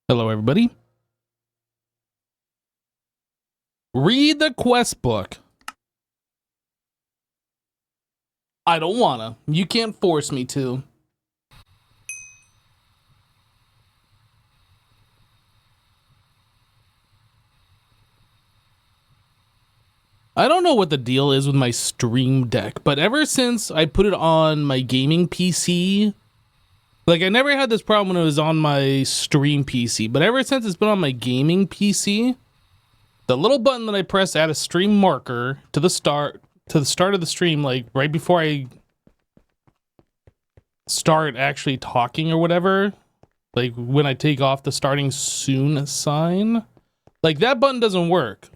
Hello, everybody. Read the quest book. I don't wanna. You can't force me to. I don't know what the deal is with my Stream Deck, but ever since I put it on my gaming PC, like I never had this problem when it was on my stream PC, but ever since it's been on my gaming PC, the little button that I press add a stream marker to the start of the stream, like right before I start actually talking or whatever, like when I take off the starting soon sign, like that button doesn't work.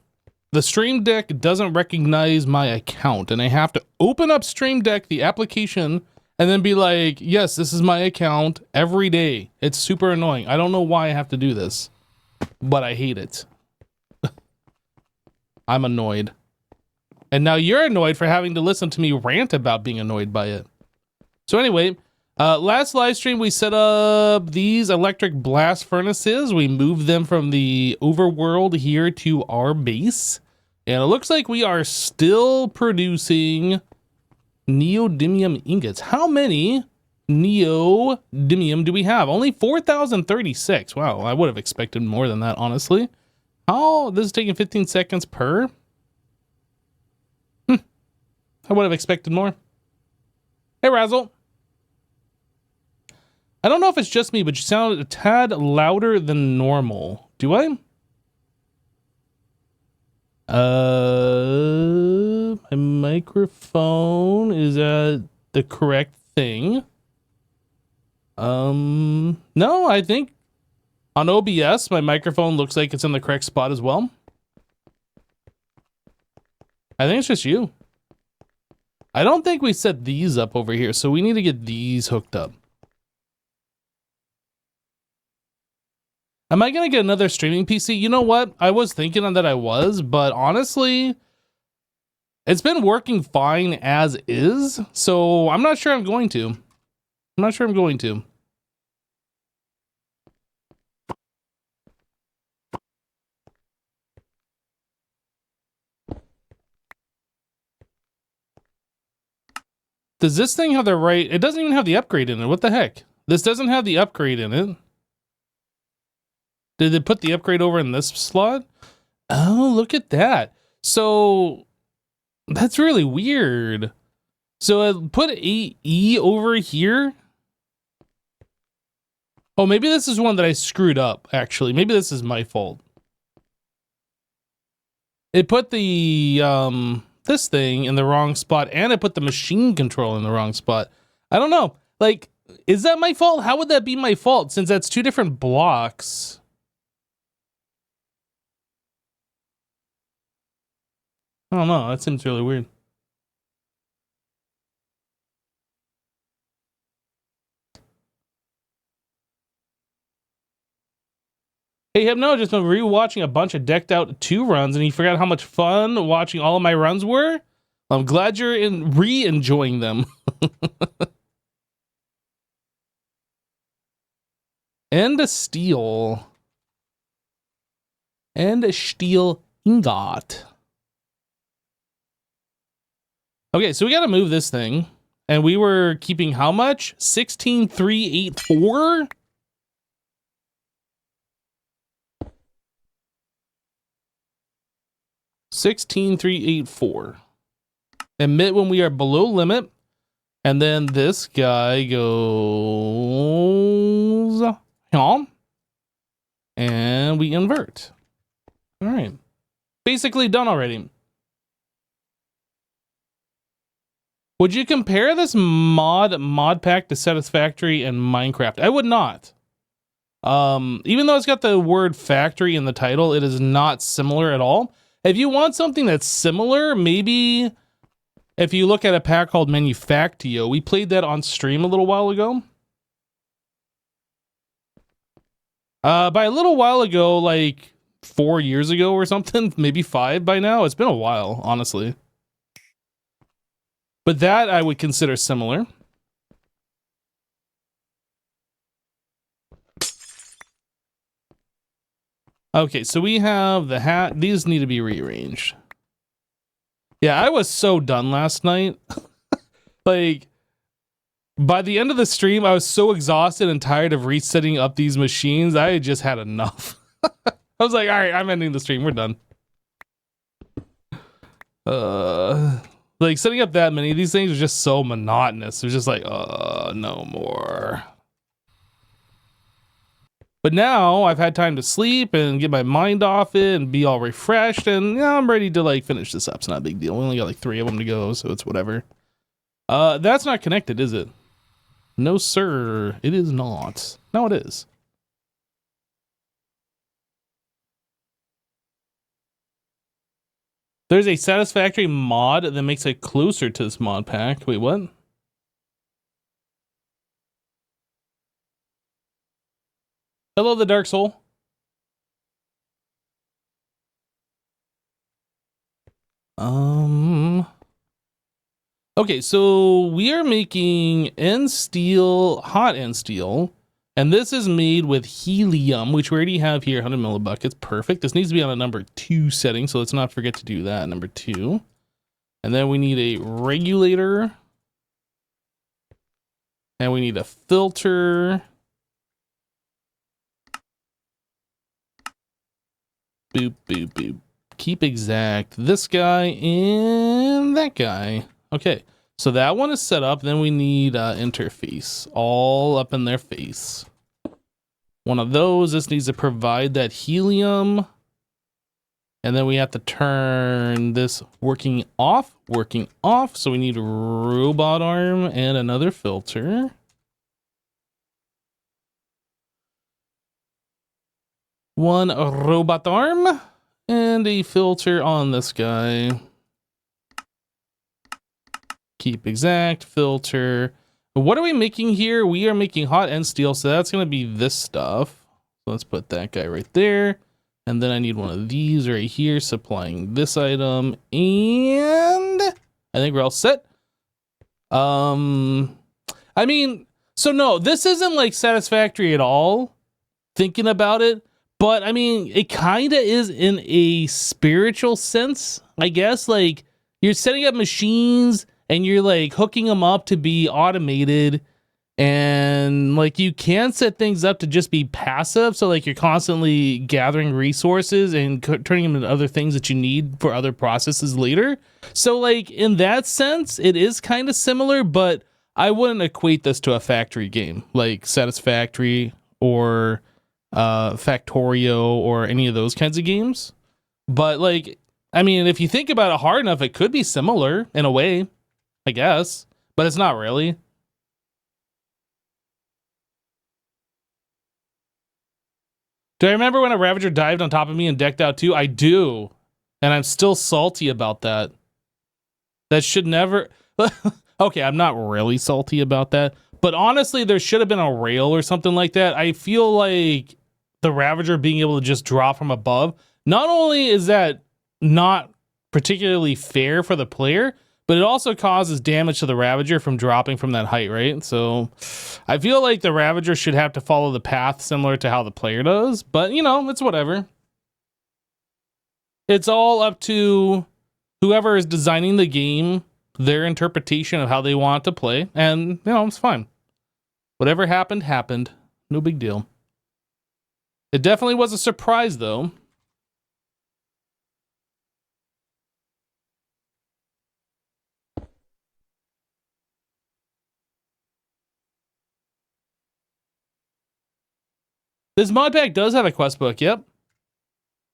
The Stream Deck doesn't recognize my account, and I have to open up Stream Deck, the application, and then be like, yes, this is my account every day. It's super annoying. I don't know why I have to do this, but I hate it. I'm annoyed. And now you're annoyed for having to listen to me rant about being annoyed by it. So anyway, last live stream we set up these electric blast furnaces. We moved them from the overworld here to our base. And it looks like we are still producing neodymium ingots. How many neodymium do we have? Only 4,036. Wow, I would have expected more than that, honestly. Oh, this is taking 15 seconds per? I would have expected more. Hey, Razzle. I don't know if it's just me, but you sound a tad louder than normal. Do I? My microphone is at the correct thing. No, I think on OBS, my microphone looks like it's in the correct spot as well. I think it's just you. I don't think we set these up over here, so we need to get these hooked up. Am I going to get another streaming PC? You know what? I was thinking that I was, but honestly, it's been working fine as is, so I'm not sure I'm going to. Does this thing have the right... It doesn't even have the upgrade in it. What the heck? This doesn't have the upgrade in it. Did they put the upgrade over in this slot? Oh, look at that. So that's really weird. So I put AE over here. Oh, maybe this is one that I screwed up, actually. Maybe this is my fault. It put the this thing in the wrong spot, and it put the machine control in the wrong spot. I don't know. Like, is that my fault? How would that be my fault, since that's two different blocks? I don't know. That seems really weird. Hey, Hypno just been rewatching a bunch of Decked Out 2 runs, and he forgot how much fun watching all of my runs were. I'm glad you're re-enjoying them. And a steel. And a steel ingot. Okay, so we gotta move this thing. And we were keeping how much? 16,384? $16,384. Emit when we are below limit. And then this guy goes... And we invert. All right. Basically done already. Would you compare this mod pack to Satisfactory and Minecraft? I would not. Even though it's got the word factory in the title, it is not similar at all. If you want something that's similar, maybe if you look at a pack called Monifactory, we played that on stream a little while ago. By a little while ago, like 4 years ago or something, maybe 5 by now. It's been a while, honestly. But that I would consider similar. Okay, so we have the hat. These need to be rearranged. Yeah, I was so done last night. Like, by the end of the stream, I was so exhausted and tired of resetting up these machines. I had just had enough. I was like, all right, I'm ending the stream. We're done. Like, setting up that many of these things was just so monotonous. It was just like, no more. But now I've had time to sleep and get my mind off it and be all refreshed, and yeah, I'm ready to like finish this up. It's not a big deal. We only got like 3 of them to go, so it's whatever. That's not connected, is it? No, sir. It is not. No, it is. There's a satisfactory mod that makes it closer to this mod pack. Wait, what? Hello, the Dark Soul. Okay, so we are making end steel, hot end steel, and this is made with helium, which we already have here, 100 millibuckets. Perfect. This needs to be on a number 2 setting, so let's not forget to do that, number 2. And then we need a regulator, and we need a filter. Boop, boop, boop. Keep exact. This guy and that guy. Okay, so that one is set up. Then we need interface all up in their face. One of those. This needs to provide that helium. And then we have to turn this working off. So we need a robot arm and another filter. One robot arm and a filter on this guy. Keep exact, filter. What are we making here? We are making hot end steel, so that's going to be this stuff. So let's put that guy right there. And then I need one of these right here, supplying this item. And I think we're all set. I mean, so no, this isn't like satisfactory at all, thinking about it. But I mean, it kind of is in a spiritual sense, I guess. Like, you're setting up machines and you're like hooking them up to be automated, and like you can set things up to just be passive. So like you're constantly gathering resources and turning them into other things that you need for other processes later. So like in that sense, it is kind of similar, but I wouldn't equate this to a factory game like Satisfactory or Factorio or any of those kinds of games. But like, I mean, if you think about it hard enough, it could be similar in a way, I guess, but it's not really. Do I remember when a Ravager dived on top of me and decked out too? I do, and I'm still salty about that. That should never... Okay, I'm not really salty about that, but honestly, there should have been a rail or something like that. I feel like the Ravager being able to just drop from above, not only is that not particularly fair for the player, but it also causes damage to the Ravager from dropping from that height, right? So I feel like the Ravager should have to follow the path similar to how the player does, but you know, it's whatever. It's all up to whoever is designing the game, their interpretation of how they want to play, and you know, it's fine. Whatever happened, happened. No big deal. It definitely was a surprise, though. This mod pack does have a quest book, yep.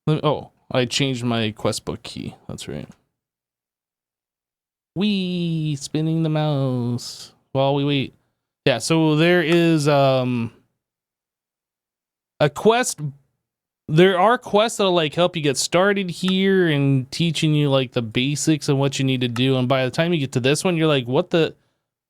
Oh, I changed my quest book key. That's right. Wee, spinning the mouse while we wait. Yeah, so there is a quest. There are quests that'll like help you get started here and teaching you like the basics and what you need to do. And by the time you get to this one, you're like, what the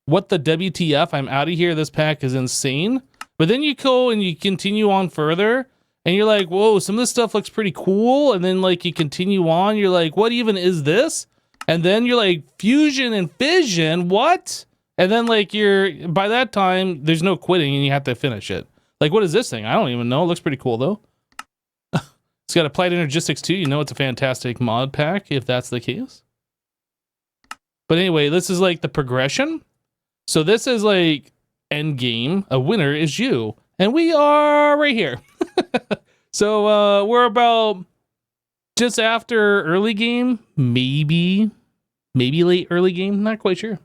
WTF? I'm out of here. This pack is insane. But then you go and you continue on further and you're like, whoa, some of this stuff looks pretty cool. And then like you continue on, you're like, what even is this? And then you're like, fusion and fission, what? And then like by that time, there's no quitting and you have to finish it. Like, what is this thing? I don't even know. It looks pretty cool though. It's got Applied Energistics too. You know it's a fantastic mod pack if that's the case. But anyway, this is like the progression. So this is like end game. A winner is you. And we are right here. So we're about just after early game. Maybe late early game. Not quite sure.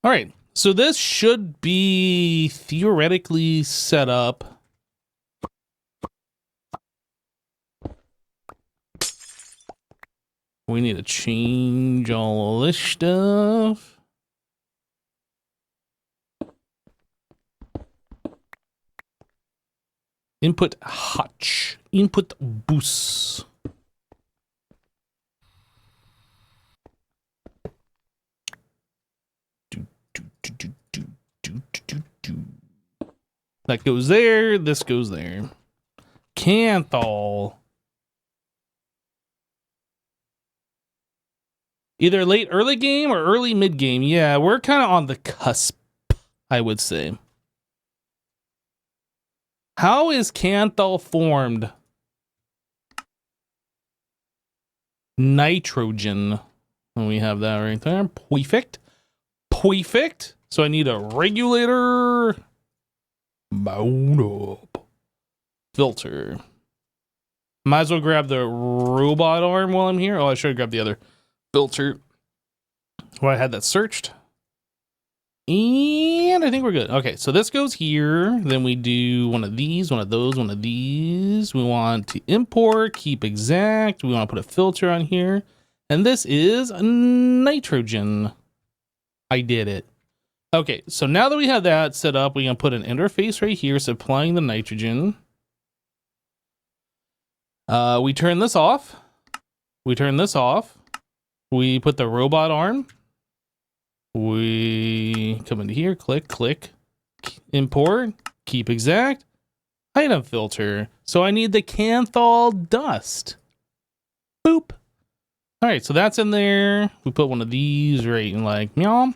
All right, so this should be theoretically set up. We need to change all of this stuff. Input hotch, input boost. That goes there, this goes there. Canthol. Either late early game or early mid game. Yeah, we're kind of on the cusp, I would say. How is Canthol formed? Nitrogen. And we have that right there. Perfect. Perfect. So I need a regulator. Bound up. Filter. Might as well grab the robot arm while I'm here. Oh, I should have grabbed the other filter. Well, I had that searched. And I think we're good. Okay, so this goes here. Then we do one of these, one of those, one of these. We want to import, keep exact. We want to put a filter on here. And this is nitrogen. I did it. Okay, so now that we have that set up, we're going to put an interface right here supplying the nitrogen. We turn this off. We turn this off. We put the robot arm. We come into here, click, click, import, keep exact, item filter. So I need the Canthol dust. Boop. All right, so that's in there. We put one of these right in like, meow.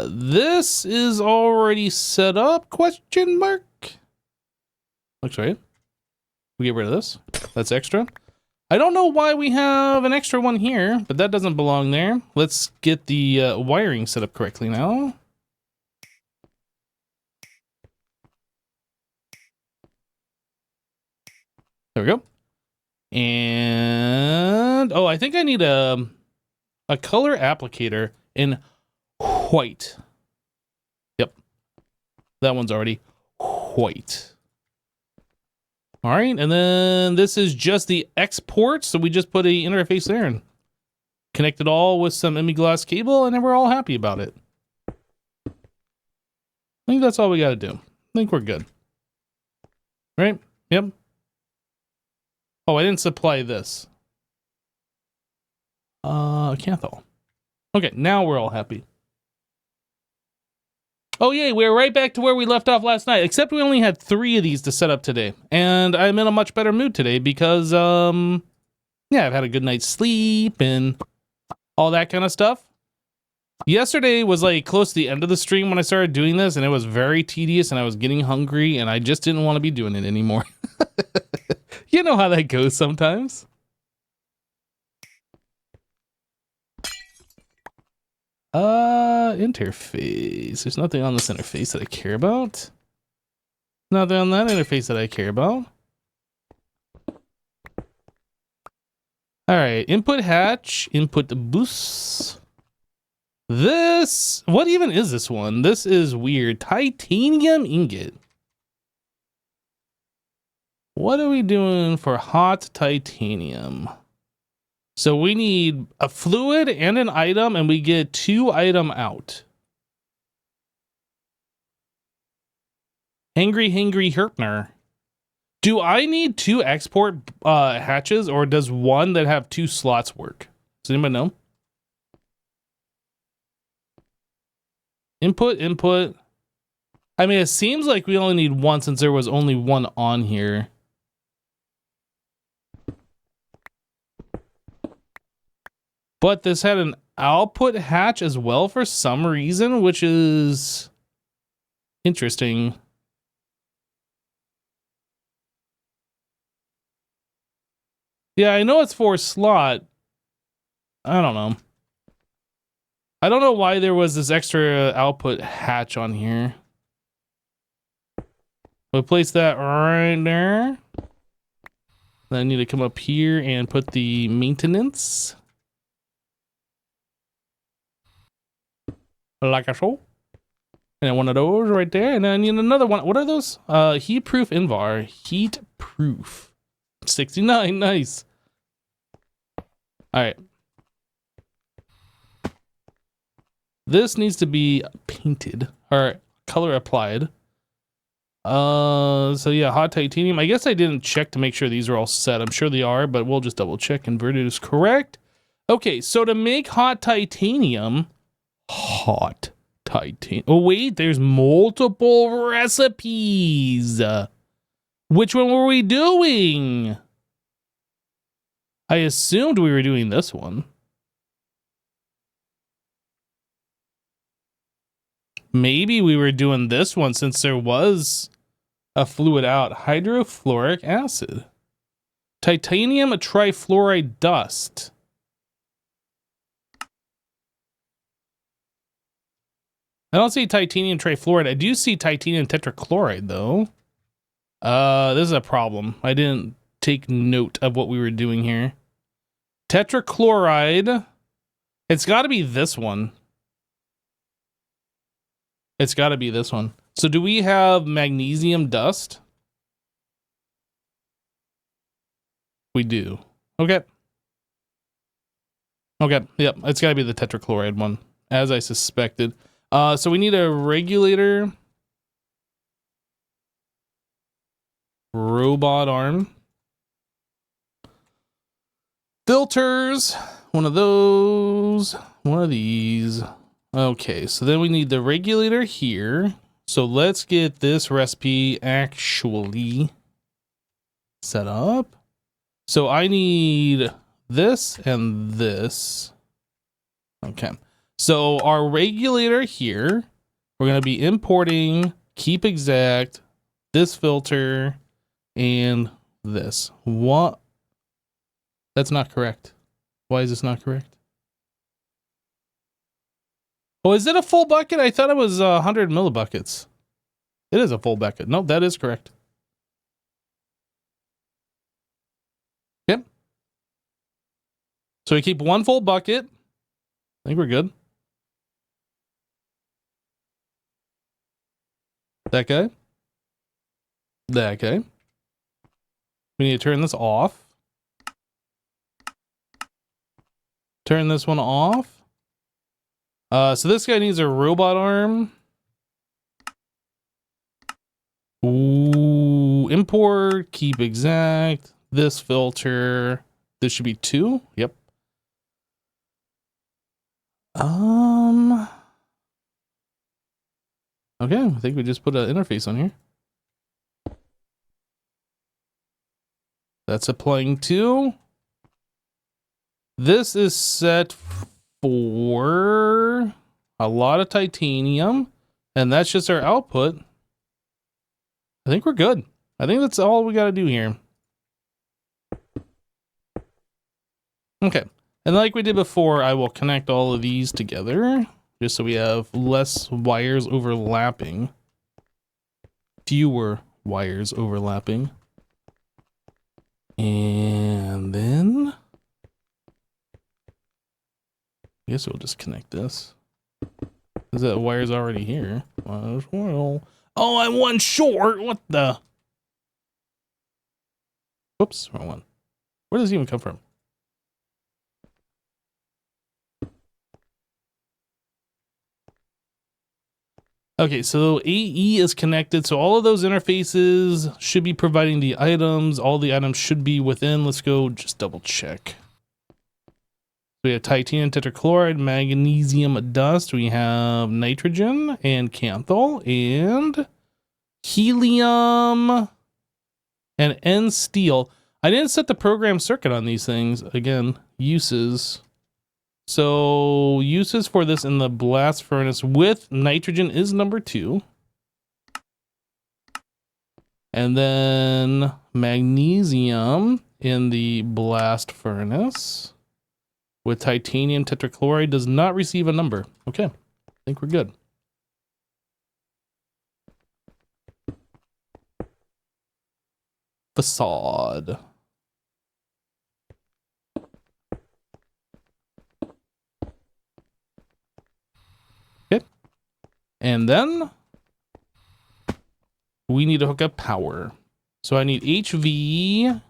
This is already set up, question mark. Looks right. We get rid of this. That's extra. I don't know why we have an extra one here, but that doesn't belong there. Let's get the wiring set up correctly now. There we go. And, oh, I think I need a color applicator in white. Yep. That one's already white. All right, and then this is just the export, so we just put a interface there and connect it all with some glass cable, and then we're all happy about it. I think that's all we got to do. I think we're good. Right? Yep. Oh, I didn't supply this. Canthol. Okay, now we're all happy. Oh, yay, we're right back to where we left off last night, except we only had 3 of these to set up today. And I'm in a much better mood today because, yeah, I've had a good night's sleep and all that kind of stuff. Yesterday was like close to the end of the stream when I started doing this, and it was very tedious, and I was getting hungry, and I just didn't want to be doing it anymore. You know how that goes sometimes. Interface. There's nothing on this interface that I care about. Nothing on that interface that I care about. All right, input hatch, input boost. This, what even is this one? This is weird. Titanium ingot. What are we doing for hot titanium? So we need a fluid and an item, and we get 2 item out. Hangry Herpner. Do I need 2 export hatches, or does one that have 2 slots work? Does anybody know? Input. I mean, it seems like we only need 1 since there was only 1 on here. But this had an output hatch as well for some reason, which is interesting. Yeah, I know it's for slot. I don't know. I don't know why there was this extra output hatch on here. We'll place that right there. Then I need to come up here and put the maintenance. Like so. And one of those right there. And then I need another one. What are those? Heat proof Invar. Heat proof. 69. Nice. All right. This needs to be painted or color applied. So yeah, hot titanium. I guess I didn't check to make sure these are all set. I'm sure they are, but we'll just double check. Inverted is correct. Okay, so to make hot titanium, oh wait, there's multiple recipes. Which one were we doing? I assumed we were doing this one. Maybe we were doing this one since there was a fluid out. Hydrofluoric acid. Titanium trifluoride dust. I don't see titanium trifluoride. I do see titanium tetrachloride though. This is a problem. I didn't take note of what we were doing here. Tetrachloride. It's got to be this one. It's got to be this one. So do we have magnesium dust? We do. Okay. Okay. Yep. It's got to be the tetrachloride one, as I suspected. So we need a regulator. Robot arm. Filters. One of those. One of these. Okay, so then we need the regulator here. So let's get this recipe actually set up. So I need this and this. Okay, so our regulator here, we're going to be importing keep exact, this filter, and this. What? That's not correct. Why is this not correct? Oh, is it a full bucket? I thought it was 100 millibuckets. It is a full bucket. Nope, that is correct. Yep. So we keep one full bucket. I think we're good. That guy. That guy. We need to turn this off. Turn this one off. So this guy needs a robot arm. Ooh, import, keep exact, this filter. This should be 2. Yep. Okay, I think we just put an interface on here. That's applying to. This is set for a lot of titanium, and that's just our output. I think we're good. I think that's all we got to do here. Okay, and like we did before, I will connect all of these together just so we have less wires overlapping, fewer wires overlapping. And then I guess we'll just connect this. Because that wire's already here. Well, oh, I'm one short. What the? Whoops, wrong one. Where does it even come from? Okay, so AE is connected. So all of those interfaces should be providing the items. All the items should be within. Let's go just double check. We have titanium tetrachloride, magnesium dust. We have nitrogen and canthal and helium and N steel. I didn't set the program circuit on these things. Again, uses. So uses for this in the blast furnace with nitrogen is number 2. And then magnesium in the blast furnace with titanium tetrachloride does not receive a number. Okay, I think we're good. Facade. Okay. And then we need to hook up power. So I need HV,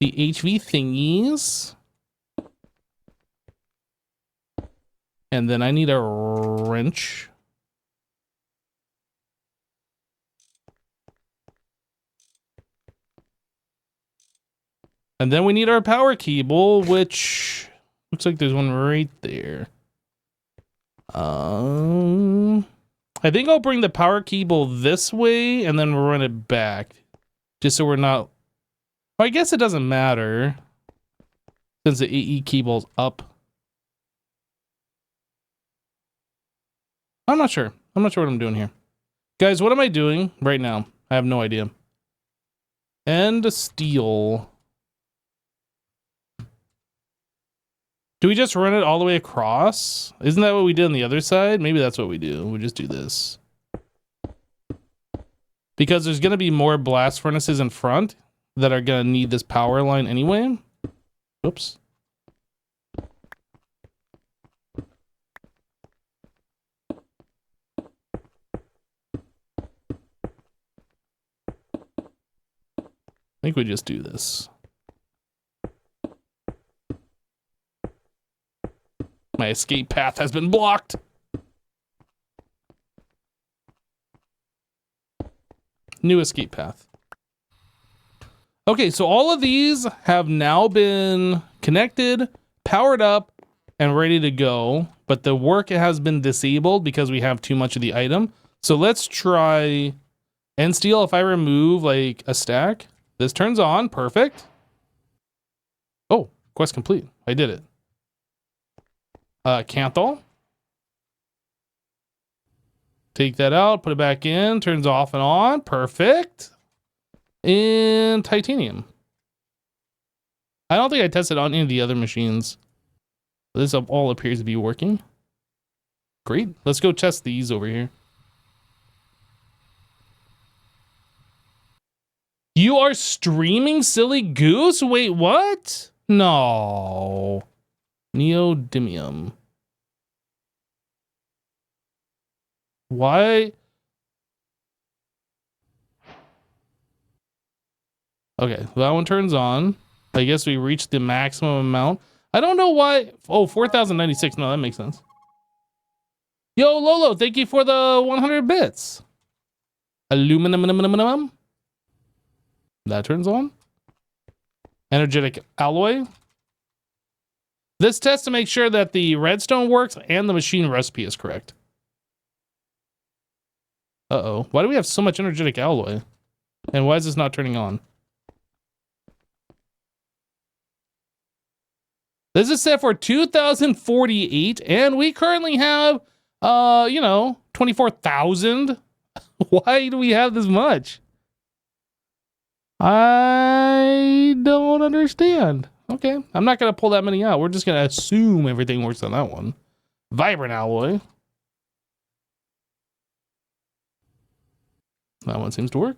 the HV thingies. And then I need a wrench. And then we need our power cable, which looks like there's one right there. I think I'll bring the power cable this way and then run it back. Just so we're not... Well, I guess it doesn't matter. Since the AE cable's up. I'm not sure. I'm not sure what I'm doing here. Guys, what am I doing right now? I have no idea. And steel. Do we just run it all the way across? Isn't that what we did on the other side? Maybe that's what we do. We just do this. Because there's going to be more blast furnaces in front that are going to need this power line anyway. Oops. I think we just do this. My escape path has been blocked. New escape path. Okay, so all of these have now been connected, powered up, and ready to go. But the work has been disabled because we have too much of the item. So let's try end steel. If I remove like a stack, this turns on. Perfect. Oh, quest complete. I did it. Canthal. Take that out, put it back in, turns off and on. Perfect. And titanium. I don't think I tested on any of the other machines. This all appears to be working. Great. Let's go test these over here. You are streaming, silly goose? Wait, what? No. Neodymium. Why? Okay, that one turns on. I guess we reached the maximum amount. I don't know why. Oh, 4,096. No, that makes sense. Yo, Lolo, thank you for the 100 bits. Aluminum. That turns on. Energetic alloy. This tests to make sure that the redstone works and the machine recipe is correct. Uh-oh. Why do we have so much energetic alloy? And why is this not turning on? This is set for 2,048, and we currently have, 24,000. Why do we have this much? I don't understand. Okay, I'm not going to pull that many out. We're just going to assume everything works on that one. Vibrant alloy. That one seems to work.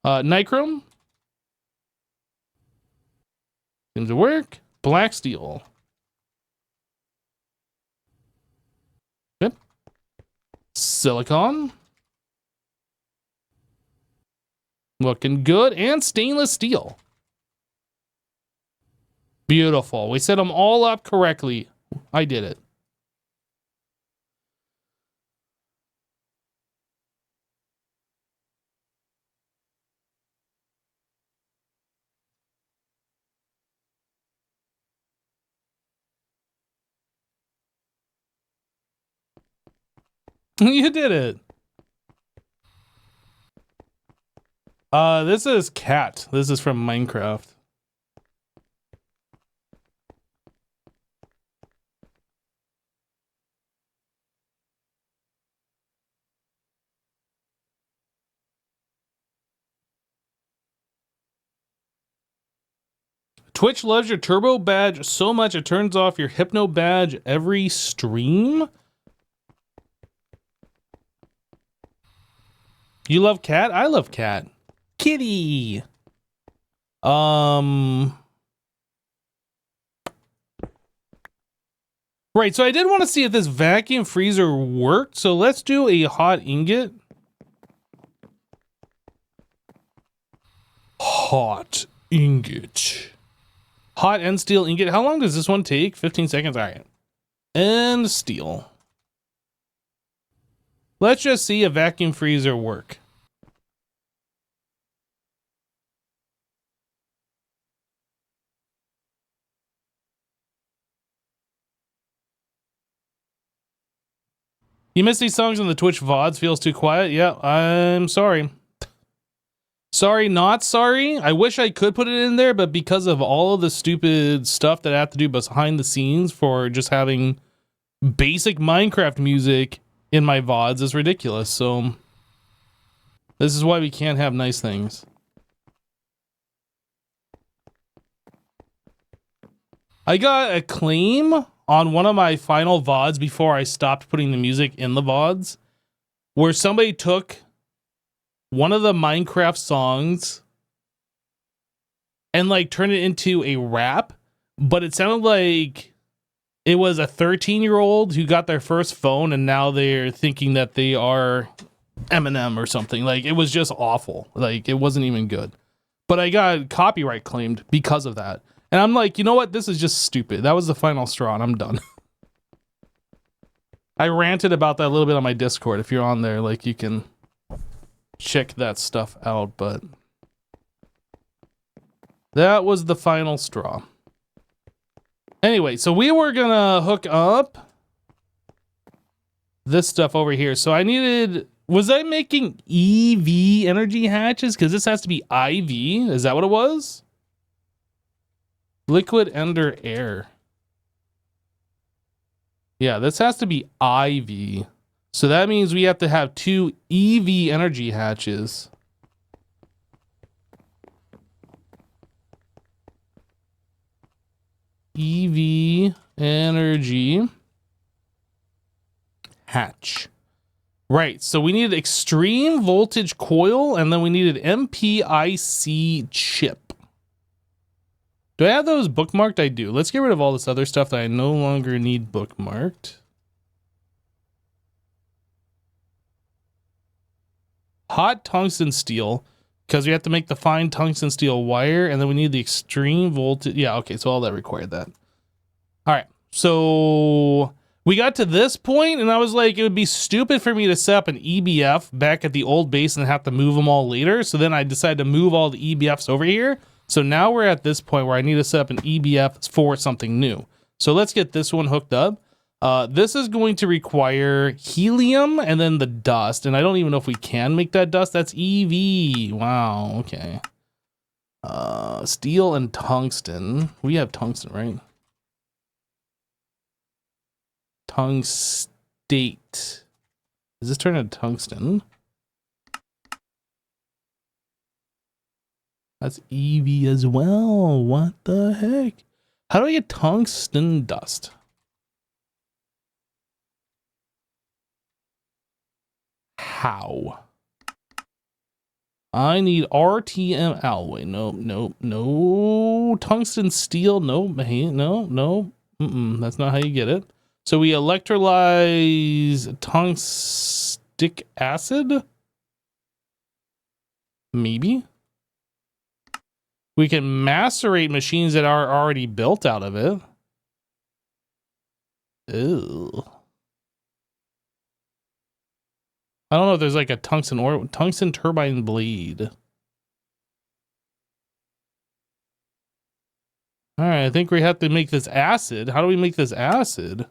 Nichrome. Seems to work. Black steel. Yep. Silicon. Looking good. And stainless steel. Beautiful. We set them all up correctly. I did it. You did it. This is cat. This is from Minecraft. Twitch loves your turbo badge so much it turns off your hypno badge every stream. You love cat? I love cat. Kitty. Right, so I did want to see if this vacuum freezer worked. So let's do a hot ingot. Hot ingot. Hot and steel ingot. How long does this one take? 15 seconds. All right. And steel. Let's just see a vacuum freezer work. You miss these songs on the Twitch VODs? Feels too quiet? Yeah, I'm sorry. Sorry, not sorry. I wish I could put it in there, but because of all of the stupid stuff that I have to do behind the scenes for just having basic Minecraft music in my VODs is ridiculous. So this is why we can't have nice things. I got a claim on one of my final VODs before I stopped putting the music in the VODs, where somebody took one of the Minecraft songs and like turned it into a rap, but it sounded like it was a 13-year-old who got their first phone and now they're thinking that they are Eminem or something. Like, it was just awful. Like, it wasn't even good. But I got copyright claimed because of that. And I'm like, you know what? This is just stupid. That was the final straw and I'm done. I ranted about that a little bit on my Discord. If you're on there, like, you can check that stuff out, but that was the final straw. Anyway, so we were gonna hook up this stuff over here. So I needed, was I making EV energy hatches? Because this has to be IV. Is that what it was? Liquid under air. Yeah, this has to be IV. So that means we have to have 2 EV energy hatches. EV energy hatch. Right, so we needed extreme voltage coil and then we needed MPIC chip. Do I have those bookmarked? I do. Let's get rid of all this other stuff that I no longer need bookmarked. Hot tungsten steel, because we have to make the fine tungsten steel wire, and then we need the extreme voltage. Yeah, okay, so all that required that. All right, so we got to this point, and I was like, it would be stupid for me to set up an EBF back at the old base and have to move them all later. So then I decided to move all the EBFs over here. So now we're at this point where I need to set up an EBF for something new. So let's get this one hooked up. This is going to require helium and then the dust. And I don't even know if we can make that dust. That's EV. Wow, okay. Steel and tungsten. We have tungsten, right? Tungstate. Does this turn into tungsten? That's EV as well. What the heck? How do I get tungsten dust? How? I need RTM alloy. No. Tungsten steel. No. That's not how you get it. So we electrolyze tungstic acid? Maybe? We can macerate machines that are already built out of it. Ew. I don't know if there's like a tungsten turbine blade. All right, I think we have to make this acid. How do we make this acid?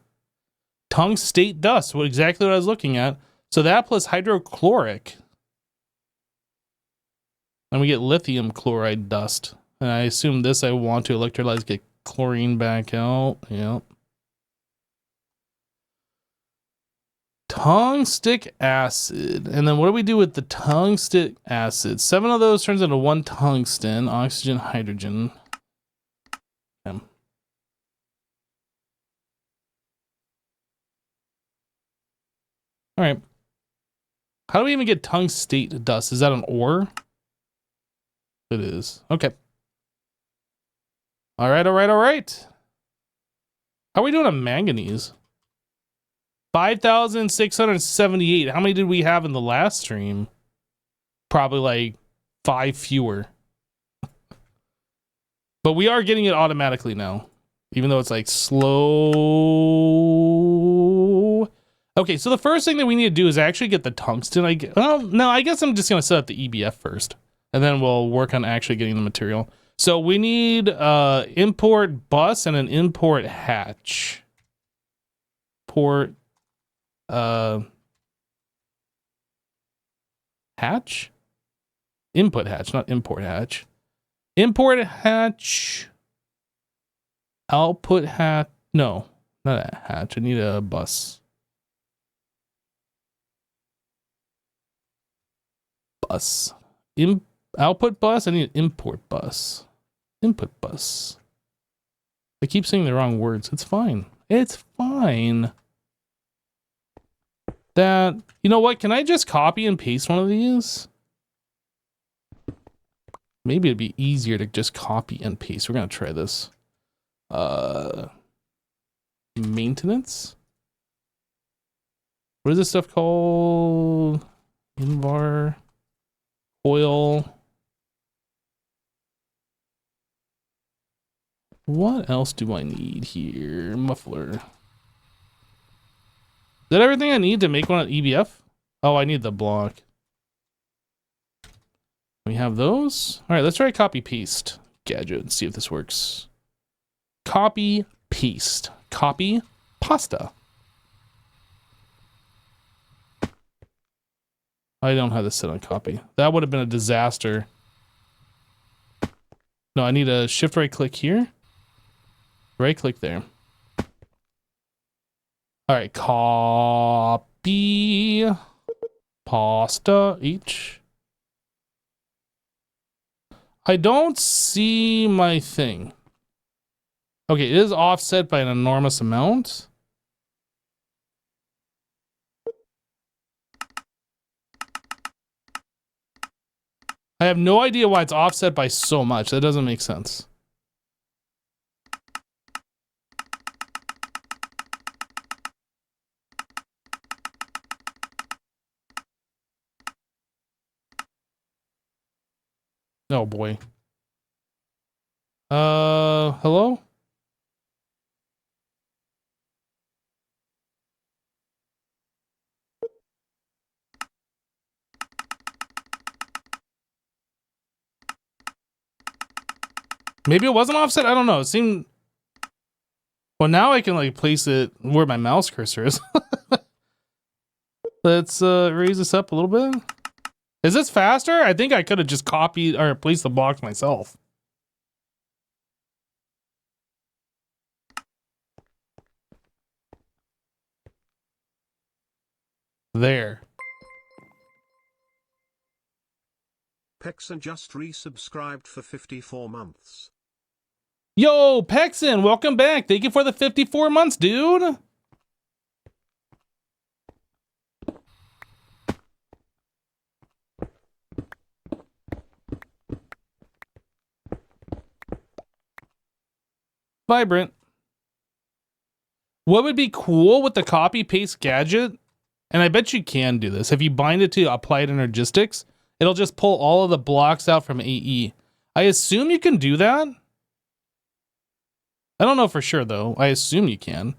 Tungstate dust, exactly what I was looking at. So that plus hydrochloric. And we get lithium chloride dust. And I assume this I want to electrolyze, get chlorine back out. Yep. Tungstic acid. And then what do we do with the tungstic acid? 7 of those turns into 1 tungsten, oxygen, hydrogen. Okay. All right. How do we even get tungstate dust? Is that an ore? It is. Okay. All right, all right, all right. How are we doing on manganese? 5,678. How many did we have in the last stream? Probably like 5 fewer. But we are getting it automatically now. Even though it's like slow. Okay, so the first thing that we need to do is actually get the tungsten. Well, no, I guess I'm just going to set up the EBF first. And then we'll work on actually getting the material. So we need import bus and an import hatch. Port hatch? Input hatch, not import hatch. Import hatch. Output hatch. No, not a hatch. I need a bus. Bus. Output bus. I need an import bus. Input bus. I keep saying the wrong words. It's fine. It's fine. That, you know what? Can I just copy and paste one of these? Maybe it'd be easier to just copy and paste. We're gonna try this. Maintenance. What is this stuff called? Invar. Oil. What else do I need here? Muffler. Is that everything I need to make one at EBF? Oh, I need the block. We have those. All right, let's try copy paste gadget and see if this works. Copy paste. Copy pasta. I don't have this set on copy. That would have been a disaster. No, I need a shift right click here. Right click there. All right, copy pasta each. I don't see my thing. Okay, it is offset by an enormous amount. I have no idea why it's offset by so much. That doesn't make sense. Oh boy. Hello? Maybe it wasn't offset? I don't know. It seemed... Well, now I can like place it where my mouse cursor is. Let's raise this up a little bit. Is this faster? I think I could have just copied or placed the blocks myself. There. Pexan just resubscribed for 54 months. Yo, Pexan, welcome back. Thank you for the 54 months, dude. Vibrant. What would be cool with the copy paste gadget? And I bet you can do this. If you bind it to applied energistics, it'll just pull all of the blocks out from AE. I assume you can do that. I don't know for sure though. I assume you can.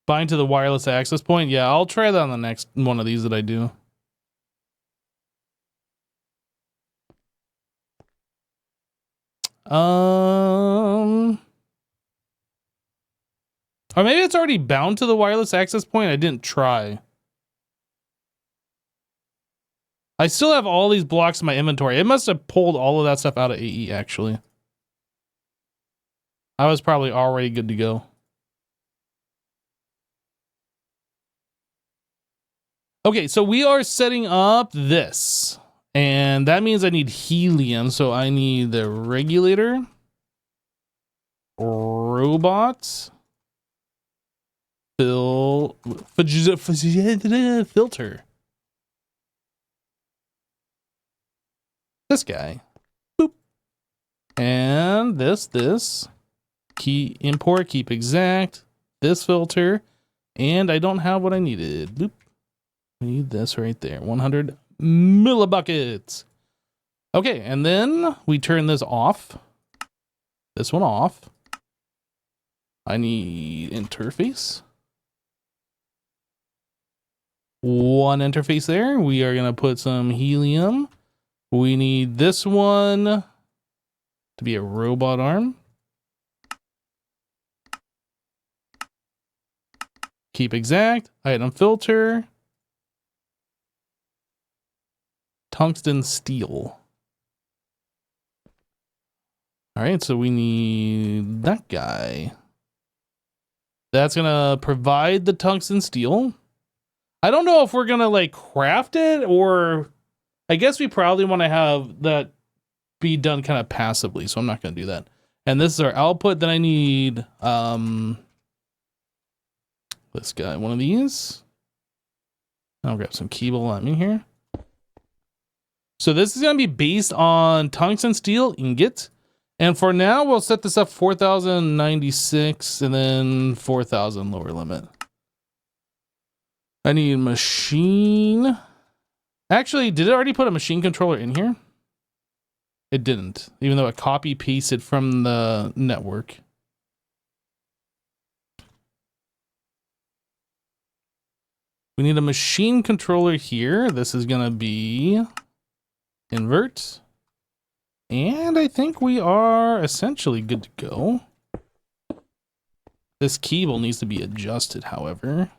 Bind to the wireless access point. Yeah, I'll try that on the next one of these that I do. Or maybe it's already bound to the wireless access point. I didn't try. I still have all these blocks in my inventory. It must have pulled all of that stuff out of AE, actually. I was probably already good to go. Okay, so we are setting up this. And that means I need helium. So I need the regulator. Robot. Filter. This guy. Boop. And this. Key import, keep exact. This filter. And I don't have what I needed. Boop. I need this right there. 100 millibuckets. Okay, and then we turn this off. This one off. I need interface. One interface there. We are going to put some helium. We need this one to be a robot arm. Keep exact. Item filter. Tungsten steel. All right, so we need that guy. That's gonna provide the tungsten steel. I don't know if we're gonna like craft it, or I guess we probably want to have that be done kind of passively, so I'm not gonna do that. And this is our output. Then I need this guy, one of these. I'll grab some cable on me here. So this is gonna be based on tungsten steel ingot. And for now, we'll set this up 4,096 and then 4,000 lower limit. I need machine. Actually, did it already put a machine controller in here? It didn't, even though it copy pasted from the network. We need a machine controller here. This is gonna be invert. And I think we are essentially good to go. This cable needs to be adjusted, however.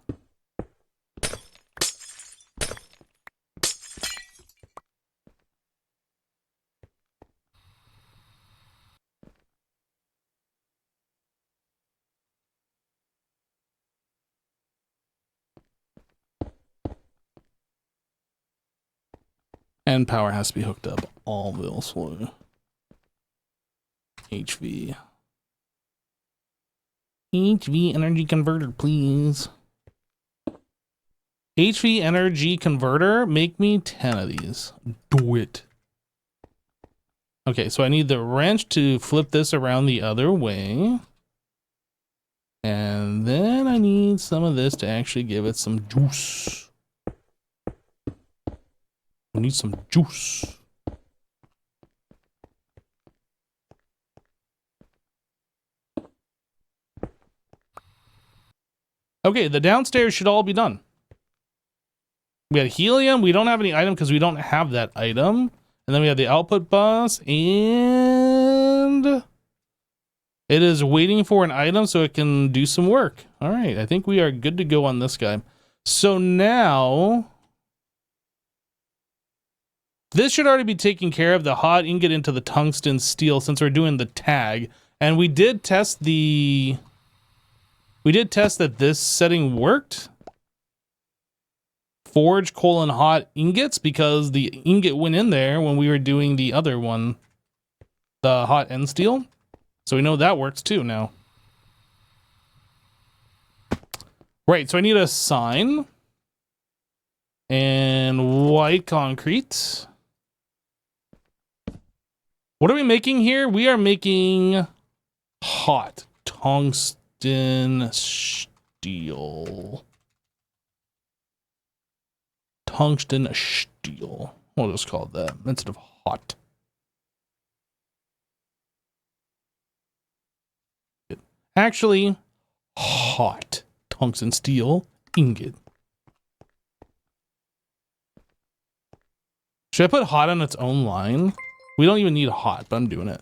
And power has to be hooked up all this way. HV energy converter, please. HV energy converter, make me 10 of these. Do it. Okay, so I need the wrench to flip this around the other way. And then I need some of this to actually give it some juice. We need some juice. Okay, the downstairs should all be done. We had helium. We don't have any item because we don't have that item. And then we have the output bus. And it is waiting for an item so it can do some work. All right, I think we are good to go on this guy. So now, this should already be taking care of the hot ingot into the tungsten steel since we're doing the tag. And we did test the... We did test that this setting worked. Forge hot ingots, because the ingot went in there when we were doing the other one, the hot end steel. So we know that works too now. Right, so I need a sign. And white concrete. What are we making here? We are making hot tungsten steel. Tungsten steel. We'll just call it that instead of hot. Actually, hot tungsten steel ingot. Should I put hot on its own line? We don't even need hot, but I'm doing it.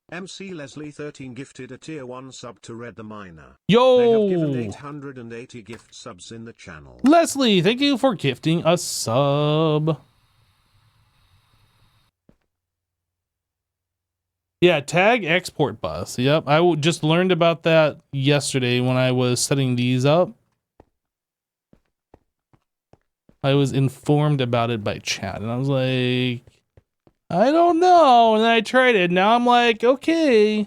MC Leslie 13 gifted a tier 1 sub to Red the Miner. Yo! They have given 880 gift subs in the channel. Leslie, thank you for gifting a sub. Yeah, tag export bus. Yep, I just learned about that yesterday when I was setting these up. I was informed about it by chat, and I was like, I don't know. And then I tried it. Now I'm like, okay.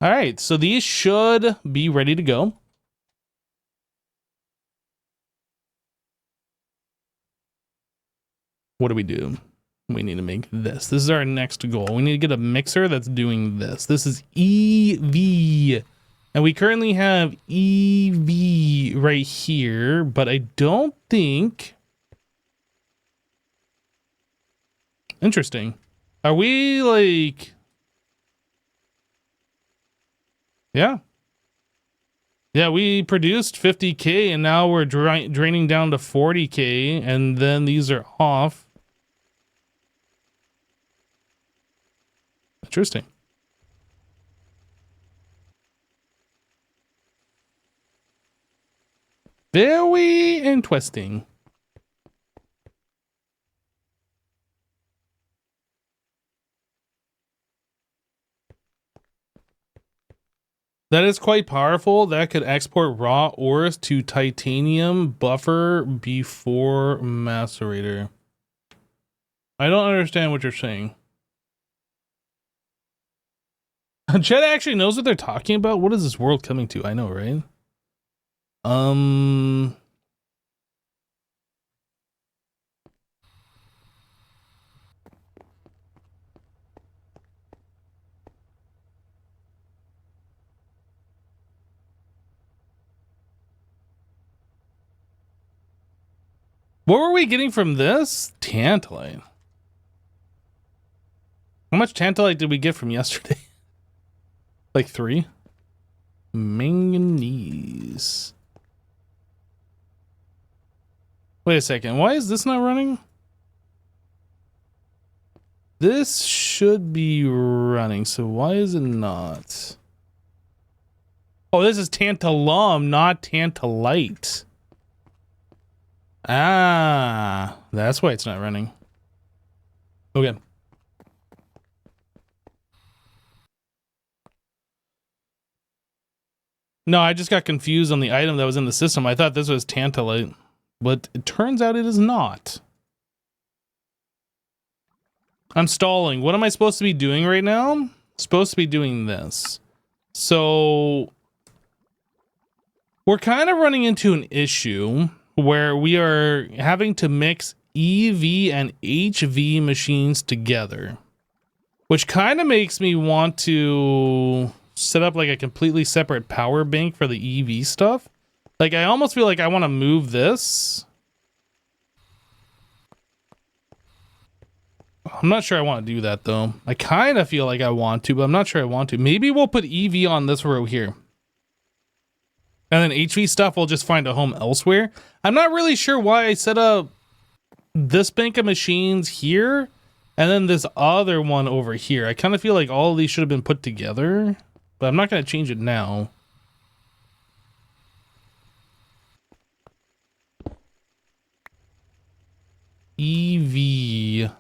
All right, so these should be ready to go. What do we do? We need to make this. This is our next goal. We need to get a mixer that's doing this. This is EV. And we currently have EV right here, but I don't think... Interesting. Are we like... Yeah. Yeah, we produced 50K and now we're draining down to 40K and then these are off. Interesting. Very interesting. That is quite powerful. That could export raw ores to titanium buffer before macerator. I don't understand what you're saying. Chet actually knows what they're talking about. What is this world coming to? I know, right? What were we getting from this? Tantalite. How much tantalite did we get from yesterday? Like 3? Manganese. Wait a second. Why is this not running? This should be running. So why is it not? Oh, this is tantalum, not tantalite. Ah, that's why it's not running. Okay. No, I just got confused on the item that was in the system. I thought this was tantalite, but it turns out it is not. I'm stalling. What am I supposed to be doing right now? I'm supposed to be doing this. So we're kind of running into an issue where we are having to mix EV and HV machines together, which kind of makes me want to set up like a completely separate power bank for the EV stuff. Like I almost feel like I want to move this. I'm not sure I want to do that though. I kind of feel like I want to, but I'm not sure I want to. Maybe we'll put EV on this row here. And then HV stuff will just find a home elsewhere. I'm not really sure why I set up this bank of machines here and then this other one over here. I kind of feel like all of these should have been put together, but I'm not going to change it now. EV.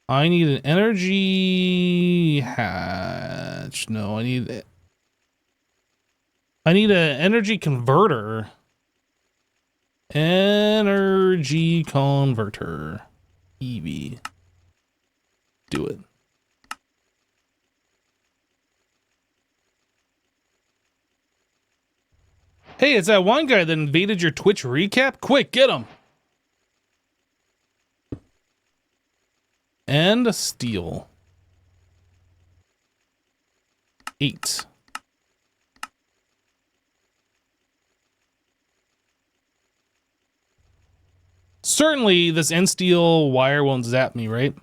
I need an energy hatch. No, I need it. I need an energy converter. Energy converter. EV. Do it. Hey, it's that one guy that invaded your Twitch recap. Quick, get him. And a steel. 8. Certainly, this end steel wire won't zap me, right?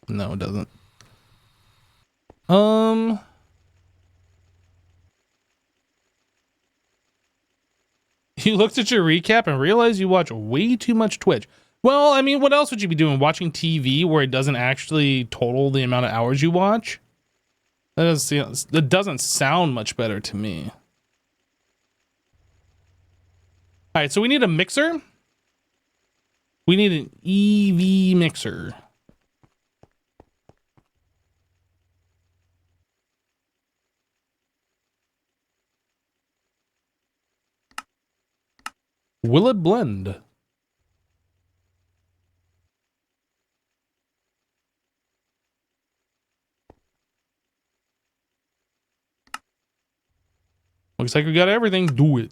No, it doesn't. Um, you looked at your recap and realized you watch way too much Twitch. Well, I mean, what else would you be doing? Watching TV where it doesn't actually total the amount of hours you watch? That doesn't sound much better to me. All right, so we need a mixer. We need an EV mixer. Will it blend? Looks like we got everything. Do it.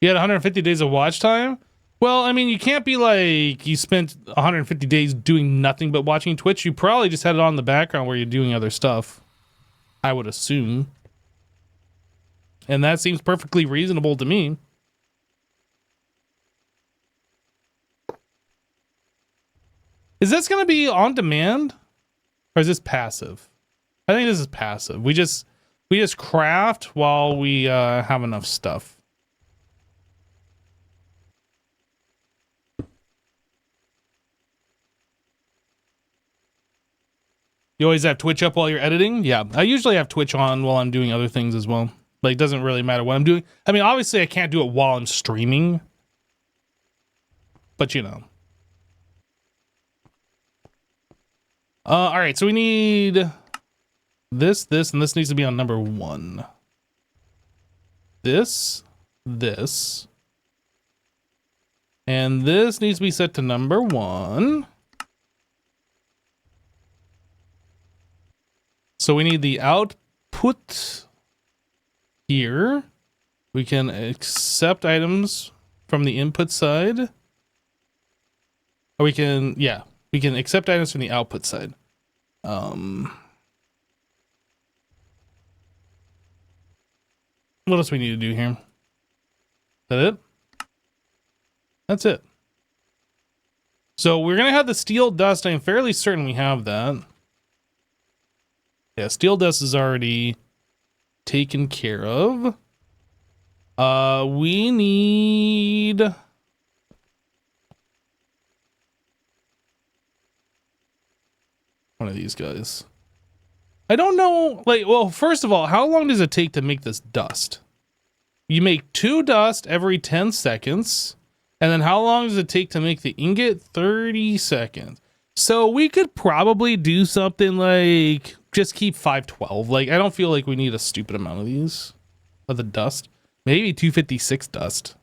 You had 150 days of watch time? Well, I mean, you can't be like you spent 150 days doing nothing but watching Twitch. You probably just had it on in the background where you're doing other stuff. I would assume. And that seems perfectly reasonable to me. Is this going to be on demand? Or is this passive? I think this is passive. We just craft while we have enough stuff. You always have Twitch up while you're editing? Yeah, I usually have Twitch on while I'm doing other things as well. Like, it doesn't really matter what I'm doing. I mean, obviously I can't do it while I'm streaming. But, you know. All right, so we need this, and this needs to be on number 1. This. And this needs to be set to number 1. So we need the output here. We can accept items from the input side. Or we can accept items from the output side. What else we need to do here? Is that it? That's it. So we're gonna have the steel dust. I'm fairly certain we have that. Yeah, steel dust is already taken care of. We need one of these guys. I don't know, like, well, first of all, how long does it take to make this dust? You make 2 dust every 10 seconds. And then how long does it take to make the ingot? 30 seconds. So we could probably do something like just keep 512. Like, I don't feel like we need a stupid amount of these. Of the dust. Maybe 256 dust.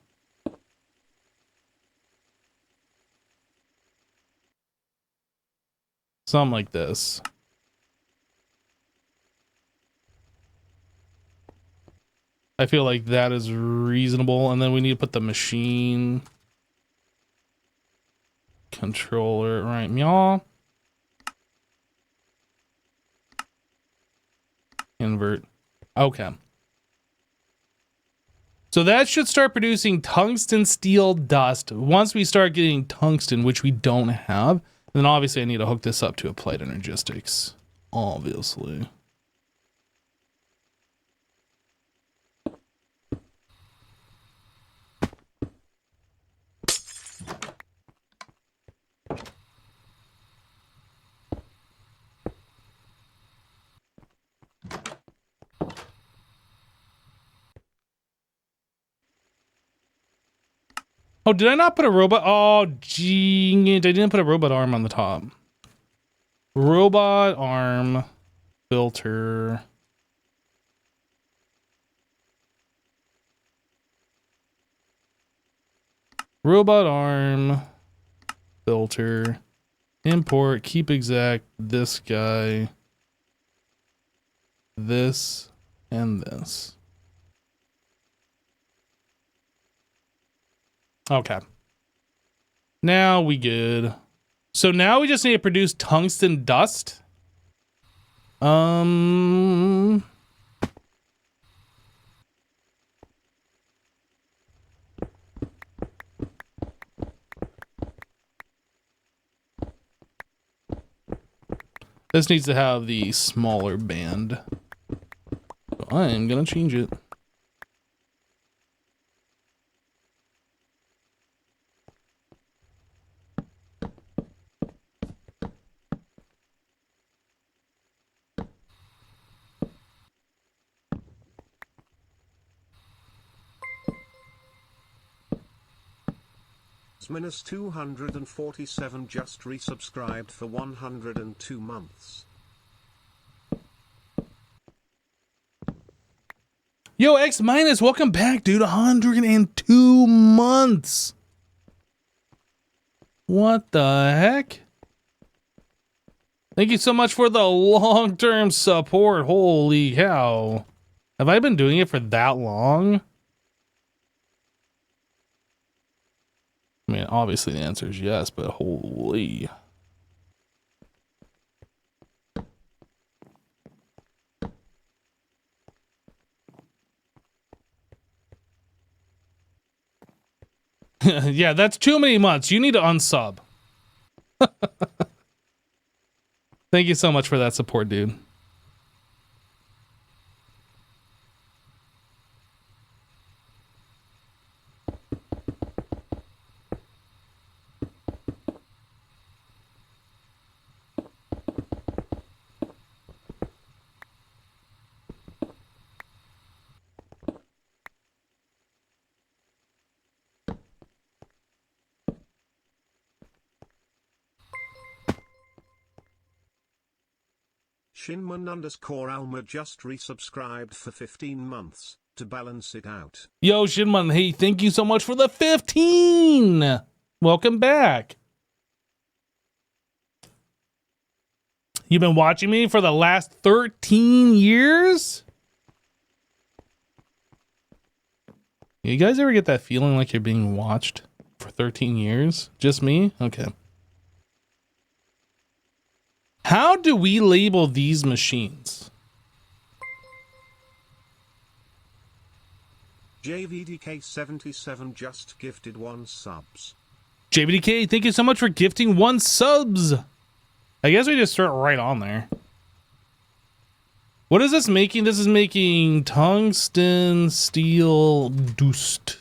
Something like this. I feel like that is reasonable. And then we need to put the machine controller right, meow. Invert. Okay. So that should start producing tungsten steel dust. Once we start getting tungsten, which we don't have, then obviously I need to hook this up to Applied Energistics. Obviously. Oh, did I not put a robot? Oh, gee, I didn't put a robot arm on the top. Robot arm filter. Robot arm filter. Import, keep exact, this guy, this, and this. Okay. Now we good. So now we just need to produce tungsten dust. This needs to have the smaller band. So I am gonna change it. Minus 247 just resubscribed for 102 months. Yo, X minus, welcome back, dude. 102 months. What the heck? Thank you so much for the long-term support. Holy cow. Have I been doing it for that long? I mean, obviously the answer is yes, but holy. Yeah, that's too many months. You need to unsub. Thank you so much for that support, dude. Shinman underscore Alma just resubscribed for 15 months, to balance it out. Yo, Shinman, hey, thank you so much for the 15! Welcome back. You've been watching me for the last 13 years? You guys ever get that feeling like you're being watched for 13 years? Just me? Okay. How do we label these machines? JVDK77 just gifted 1 subs. JVDK, thank you so much for gifting 1 subs. I guess we just start right on there. What is this making? This is making tungsten, steel, dust,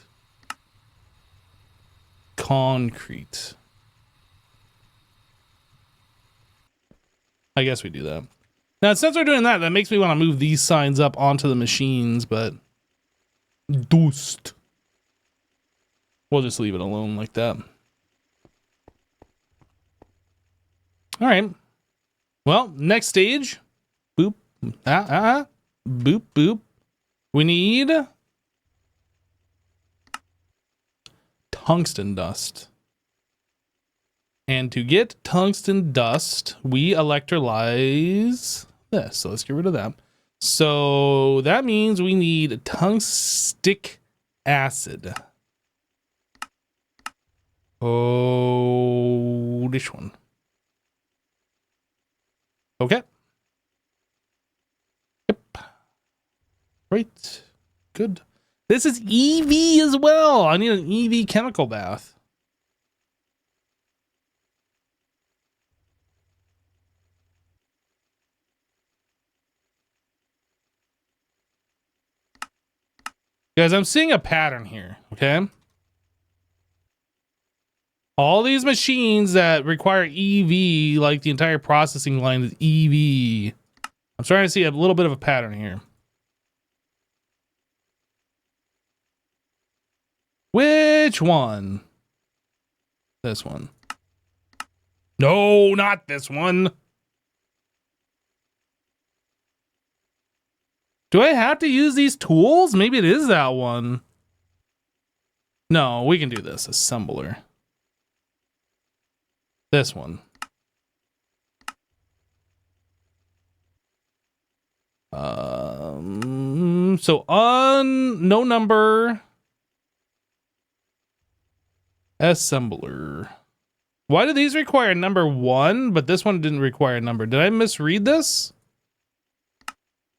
concrete. I guess we do that. Now, since we're doing that, that makes me want to move these signs up onto the machines, but dust. We'll just leave it alone like that. All right. Well, next stage. Boop. Boop, boop. We need tungsten dust. And to get tungsten dust, we electrolyze this. So let's get rid of that. So that means we need tungstic acid. Oh, this one. Okay. Yep. Right. Good. This is EV as well. I need an EV chemical bath. Guys, I'm seeing a pattern here, okay? All these machines that require EV, like the entire processing line is EV. I'm starting to see a little bit of a pattern here. Which one? This one. No, not this one. Do I have to use these tools? Maybe it is that one. No, we can do this. Assembler. This one. So on no number. Assembler. Why do these require number 1, but this one didn't require a number? Did I misread this?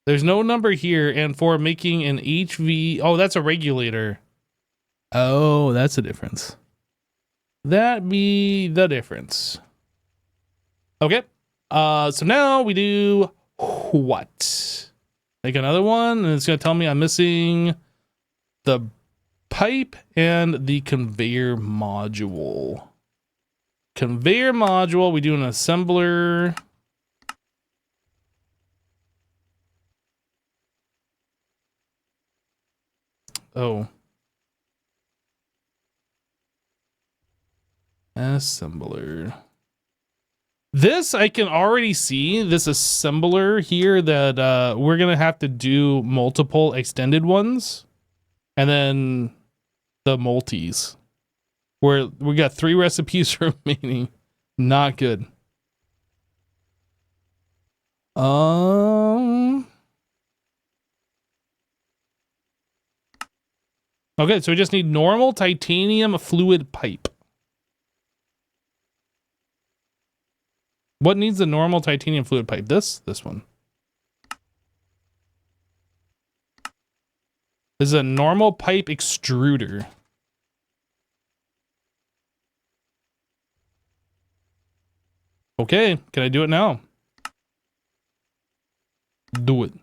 There's no number here, and for making an HV... Oh, that's a regulator. Oh, that's the difference. That be the difference. Okay. So now we do what? Make another one, and it's gonna tell me I'm missing the pipe and the conveyor module. Conveyor module, we do an assembler. Oh. Assembler. This, I can already see this assembler here that we're going to have to do multiple extended ones. And then the multis. Where we got 3 recipes remaining. Not good. Okay, so we just need normal titanium fluid pipe. What needs a normal titanium fluid pipe? This one. This is a normal pipe extruder. Okay, can I do it now? Do it.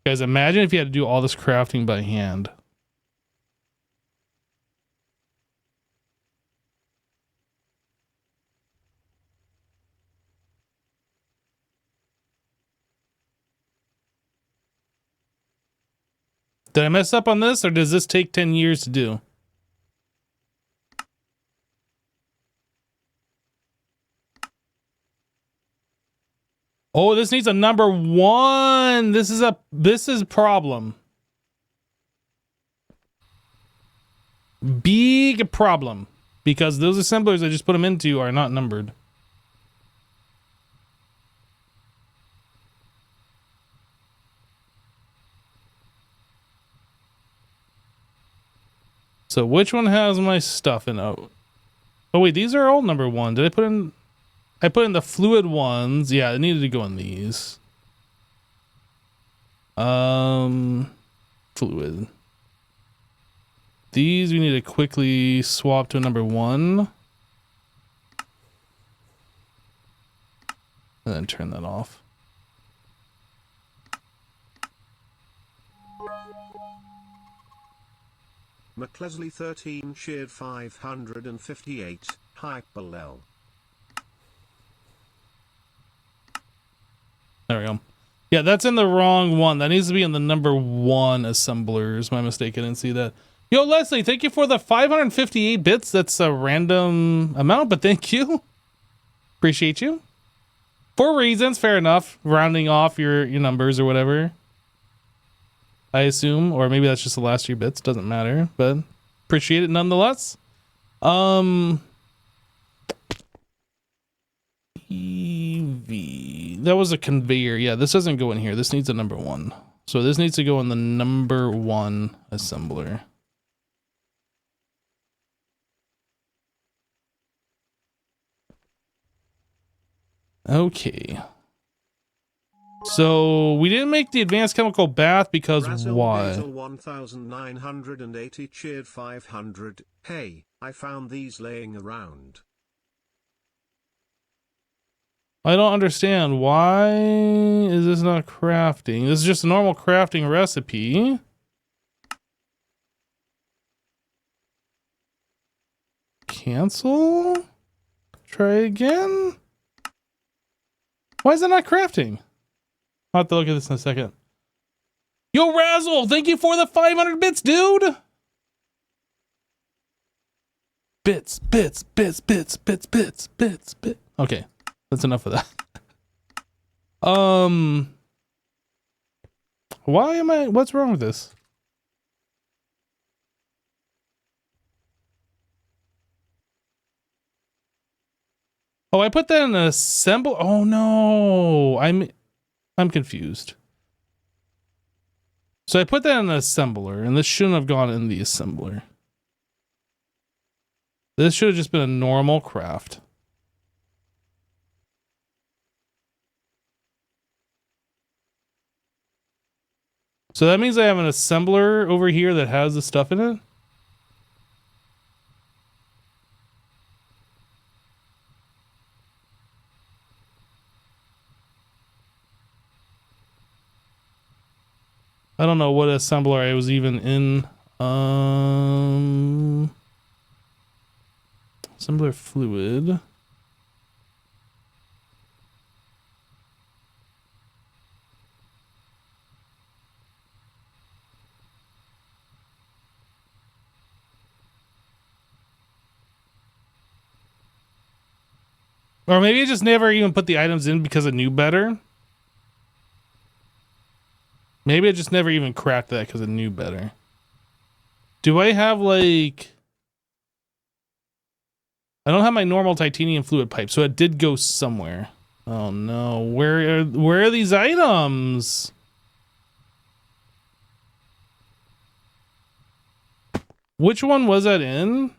Guys, imagine if you had to do all this crafting by hand. Did I mess up on this, or does this take 10 years to do? Oh, this needs a number 1. This is a problem. Big problem. Because those assemblers I just put them into are not numbered. So which one has my stuff in? Oh wait, these are all number 1. Did I put in? I put in the fluid ones. Yeah, it needed to go in these. Fluid. These we need to quickly swap to a number 1. And then turn that off. McLesley 13 shared 558, Hyperlel. There we go. Yeah, that's in the wrong one. That needs to be in the number 1 assemblers. My mistake, I didn't see that. Yo, Leslie, thank you for the 558 bits. That's a random amount, but thank you. Appreciate you. For reasons, fair enough. Rounding off your numbers or whatever. I assume, or maybe that's just the last few bits. Doesn't matter, but appreciate it nonetheless. EV. That was a conveyor. Yeah, this doesn't go in here. This needs a number 1. So this needs to go in the number 1 assembler. Okay. So we didn't make the advanced chemical bath because why? 1980 cheered 500. Hey, I found these laying around. I don't understand. Why is this not crafting? This is just a normal crafting recipe. Cancel? Try again? Why is it not crafting? I'll have to look at this in a second. Yo, Razzle, thank you for the 500 bits, dude! Bits. Okay, that's enough of that. What's wrong with this? Oh, I put that in an assemble. Oh no, I'm confused. So I put that in an assembler, and this shouldn't have gone in the assembler. This should have just been a normal craft. So that means I have an assembler over here that has the stuff in it. I don't know what assembler I was even in. Assembler fluid. Or maybe I just never even put the items in because I knew better. Maybe I just never even cracked that because I knew better. Do I have like... I don't have my normal titanium fluid pipe, so it did go somewhere. Oh no, where are these items? Which one was that in?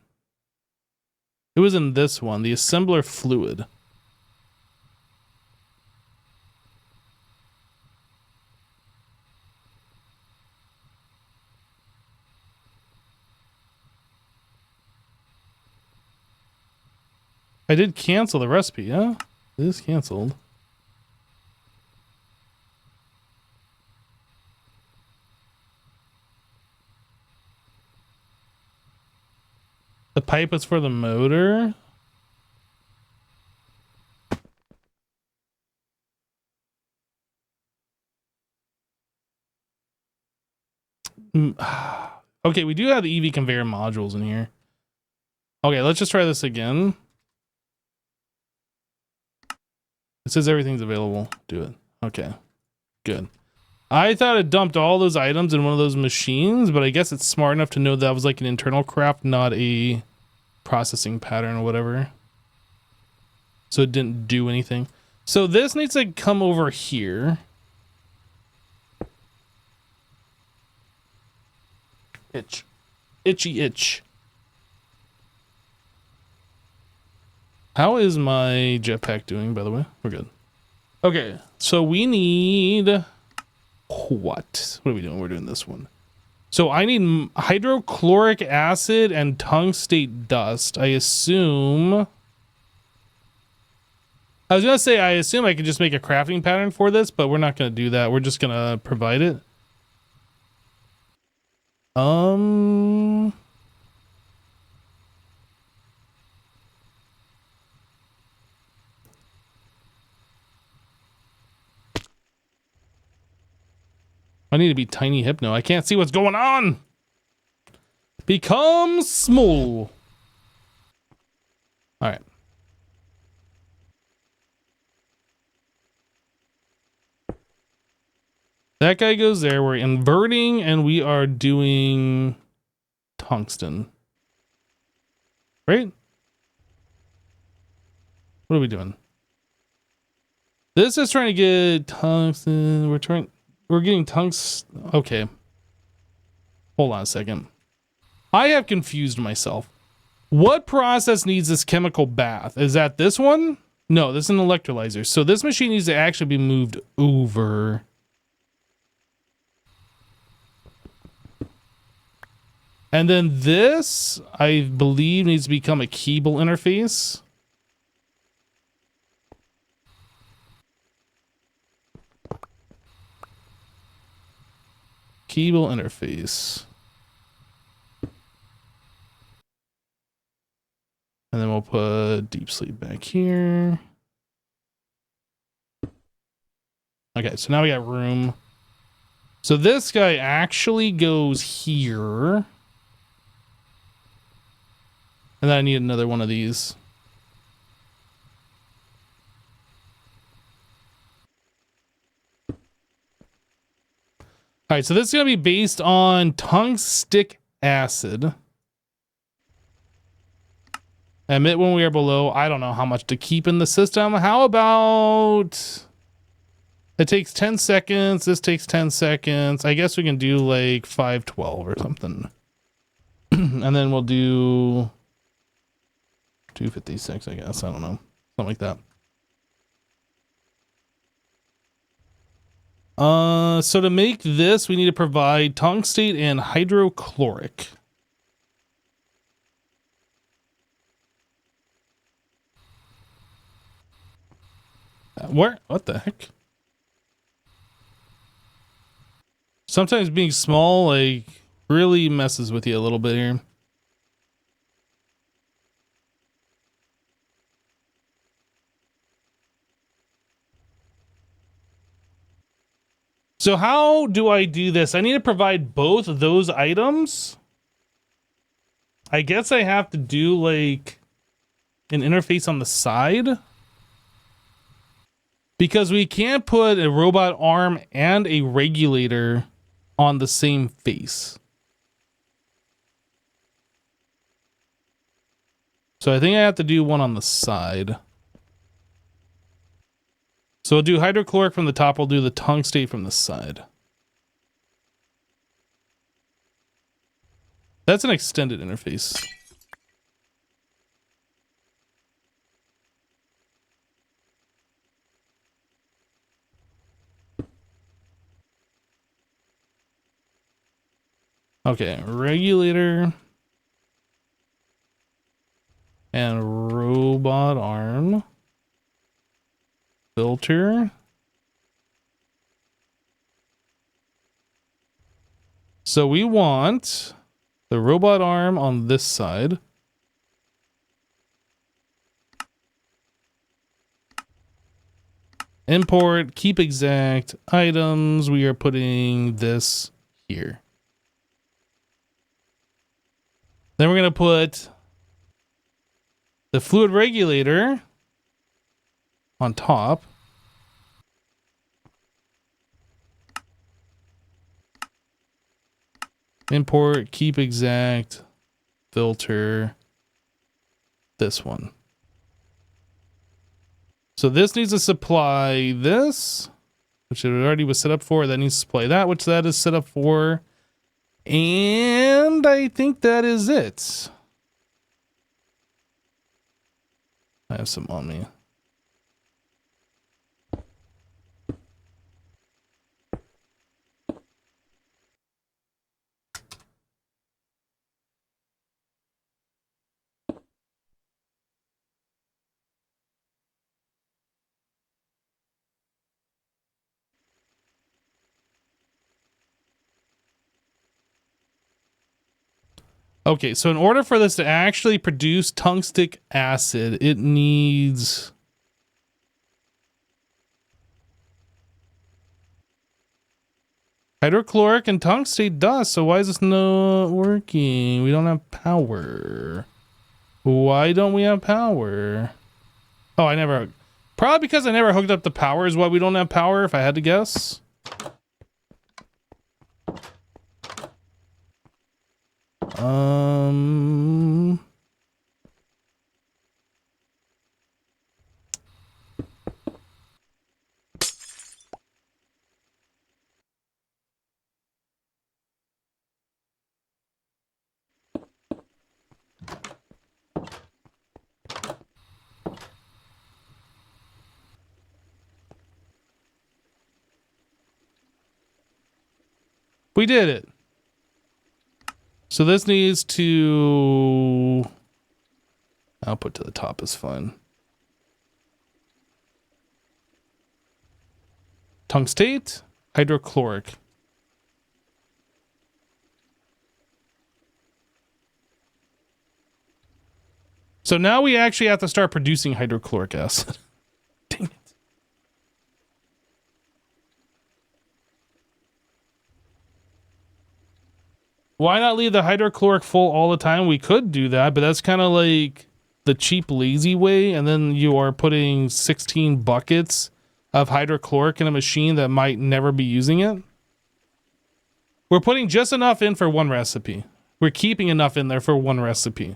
It was in this one, the assembler fluid. I did cancel the recipe, yeah? It is canceled. The pipe is for the motor. Okay, we do have the EV conveyor modules in here. Okay, let's just try this again. It says everything's available. Do it. Okay, good. I thought it dumped all those items in one of those machines, but I guess it's smart enough to know that was like an internal craft, not a processing pattern or whatever. So it didn't do anything. So this needs to come over here. Itch. Itchy itch. How is my jetpack doing, by the way? We're good. Okay, so we need... What are we doing? We're doing this one. So I need hydrochloric acid and tungstate dust. I assume... I was going to say, I assume I could just make a crafting pattern for this, but we're not going to do that. We're just going to provide it. I need to be tiny hypno. I can't see what's going on. Become small. All right. That guy goes there. We're inverting and we are doing tungsten. Right? What are we doing? This is trying to get tungsten. We're getting tungsten. Okay. Hold on a second. I have confused myself. What process needs this chemical bath? Is that this one? No, this is an electrolyzer. So this machine needs to actually be moved over. And then this, I believe, needs to become a cable interface. Cable interface. And then we'll put deep sleep back here. Okay, so now we got room. So this guy actually goes here. And then I need another one of these. All right, so this is going to be based on tungstic acid. Emit when we are below. I don't know how much to keep in the system. How about... It takes 10 seconds. This takes 10 seconds. I guess we can do like 512 or something. And then we'll do 256, I guess. I don't know. Something like that. So to make this, we need to provide tungstate and hydrochloric. Where? What the heck? Sometimes being small, like, really messes with you a little bit here. So how do I do this? I need to provide both of those items. I guess I have to do like an interface on the side. Because we can't put a robot arm and a regulator on the same face. So I think I have to do one on the side. So we'll do hydrochloric from the top. We'll do the tungstate from the side. That's an extended interface. Okay, regulator and robot arm. Filter. So we want the robot arm on this side. Import, keep exact items. We are putting this here. Then we're going to put the fluid regulator on top. Import, keep exact, filter, this one. So this needs to supply this, which it already was set up for. That needs to supply that, which that is set up for. And I think that is it. I have some on me. Okay, so in order for this to actually produce tungstic acid, it needs hydrochloric and tungstate dust. So why is this not working? We don't have power. Why don't we have power? Oh, I never... Probably because I never hooked up the power is why we don't have power, if I had to guess. We did it. So this needs to... Output to the top is fine. Tungstate, hydrochloric. So now we actually have to start producing hydrochloric acid. Dang it. Why not leave the hydrochloric full all the time? We could do that, but that's kind of like the cheap, lazy way. And then you are putting 16 buckets of hydrochloric in a machine that might never be using it. We're putting just enough in for one recipe. We're keeping enough in there for one recipe.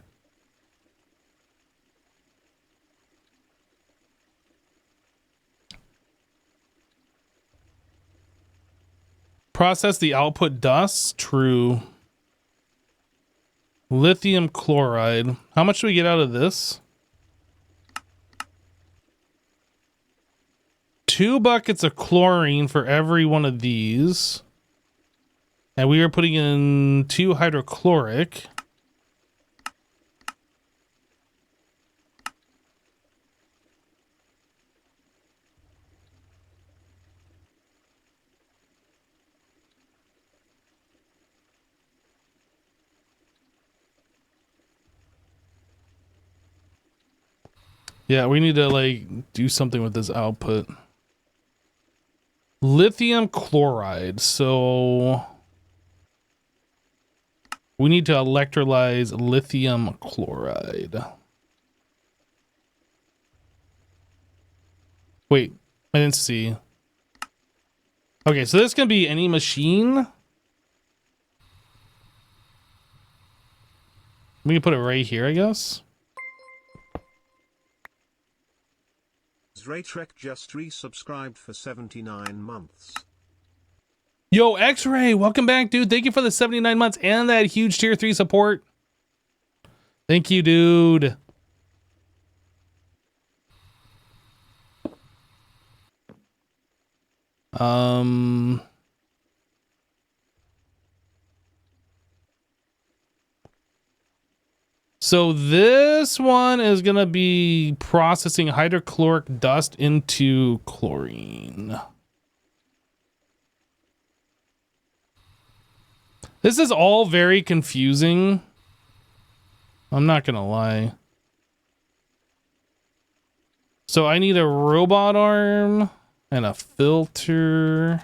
Process the output dust. True. Lithium chloride. How much do we get out of this? 2 buckets of chlorine for every one of these. And we are putting in 2 hydrochloric. Yeah, we need to like do something with this output. Lithium chloride. So we need to electrolyze lithium chloride. Wait, I didn't see. Okay, so this can be any machine. We can put it right here, I guess. Zraytrek just resubscribed for 79 months. Yo, X-Ray, welcome back, dude. Thank you for the 79 months and that huge tier 3 support. Thank you, dude. So this one is going to be processing hydrochloric dust into chlorine. This is all very confusing. I'm not going to lie. So I need a robot arm and a filter.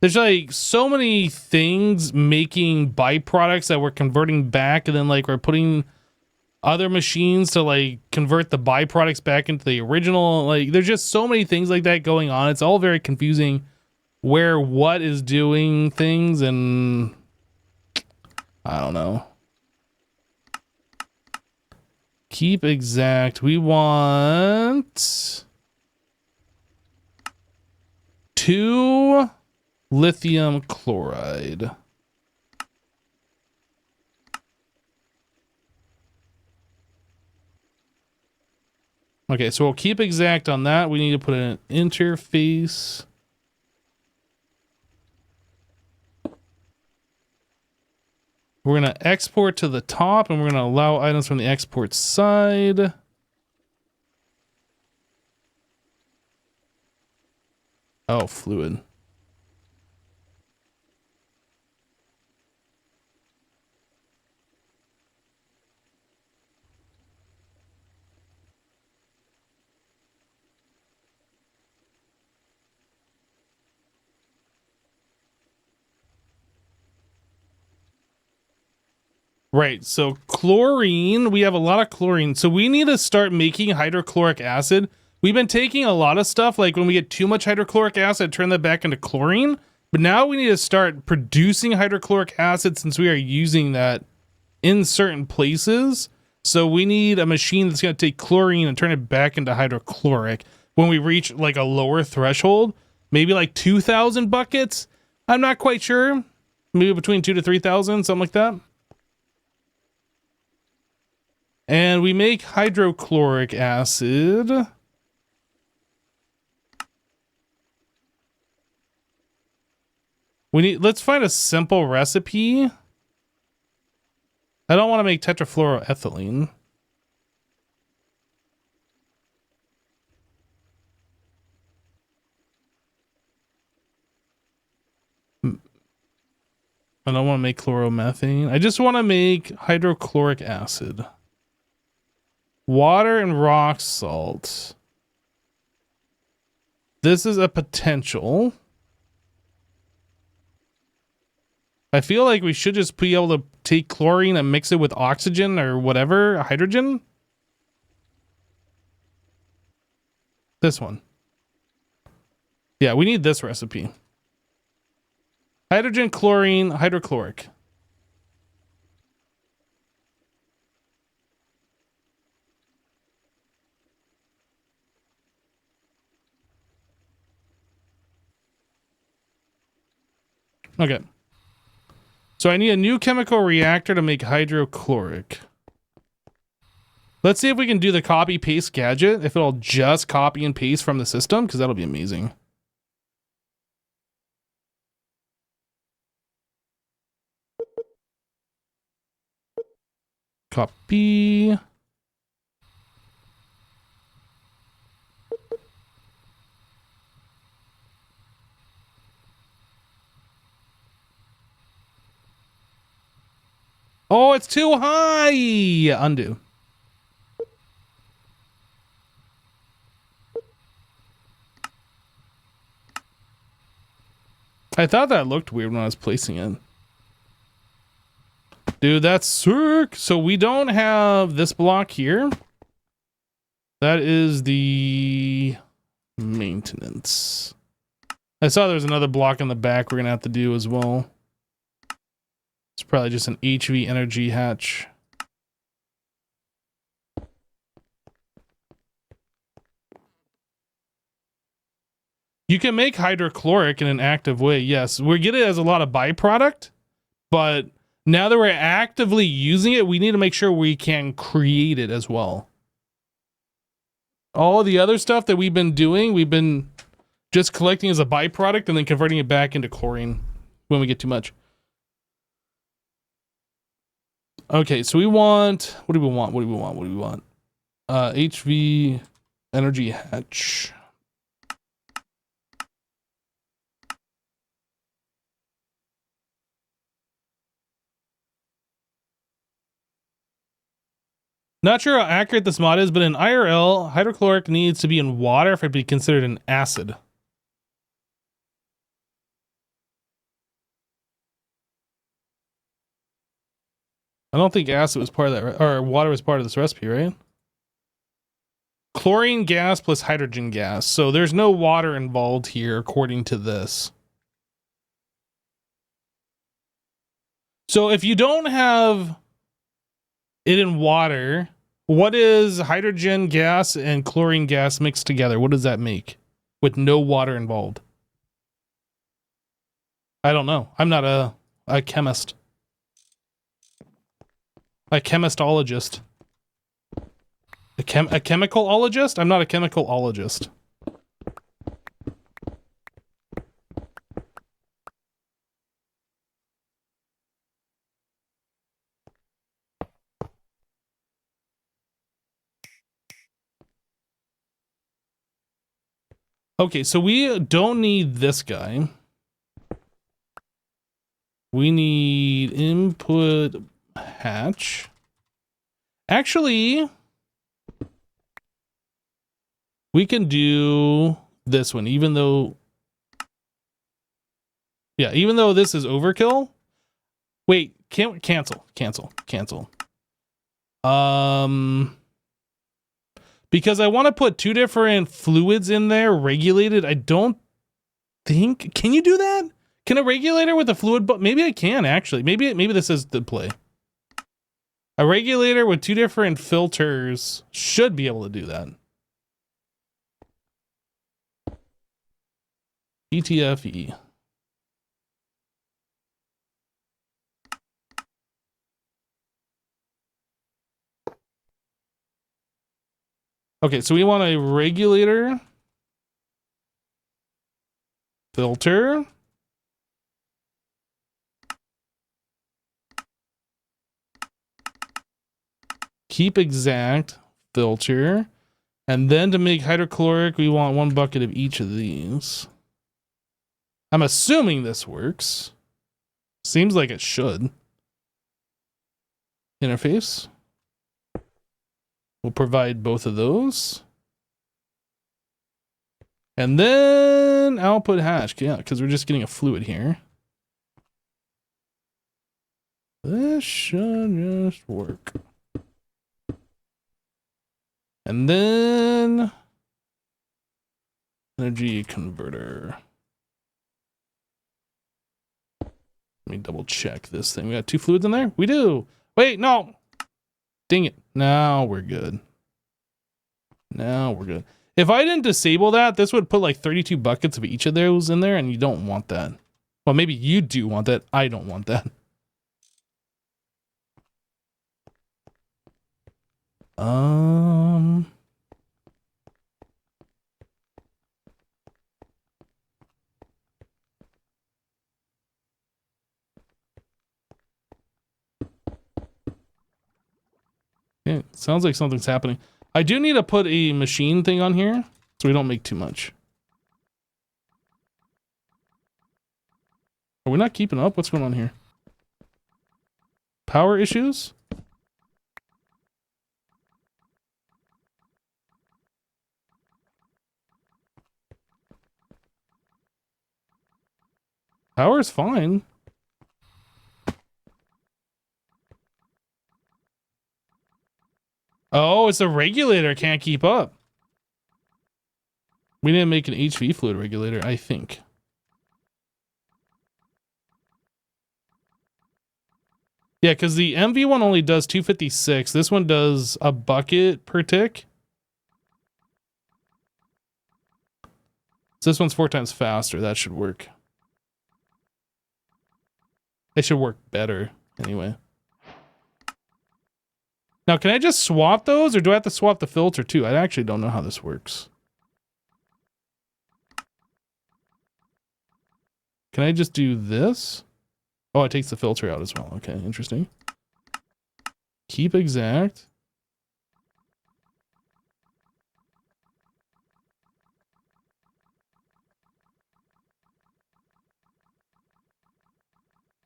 There's like so many things making byproducts that we're converting back, and then like we're putting other machines to like convert the byproducts back into the original. Like there's just so many things like that going on. It's all very confusing where what is doing things, and I don't know. Keep exact. We want 2 lithium chloride. Okay, so we'll keep exact on that. We need to put an interface. We're going to export to the top, and we're going to allow items from the export side. Oh, fluid. Right, so chlorine, we have a lot of chlorine. So we need to start making hydrochloric acid. We've been taking a lot of stuff, like when we get too much hydrochloric acid, turn that back into chlorine. But now we need to start producing hydrochloric acid since we are using that in certain places. So we need a machine that's going to take chlorine and turn it back into hydrochloric when we reach like a lower threshold. Maybe like 2,000 buckets. I'm not quite sure. Maybe between 2,000 to 3,000, something like that. And we make hydrochloric acid. Let's find a simple recipe. I don't want to make tetrafluoroethylene. I don't want to make chloromethane. I just want to make hydrochloric acid. Water and rock salt. This is a potential. I feel like we should just be able to take chlorine and mix it with oxygen or whatever, hydrogen. This one. Yeah, we need this recipe. Hydrogen, chlorine, hydrochloric. Okay. So I need a new chemical reactor to make hydrochloric. Let's see if we can do the copy paste gadget, if it'll just copy and paste from the system, because that'll be amazing. Copy. Oh, it's too high. Undo. I thought that looked weird when I was placing it. Dude, that's sick. So we don't have this block here. That is the maintenance. I saw there's another block in the back we're going to have to do as well. It's probably just an HV energy hatch. You can make hydrochloric in an active way. Yes, we get it as a lot of byproduct, but now that we're actively using it, we need to make sure we can create it as well. All the other stuff that we've been doing, we've been just collecting as a byproduct and then converting it back into chlorine when we get too much. Okay, so we want, what do we want? What do we want? What do we want? HV energy hatch. Not sure how accurate this mod is, but in IRL, hydrochloric needs to be in water for it to be considered an acid. I don't think acid was part of that, or water was part of this recipe, right? Chlorine gas plus hydrogen gas. So there's no water involved here, according to this. So if you don't have it in water, what is hydrogen gas and chlorine gas mixed together? What does that make with no water involved? I don't know. I'm not a chemist. A chemistologist. A chemicalologist? I'm not a chemicalologist. Okay, so we don't need this guy. We need input hatch. Actually, we can do this one, even though... Yeah, even though this is overkill. Wait, cancel. Because I want to put two different fluids in there, regulated. I don't think... Can you do that? Can a regulator with a fluid... But maybe I can, actually. Maybe this is the play. A regulator with two different filters should be able to do that. ETFE. Okay, so we want a regulator, filter, keep exact, filter, and then to make hydrochloric, we want 1 bucket of each of these. I'm assuming this works. Seems like it should. Interface. We'll provide both of those. And then output hatch. Yeah, because we're just getting a fluid here. This should just work. And then energy converter. Let me double check this thing. We got 2 fluids in there? We do. Wait, no. Dang it. Now we're good. Now we're good. If I didn't disable that, this would put like 32 buckets of each of those in there, and you don't want that. Well, maybe you do want that. I don't want that. Yeah, sounds like something's happening. I do need to put a machine thing on here so we don't make too much. Are we not keeping up? What's going on here? Power issues? Power's fine. Oh, it's a regulator. Can't keep up. We didn't make an HV fluid regulator, I think. Yeah, because the MV one only does 256. This one does a bucket per tick. So this one's 4 times faster. That should work. It should work better anyway. Now, can I just swap those or do I have to swap the filter too? I actually don't know how this works. Can I just do this? Oh, it takes the filter out as well. Okay, interesting. Keep exact.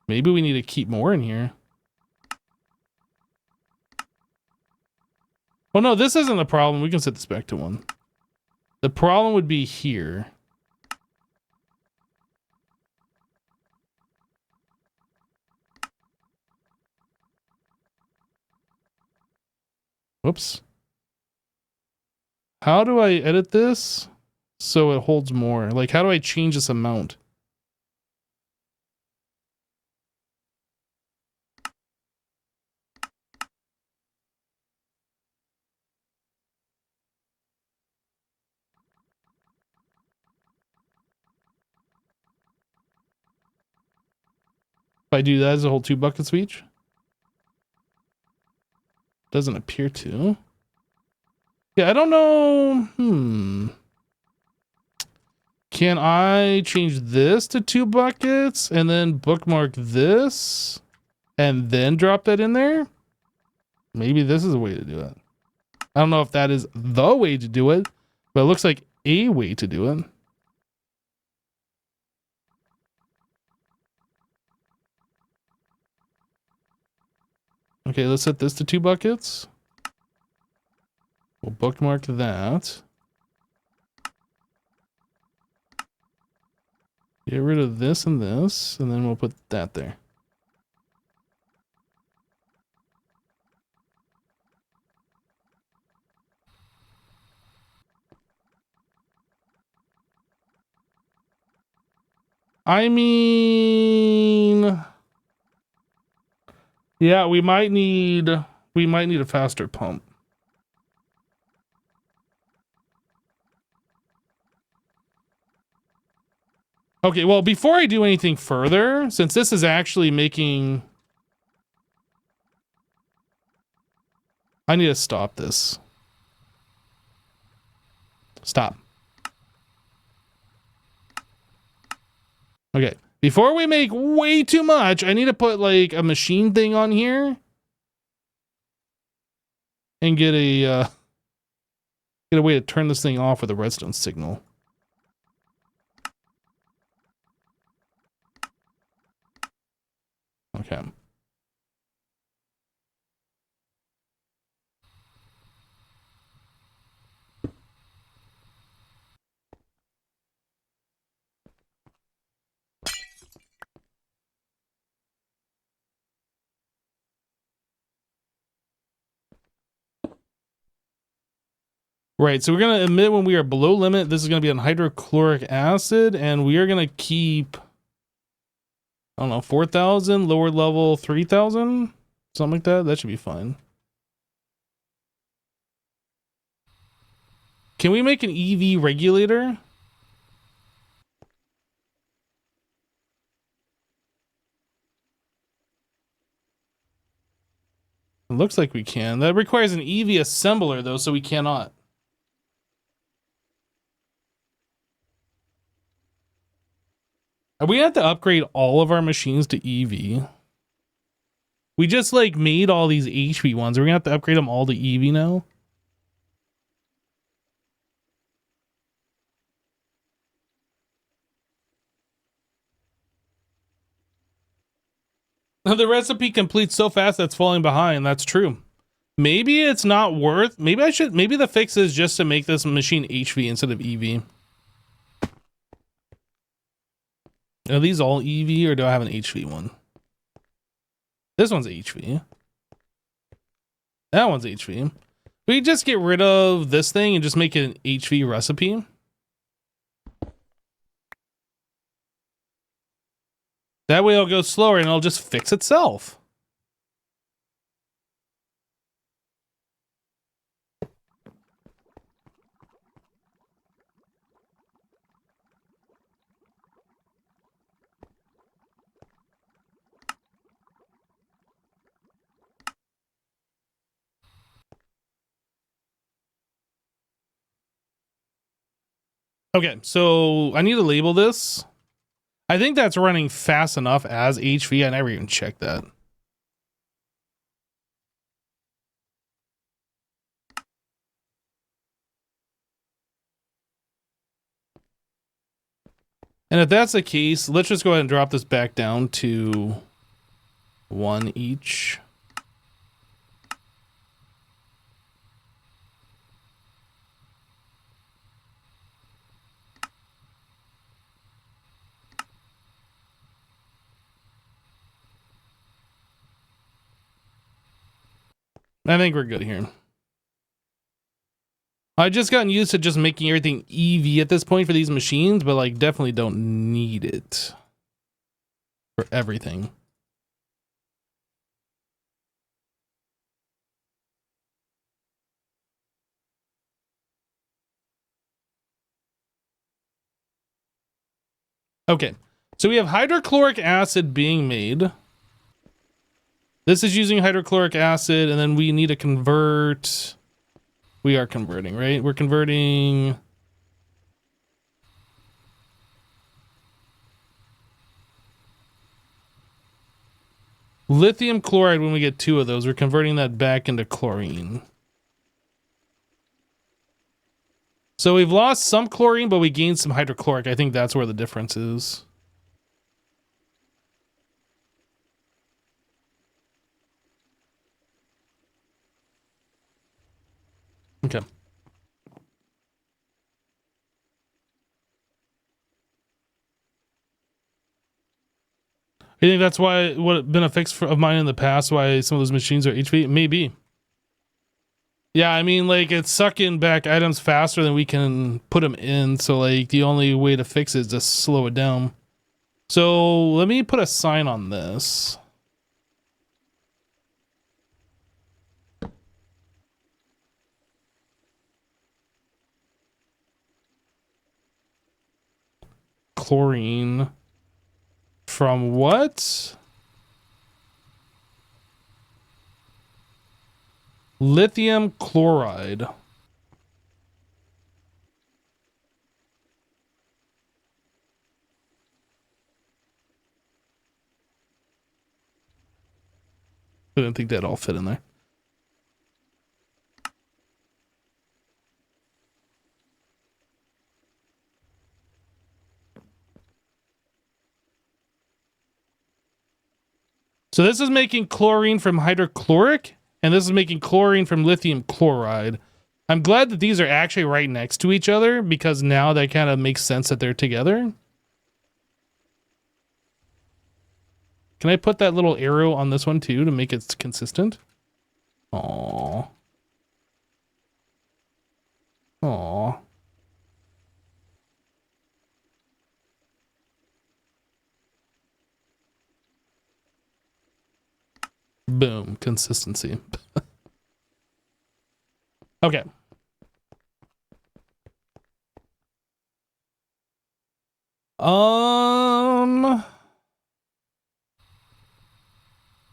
Maybe we need to keep more in here. Well, no, this isn't the problem. We can set this back to 1. The problem would be here. Whoops. How do I edit this so it holds more? Like, how do I change this amount? If I do that, does it hold 2 buckets each? Doesn't appear to. Yeah, I don't know. Can I change this to 2 buckets and then bookmark this and then drop that in there? Maybe this is a way to do it. I don't know if that is the way to do it, but it looks like a way to do it. Okay, let's set this to 2 buckets. We'll bookmark that. Get rid of this, and then we'll put that there. I mean, yeah, we might need a faster pump. Okay, well, before I do anything further, since this is actually making... I need to stop this. Stop. Okay, before we make way too much, I need to put like a machine thing on here. And get a way to turn this thing off with a redstone signal. Okay. Right, so we're going to emit when we are below limit. This is going to be on hydrochloric acid, and we are going to keep, I don't know, 4,000, lower level 3,000, something like that. That should be fine. Can we make an EV regulator? It looks like we can. That requires an EV assembler, though, so we cannot. We have to upgrade all of our machines to EV. We just like made all these HV ones. We're gonna have to upgrade them all to EV now. The recipe completes so fast that's falling behind. That's true. Maybe it's not worth. Maybe the fix is just to make this machine HV instead of EV. Are these all EV or do I have an HV one? This one's HV. That one's HV. We just get rid of this thing and just make it an HV recipe. That way it'll go slower and it'll just fix itself. Okay, so I need to label this. I think that's running fast enough as HV. I never even checked that. And if that's the case, let's just go ahead and drop this back down to 1 each. I think we're good here. I've just gotten used to just making everything EV at this point for these machines, but like definitely don't need it for everything. Okay, so we have hydrochloric acid being made. This is using hydrochloric acid, and then we need to convert. We are converting, right? We're converting. Lithium chloride, when we get 2 of those, we're converting that back into chlorine. So we've lost some chlorine, but we gained some hydrochloric. I think that's where the difference is. Okay. I think that's why what been a fix of mine in the past, why some of those machines are HV? Maybe. Yeah, I mean, like, it's sucking back items faster than we can put them in, so, like, the only way to fix it is to slow it down. So, let me put a sign on this. Chlorine. From what? Lithium chloride. I didn't think that all fit in there. So this is making chlorine from hydrochloric, and this is making chlorine from lithium chloride. I'm glad that these are actually right next to each other, because now that kind of makes sense that they're together. Can I put that little arrow on this one too to make it consistent? Aww. Aww. Boom, consistency. Okay.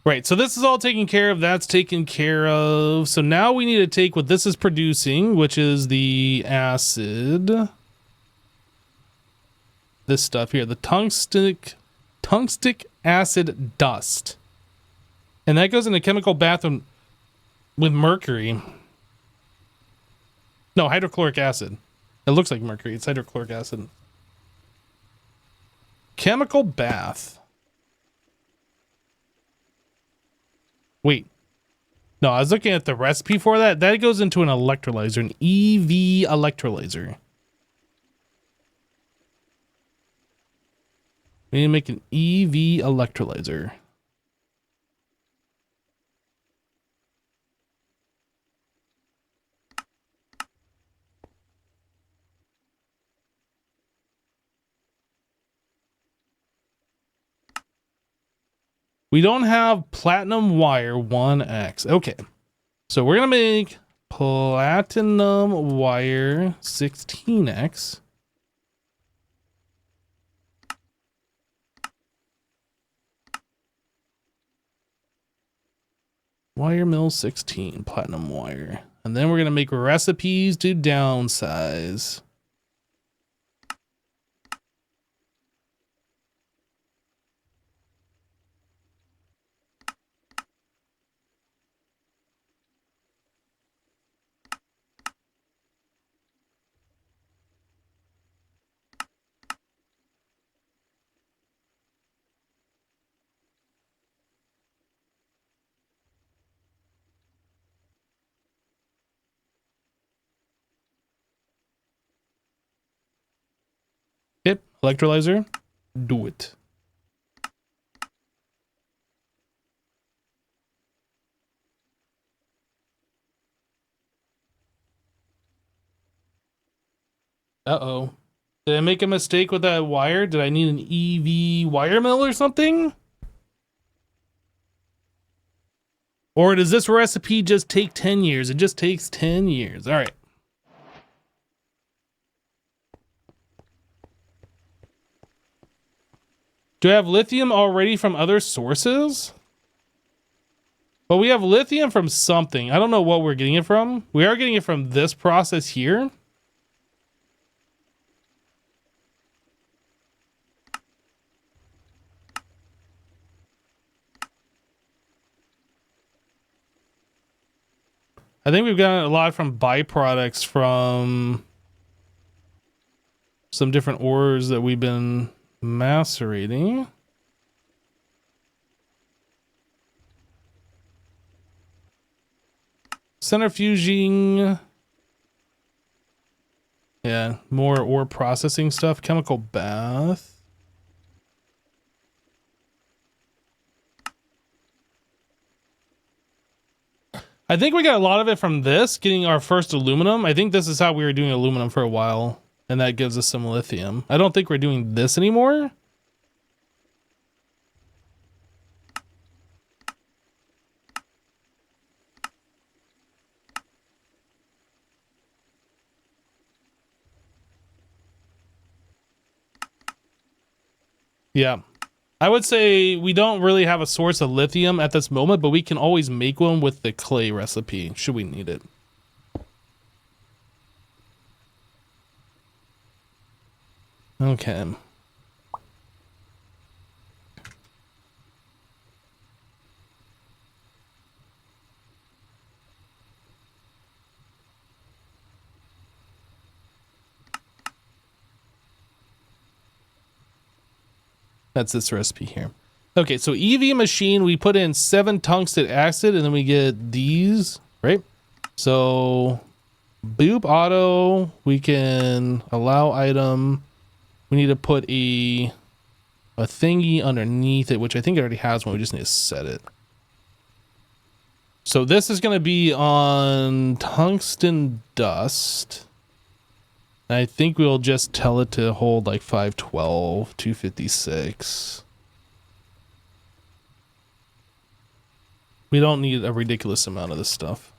Right, so this is all taken care of, that's taken care of. So now we need to take what this is producing, which is the acid. This stuff here, the tungstic acid dust. And that goes in a chemical bath with mercury. No, hydrochloric acid. It looks like mercury, it's hydrochloric acid. Chemical bath. Wait. No, I was looking at the recipe for that. That goes into an electrolyzer, an EV electrolyzer. We need to make an EV electrolyzer. We don't have platinum wire 1X. Okay. So we're going to make platinum wire 16X. Wire mill 16, platinum wire. And then we're going to make recipes to downsize. Yep, electrolyzer, do it. Uh-oh. Did I make a mistake with that wire? Did I need an EV wire mill or something? Or does this recipe just take 10 years? It just takes 10 years. All right. Do I have lithium already from other sources? Well, we have lithium from something. I don't know what we're getting it from. We are getting it from this process here. I think we've gotten a lot from byproducts from some different ores that we've been macerating. Centrifuging. Yeah, more ore processing stuff. Chemical bath. I think we got a lot of it from this, getting our first aluminum. I think this is how we were doing aluminum for a while, and that gives us some lithium. I don't think we're doing this anymore. Yeah. I would say we don't really have a source of lithium at this moment, but we can always make one with the clay recipe, should we need it. Okay. That's this recipe here. Okay, so EV machine, we put in 7 tungsten acid, and then we get these, right? So boop auto, we can allow item. We need to put a thingy underneath it, which I think it already has one. We just need to set it. So this is going to be on tungsten dust. I think we'll just tell it to hold like 512, 256. We don't need a ridiculous amount of this stuff.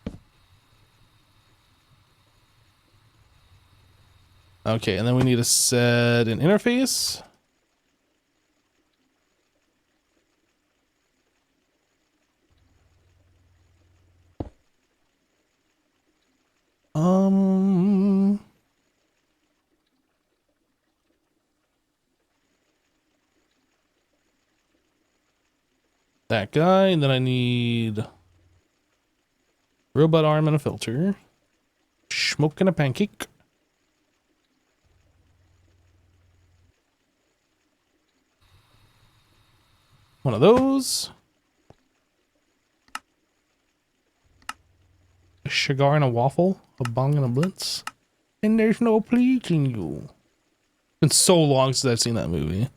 Okay, and then we need to set an interface. That guy, and then I need robot arm and a filter. Smoke and a pancake. One of those. A cigar and a waffle. A bong and a blitz. And there's no pleasing you. It's been so long since I've seen that movie.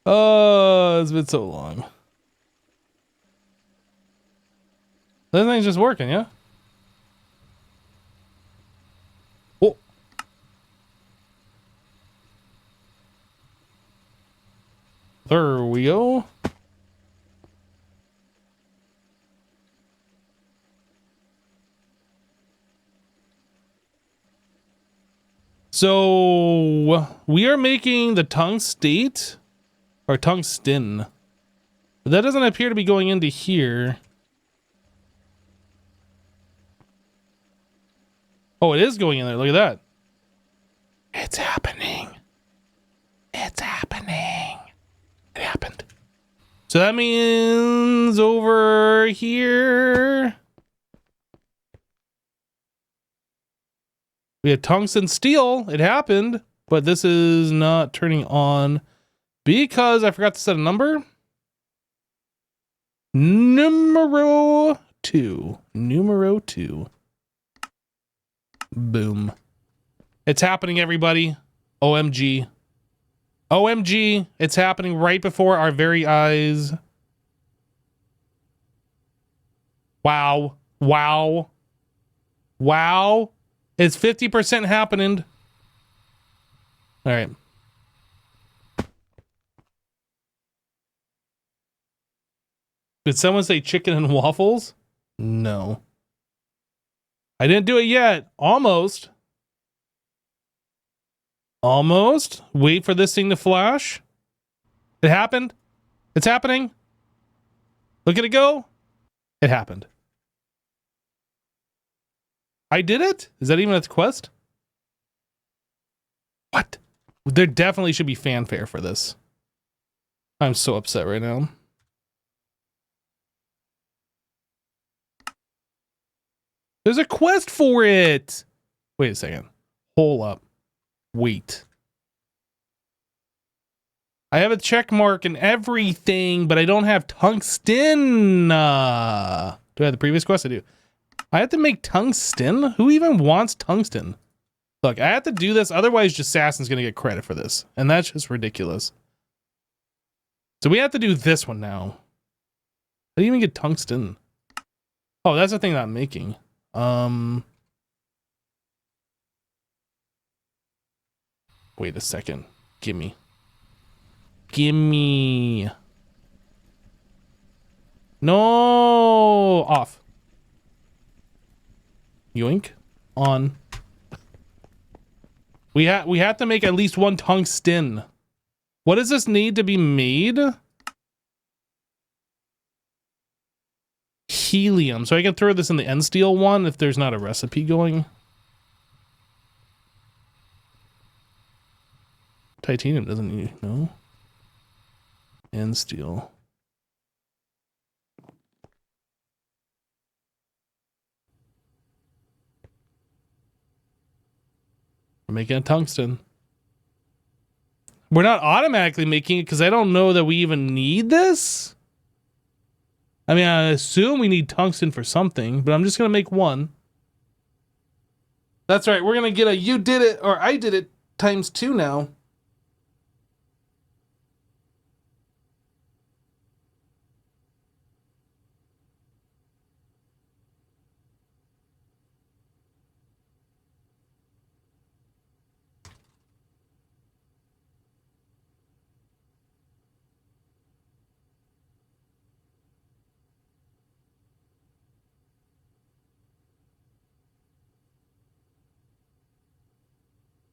Oh, it's been so long. This thing's just working, yeah? Oh. There we go. So we are making the tungstate or tungsten. But that doesn't appear to be going into here. Oh, it is going in there. Look at that. It's happening. It's happening. It happened. So that means over here we have tungsten steel. It happened, but this is not turning on because I forgot to set a number. Numero 2. Numero 2. Boom. It's happening, everybody. OMG. OMG. It's happening right before our very eyes. Wow. Wow. Wow. It's 50% happening. All right. Did someone say chicken and waffles? No. I didn't do it yet. Almost. Almost. Wait for this thing to flash. It happened. It's happening. Look at it go. It happened. I did it? Is that even a quest? What? There definitely should be fanfare for this. I'm so upset right now. There's a quest for it. Wait a second. Hold up. Wait. I have a check mark and everything, but I don't have tungsten. Do I have the previous quest? I do. I have to make tungsten? Who even wants tungsten? Look, I have to do this, otherwise just Assassin's gonna get credit for this. And that's just ridiculous. So we have to do this one now. How do you even get tungsten? Oh, that's the thing that I'm making. Wait a second. Gimme. Gimme. No! Off. Yoink. On. We have to make at least one tungsten. What does this need to be made? Helium. So I can throw this in the end steel one if there's not a recipe going. Titanium doesn't need, no. End steel. We're making a tungsten. We're not automatically making it because I don't know that we even need this. I mean, I assume we need tungsten for something, but I'm just going to make one. That's right. We're going to get a you did it or I did it ×2 now.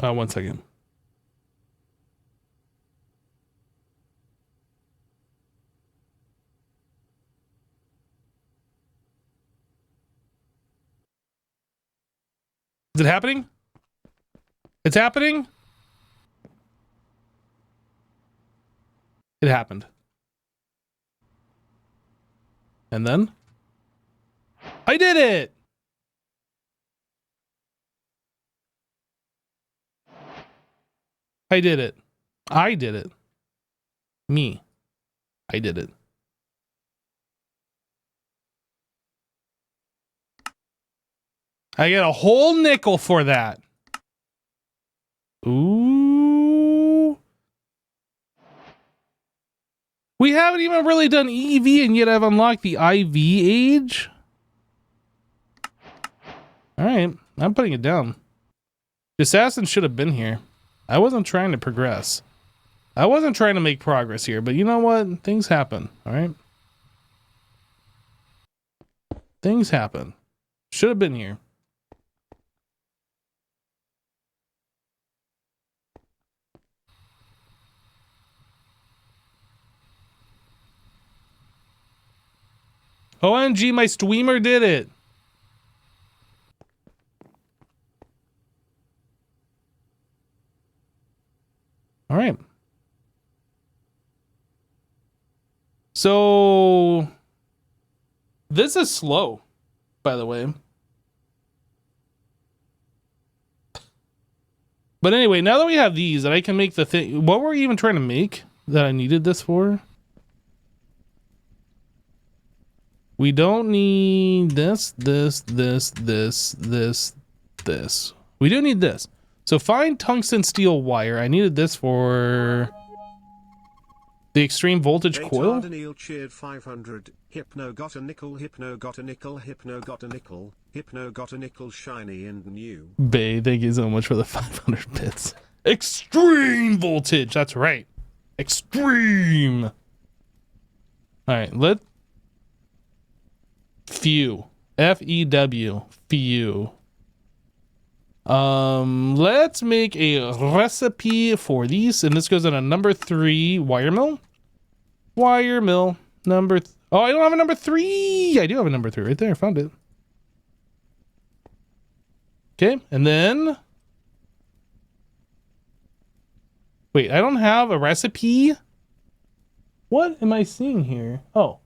One second. Is it happening? It's happening? It happened. And then? I did it! I did it. I did it. Me. I did it. I get a whole nickel for that. Ooh. We haven't even really done EV, and yet I've unlocked the IV age. All right, I'm putting it down. The assassin should have been here. I wasn't trying to progress. I wasn't trying to make progress here, but you know what? Things happen, all right? Things happen. Should have been here. OMG, my streamer did it. All right. So this is slow, by the way. But anyway, now that we have these, that I can make the thing. What were we even trying to make that I needed this for? We don't need this. We do need this. So find tungsten steel wire. I needed this for the extreme voltage coil. Daniel cheered 500. Hypno got a nickel. Hypno got a nickel. Hypno got a nickel. Hypno got a nickel. Shiny and new. Bay, thank you so much for the 500 bits. Extreme voltage. That's right. Extreme. All right. Let few. F-E-W. Few. Let's make a recipe for these, and this goes on a number 3 wire mill. Wire mill number. Oh, I don't have a number 3. I do have a number 3 right there. Found it. Okay, and then. Wait, I don't have a recipe. What am I seeing here? Oh.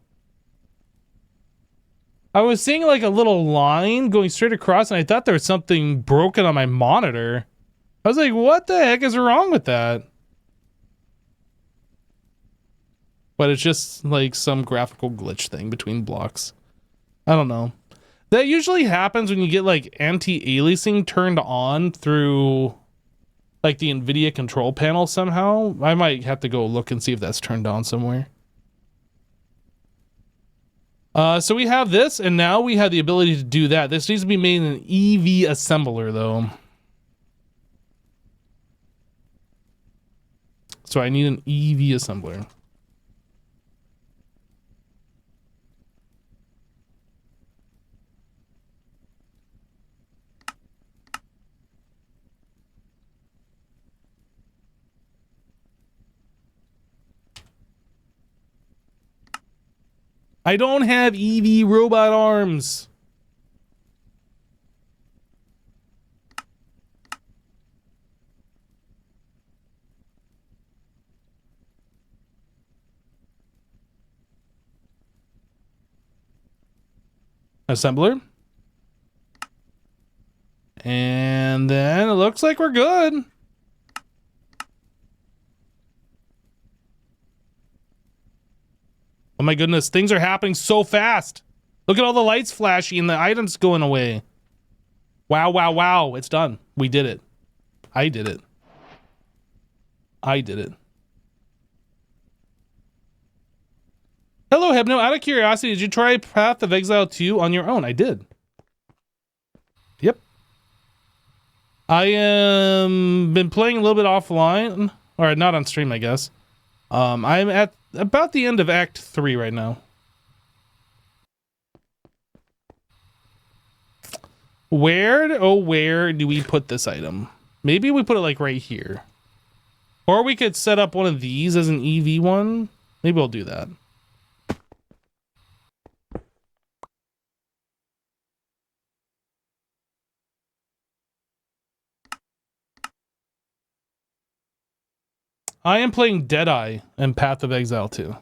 I was seeing like a little line going straight across, and I thought there was something broken on my monitor. I was like, what the heck is wrong with that? But it's just like some graphical glitch thing between blocks. I don't know. That usually happens when you get like anti-aliasing turned on through like the NVIDIA control panel somehow. I might have to go look and see if that's turned on somewhere. So we have this, and now we have the ability to do that. This needs to be made in an EV assembler, though. So I need an EV assembler. I don't have EV robot arms. Assembler. And then it looks like we're good. Oh my goodness, things are happening so fast. Look at all the lights flashing and the items going away. Wow, wow, wow. It's done. We did it. I did it. I did it. Hello, Hebno. Out of curiosity, did you try Path of Exile 2 on your own? I did. Yep. I been playing a little bit offline. Or not on stream, I guess. I'm at about the end of Act 3 right now. Where do we put this item? Maybe we put it like right here. Or we could set up one of these as an EV one. Maybe we'll do that. I am playing Deadeye and Path of Exile 2.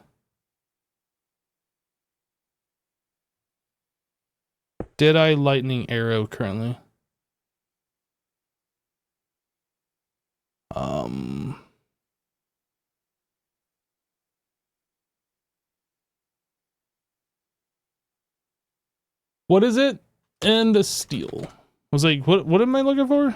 Deadeye Lightning Arrow currently. What is it? And a steel. I was like, what am I looking for?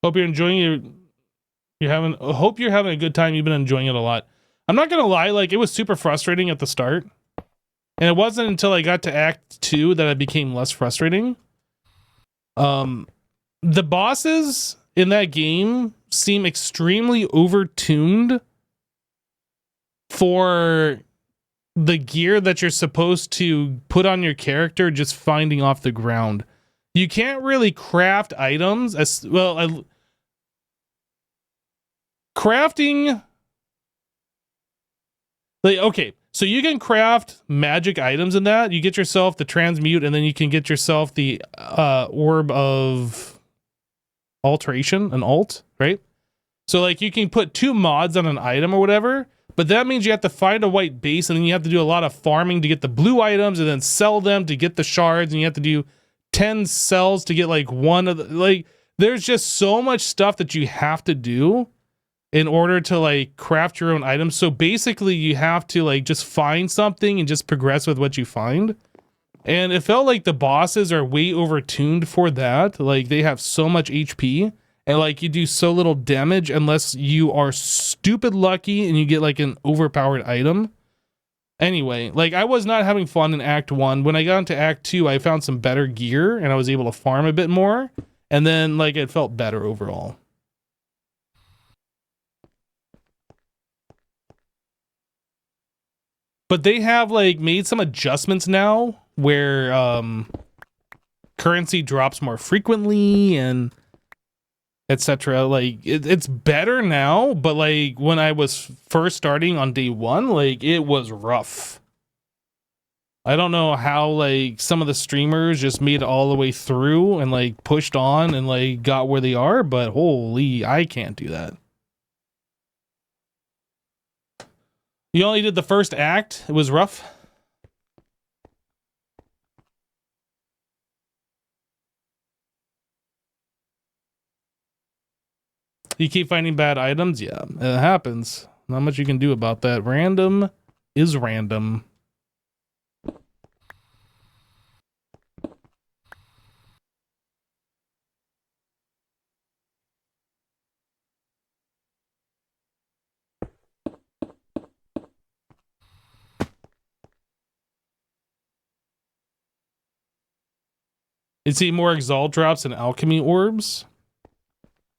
Hope you're enjoying it. Hope you're having a good time. You've been enjoying it a lot. I'm not gonna lie, like it was super frustrating at the start. And it wasn't until I got to Act 2 that it became less frustrating. The bosses in that game seem extremely overtuned for the gear that you're supposed to put on your character just finding off the ground. You can't really craft items as well. Crafting, like, okay, so you can craft magic items in that. You get yourself the transmute, and then you can get yourself the orb of alteration, an alt, right? So like you can put 2 mods on an item or whatever, but that means you have to find a white base, and then you have to do a lot of farming to get the blue items, and then sell them to get the shards, and you have to do 10 cells to get like one of the, like, there's just so much stuff that you have to do in order to like craft your own items. So basically you have to like just find something and just progress with what you find. And it felt like the bosses are way overtuned for that. Like they have so much HP and like you do so little damage unless you are stupid lucky and you get like an overpowered item. Anyway, like I was not having fun in Act 1. When I got into Act 2, I found some better gear and I was able to farm a bit more. And then like it felt better overall. But they have like made some adjustments now where currency drops more frequently and etc. Like it's better now, but like when I was first starting on day 1, like it was rough. I don't know how like some of the streamers just made it all the way through and like pushed on and like got where they are, but holy, I can't do that. You only did the first act? It was rough? You keep finding bad items? Yeah, it happens. Not much you can do about that. Random is random. You see more exalt drops and alchemy orbs?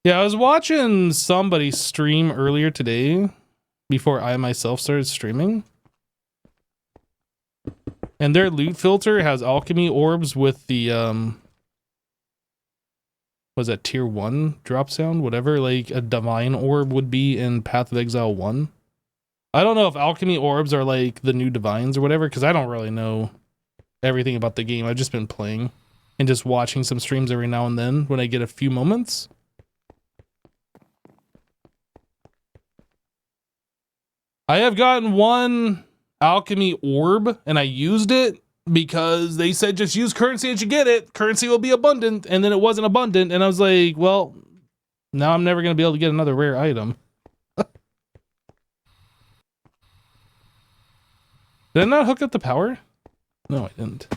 Yeah, I was watching somebody stream earlier today before I myself started streaming. And their loot filter has alchemy orbs with the was that tier 1 drop sound? Whatever like a divine orb would be in Path of Exile 1. I don't know if alchemy orbs are like the new divines or whatever, because I don't really know everything about the game. I've just been playing and just watching some streams every now and then when I get a few moments. I have gotten one alchemy orb and I used it because they said just use currency as you get it. Currency will be abundant, and then it wasn't abundant, and I was like, well, now I'm never going to be able to get another rare item. Did I not hook up the power? No, I didn't.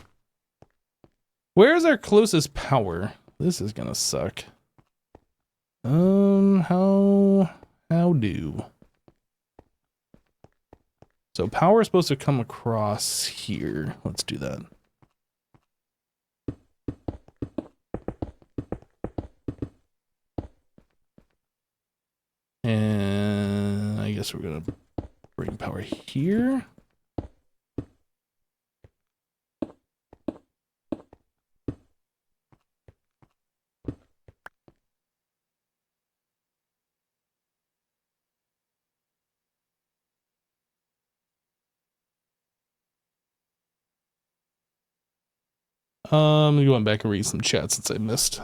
Where is our closest power? This is gonna suck. How do? So power is supposed to come across here. Let's do that. And I guess we're gonna bring power here. Going back and read some chat since I missed.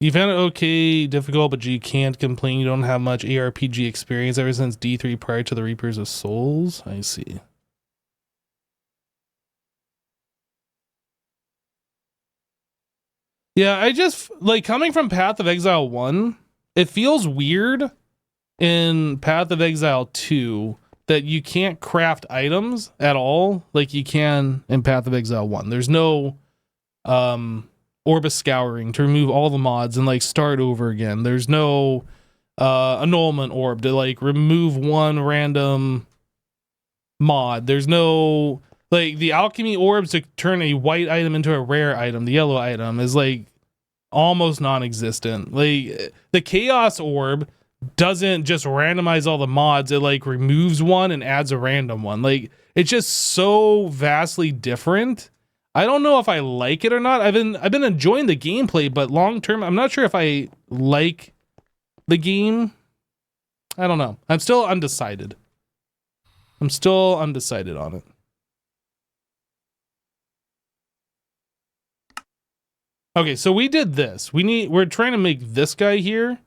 You found it okay, difficult, but you can't complain. You don't have much ARPG experience ever since D3 prior to the Reapers of Souls. I see. Yeah, I just, like, coming from Path of Exile 1, it feels weird in Path of Exile 2 that you can't craft items at all like you can in Path of Exile 1. There's no Orbis Scouring to remove all the mods and like start over again. There's no annulment orb to like remove one random mod. There's no like the alchemy orbs to turn a white item into a rare item. The yellow item is like almost non-existent. Like the chaos orb doesn't just randomize all the mods, it like removes one and adds a random one. Like it's just so vastly different. I don't know if I like it or not. I've been enjoying the gameplay, but long term I'm not sure if I like the game. I don't know. I'm still undecided. I'm still undecided on it. Okay, so we did this. We're trying to make this guy here.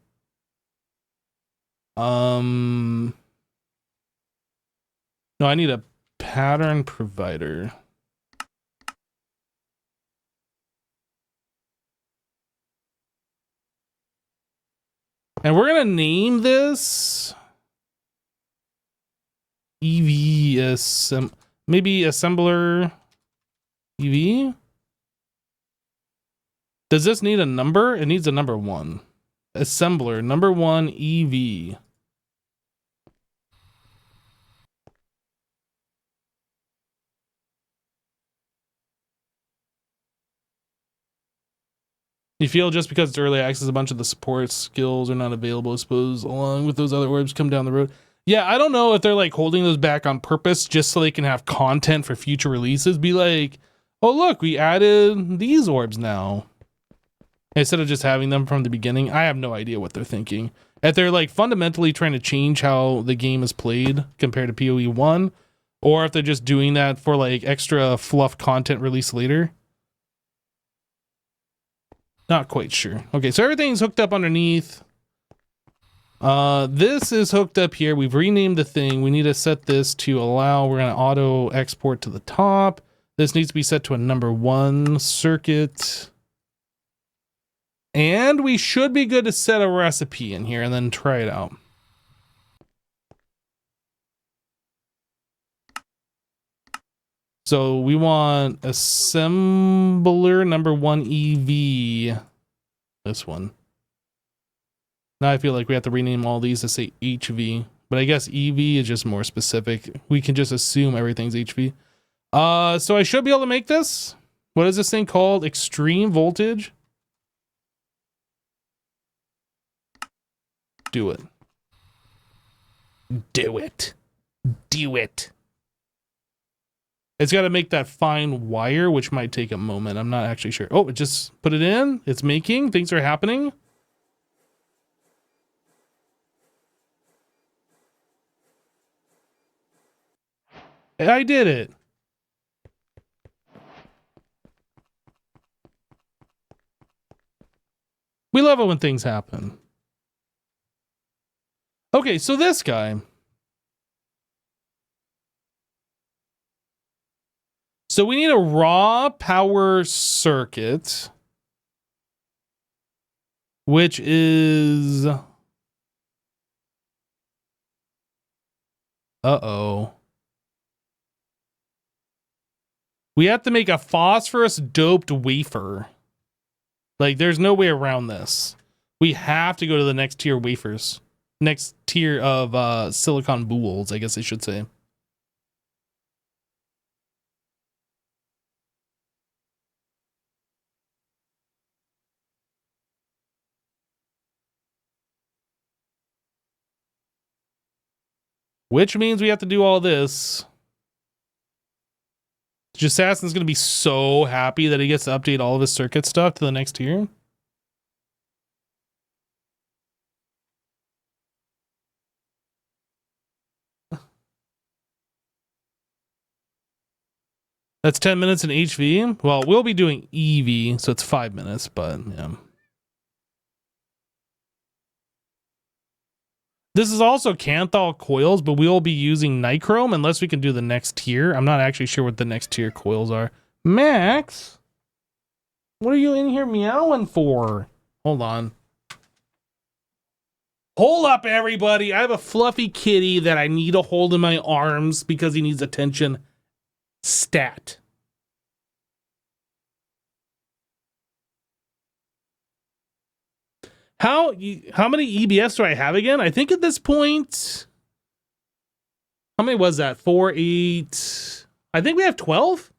No, I need a pattern provider. And we're gonna name this EV maybe assembler EV. Does this need a number? It needs a number 1. Assembler number 1 EV. You feel just because it's early access, a bunch of the support skills are not available, I suppose, along with those other orbs come down the road. Yeah, I don't know if they're like holding those back on purpose just so they can have content for future releases. Be like, oh look, we added these orbs now. Instead of just having them from the beginning. I have no idea what they're thinking. If they're like fundamentally trying to change how the game is played compared to PoE 1, or if they're just doing that for like extra fluff content released later. Not quite sure. Okay, so everything's hooked up underneath. This is hooked up here. We've renamed the thing. We need to set this to allow. We're going to auto export to the top. This needs to be set to a number 1 circuit. And we should be good to set a recipe in here and then try it out. So we want assembler number 1 EV. This one. Now I feel like we have to rename all these to say HV. But I guess EV is just more specific. We can just assume everything's HV. So I should be able to make this. What is this thing called? Extreme voltage? Do it. Do it. Do it. It's got to make that fine wire, which might take a moment. I'm not actually sure. Oh, it just put it in. It's making. Things are happening. I did it. We love it when things happen. Okay, so this guy. So we need a raw power circuit, which is... Uh-oh. We have to make a phosphorus doped wafer. Like, there's no way around this. We have to go to the next tier wafers. Next tier of silicon boules, I guess I should say. Which means we have to do all this. Jassassin's going to be so happy that he gets to update all of his circuit stuff to the next tier. That's 10 minutes in HV. Well, we'll be doing EV, so it's 5 minutes, but yeah. This is also Canthal coils, but we'll be using nichrome unless we can do the next tier. I'm not actually sure what the next tier coils are. Max? What are you in here meowing for? Hold on. Hold up, everybody. I have a fluffy kitty that I need to hold in my arms because he needs attention. Stat. How many EBFs do I have again? I think at this point... How many was that? 4, 8... I think we have 12?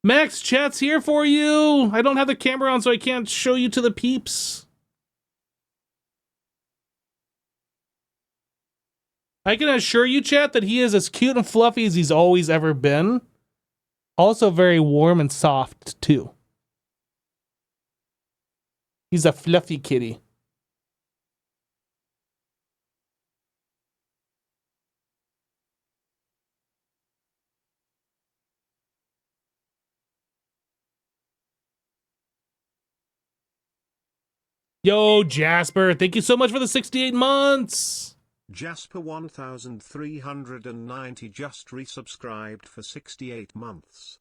Max, chat's here for you. I don't have the camera on, so I can't show you to the peeps. I can assure you, chat, that he is as cute and fluffy as he's always ever been. Also very warm and soft, too. He's a fluffy kitty. Yo, Jasper, thank you so much for the 68 months. Jasper 1390 just resubscribed for 68 months.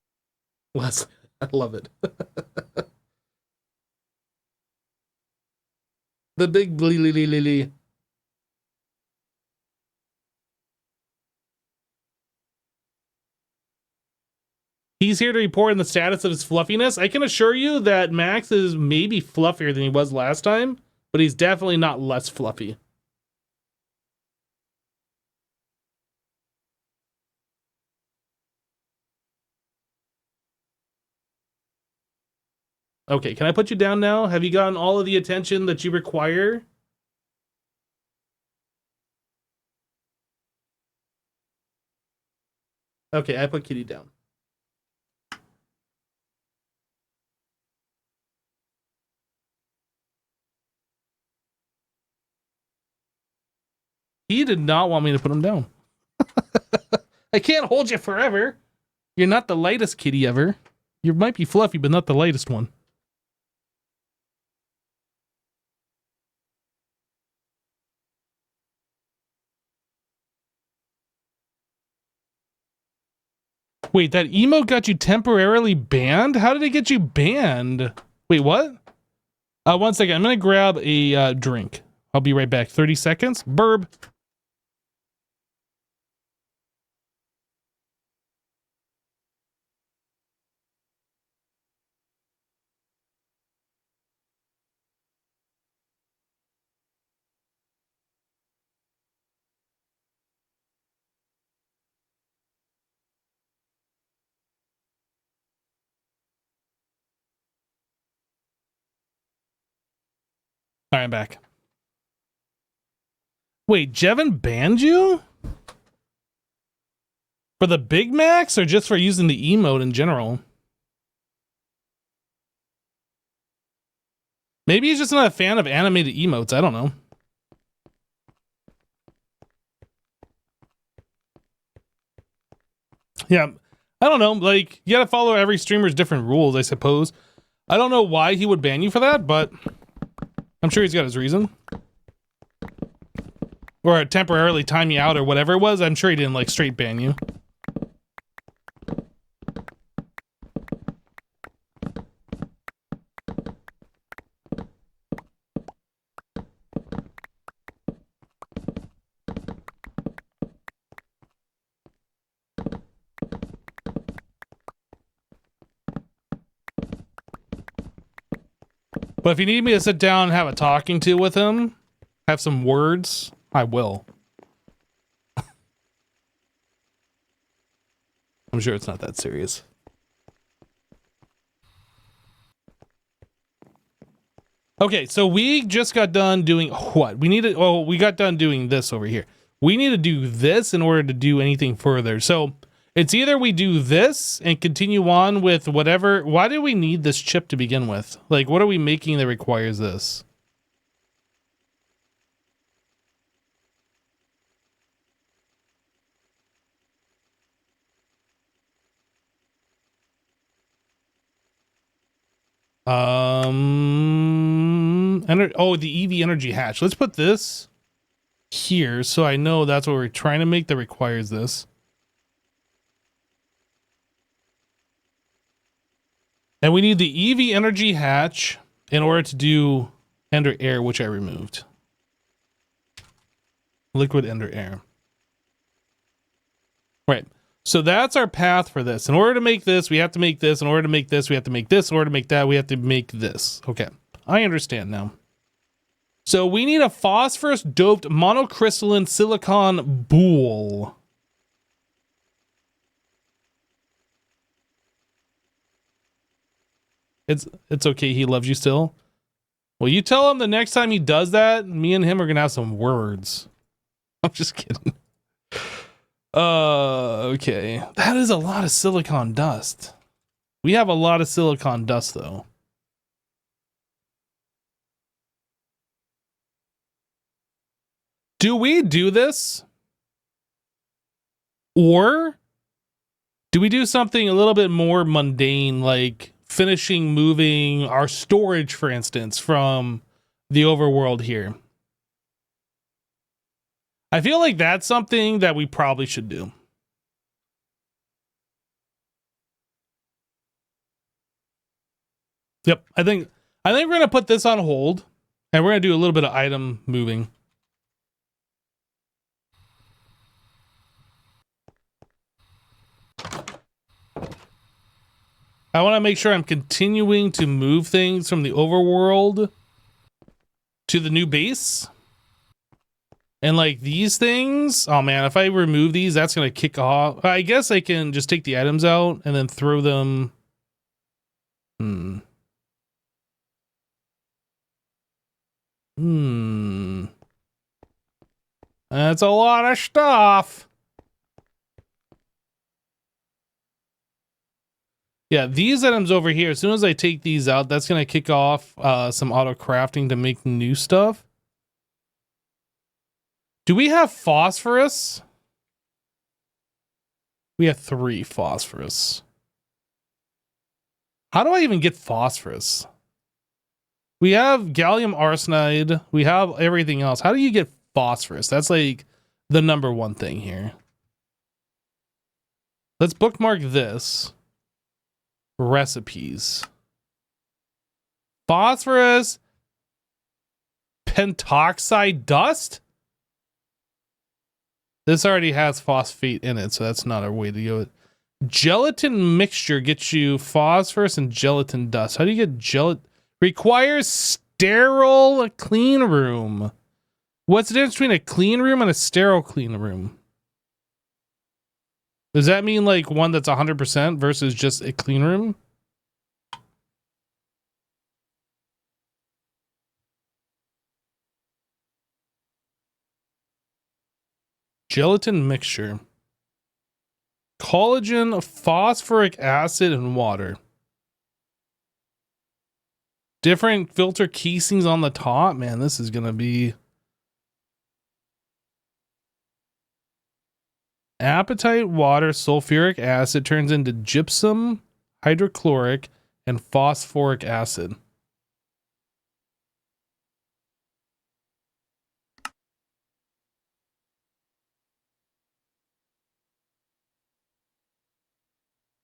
Leslie, I love it. The big blee. He's here to report on the status of his fluffiness. I can assure you that Max is maybe fluffier than he was last time, but he's definitely not less fluffy. Okay, can I put you down now? Have you gotten all of the attention that you require? Okay, I put Kitty down. He did not want me to put him down. I can't hold you forever. You're not the lightest kitty ever. You might be fluffy, but not the lightest one. Wait, that emote got you temporarily banned? How did it get you banned? Wait, what? 1 second. I'm going to grab a drink. I'll be right back. 30 seconds. Burb. All right, I'm back. Wait, Jevin banned you? For the Big Macs or just for using the emote in general? Maybe he's just not a fan of animated emotes. I don't know. Yeah, I don't know. Like, you gotta follow every streamer's different rules, I suppose. I don't know why he would ban you for that, but I'm sure he's got his reason. Or temporarily time you out or whatever it was. I'm sure he didn't, like, straight ban you. But if you need me to sit down and have a talking to with him, have some words, I will. I'm sure it's not that serious. Okay, so we just got done doing what? We got done doing this over here. We need to do this in order to do anything further. So it's either we do this and continue on with whatever. Why do we need this chip to begin with? Like, what are we making that requires this? The EV energy hatch. Let's put this here so I know that's what we're trying to make that requires this. And we need the EV energy hatch in order to do ender air, which I removed. Liquid ender air. Right. So that's our path for this. In order to make this, we have to make this. In order to make this, we have to make this. In order to make that, we have to make this. Okay. I understand now. So we need a phosphorus doped monocrystalline silicon boule. It's okay. He loves you still. Well, you tell him the next time he does that, me and him are gonna have some words. I'm just kidding. Okay. That is a lot of silicon dust. We have a lot of silicon dust though. Do we do this? Or do we do something a little bit more mundane, like finishing moving our storage, for instance, from the overworld here? I feel like that's something that we probably should do. Yep, I think we're gonna put this on hold, and we're gonna do a little bit of item moving. I want to make sure I'm continuing to move things from the overworld to the new base. And like these things, oh man, if I remove these, that's going to kick off. I guess I can just take the items out and then throw them. That's a lot of stuff. Yeah, these items over here, as soon as I take these out, that's going to kick off some auto crafting to make new stuff. Do we have phosphorus? We have 3 phosphorus. How do I even get phosphorus? We have gallium arsenide. We have everything else. How do you get phosphorus? That's like the #1 thing here. Let's bookmark this. Recipes. Phosphorus pentoxide dust? This already has phosphate in it, so that's not a way to go. Gelatin mixture gets you phosphorus and gelatin dust. How do you get gelatin? Requires sterile clean room. What's the difference between a clean room and a sterile clean room? Does that mean like one that's 100% versus just a clean room? Gelatin mixture. Collagen, phosphoric acid, and water. Different filter casings on the top. Man, this is going to be... Apatite, water, sulfuric acid turns into gypsum, hydrochloric, and phosphoric acid.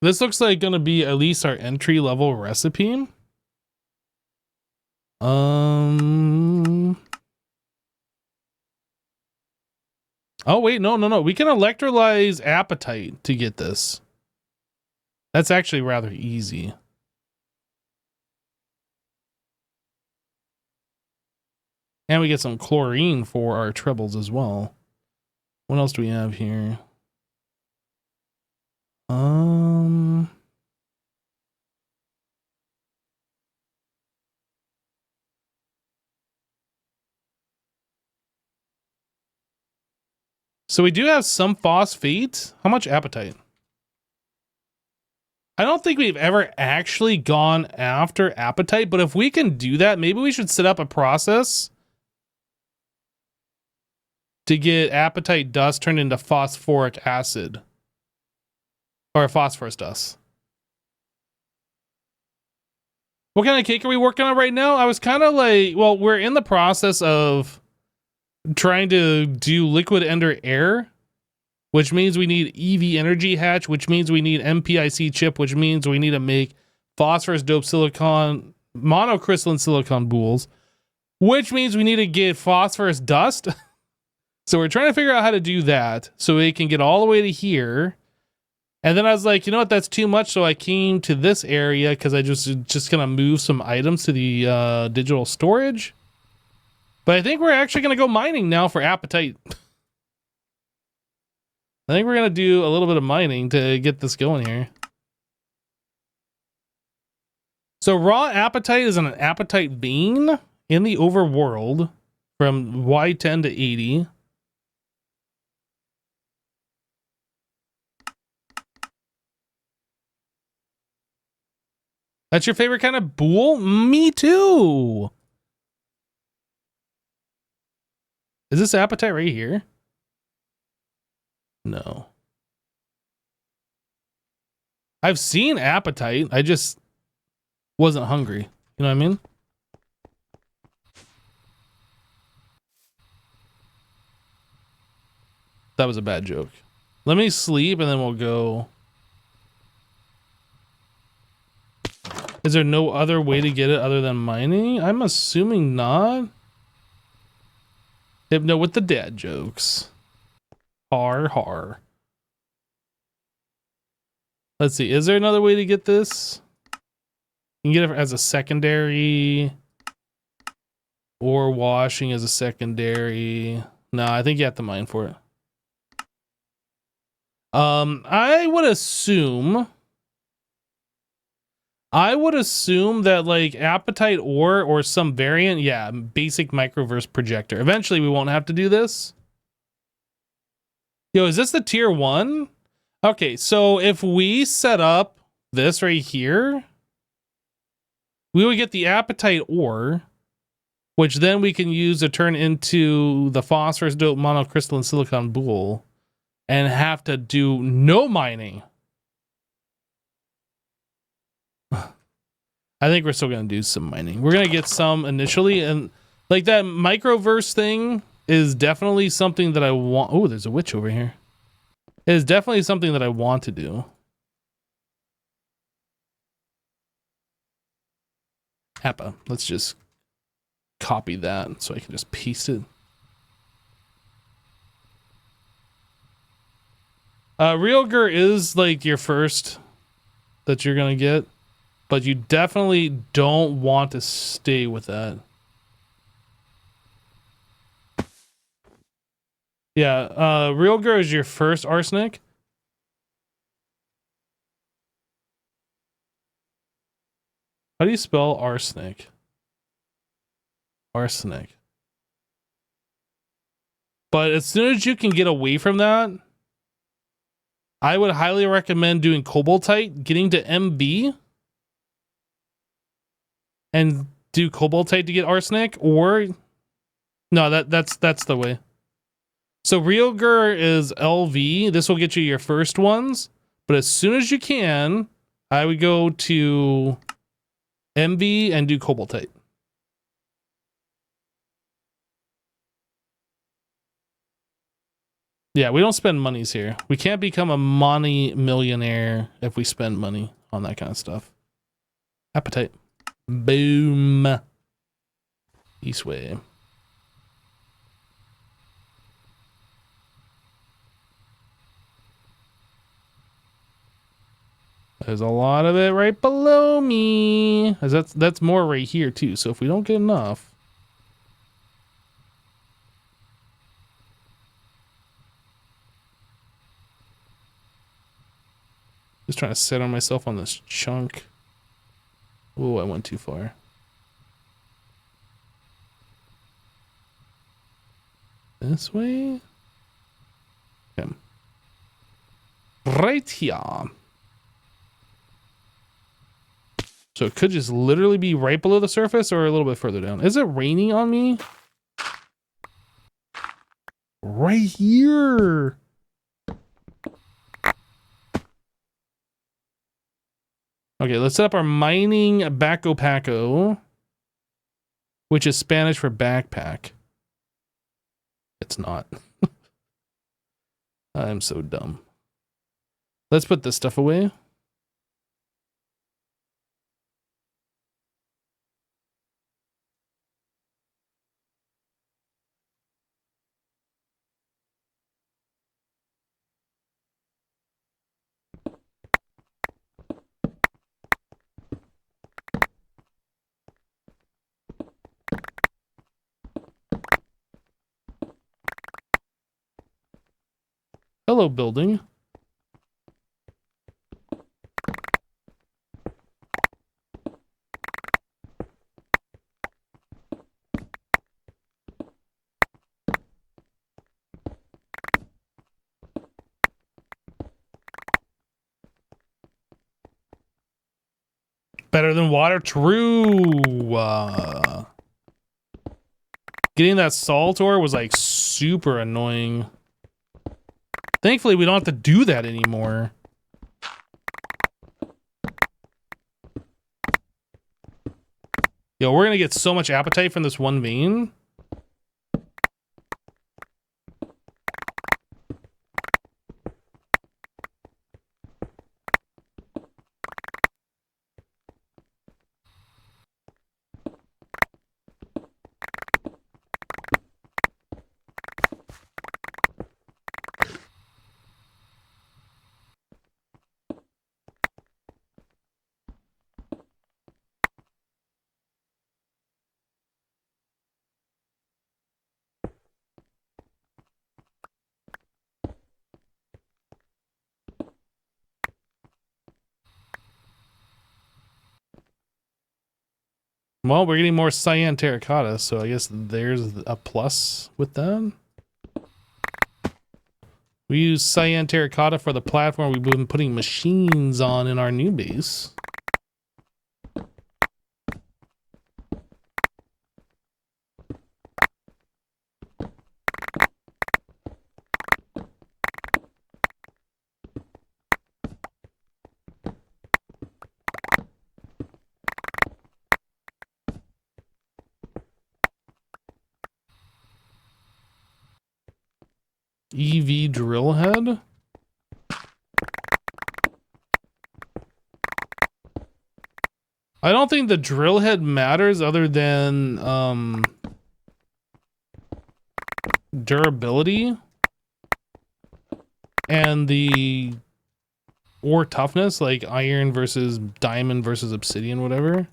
This looks like going to be at least our entry level recipe. Oh, wait, no. We can electrolyze apatite to get this. That's actually rather easy. And we get some chlorine for our tribbles as well. What else do we have here? So we do have some phosphate. How much apatite? I don't think we've ever actually gone after apatite, but if we can do that, maybe we should set up a process to get apatite dust turned into phosphoric acid. Or phosphorus dust. What kind of cake are we working on right now? I was kind of like, well, we're in the process of trying to do liquid ender air, which means we need EV energy hatch, which means we need MPIC chip, which means we need to make phosphorus dope silicon, monocrystalline silicon boules, which means we need to get phosphorus dust. So we're trying to figure out how to do that so we can get all the way to here. And then I was like, you know what, that's too much. So I came to this area because I just gonna move some items to the digital storage. But I think we're actually gonna go mining now for apatite. I think we're gonna do a little bit of mining to get this going here. So raw apatite is an apatite vein in the overworld from Y10 to 80. That's your favorite kind of boule? Me too. Is this apatite right here? No. I've seen apatite. I just wasn't hungry. You know what I mean? That was a bad joke. Let me sleep and then we'll go. Is there no other way to get it other than mining? I'm assuming not. Hypno with the dad jokes. Har har. Let's see. Is there another way to get this? You can get it as a secondary. Or washing as a secondary. No, I think you have to mine for it. I would assume that like apatite ore or some variant, yeah, basic microverse projector. Eventually we won't have to do this. Yo, is this the tier 1? Okay, so if we set up this right here, we would get the apatite ore, which then we can use to turn into the phosphorus dope monocrystalline silicon boule and have to do no mining. I think we're still going to do some mining. We're going to get some initially, and like that microverse thing is definitely something that I want. Oh, there's a witch over here. It is definitely something that I want to do. Appa, let's just copy that so I can just paste it. Realger is like your first that you're going to get. But you definitely don't want to stay with that. Yeah, Realger is your first arsenic. How do you spell arsenic? Arsenic. But as soon as you can get away from that, I would highly recommend doing cobaltite, getting to MB. And do cobaltite to get arsenic, or no, that's the way. So Realger is LV. This will get you your first ones, but as soon as you can, I would go to MV and do cobaltite. Yeah, we don't spend monies here. We can't become a money millionaire if we spend money on that kind of stuff. Appetite. Boom. East way. There's a lot of it right below me. That's more right here too. So if we don't get enough. Just trying to sit on myself on this chunk. Oh, I went too far. This way? Okay. Right here. So it could just literally be right below the surface or a little bit further down. Is it raining on me? Right here. Okay, let's set up our mining backpack, which is Spanish for backpack. It's not. I'm so dumb. Let's put this stuff away. Hello, building. Better than water? True. Getting that salt ore was like super annoying. Thankfully, we don't have to do that anymore. Yo, we're gonna get so much appetite from this one vein. Well, we're getting more cyan terracotta, so I guess there's a plus with that. We use cyan terracotta for the platform we've been putting machines on in our new base. EV drill head. I don't think the drill head matters other than durability and the ore toughness, like iron versus diamond versus obsidian, whatever.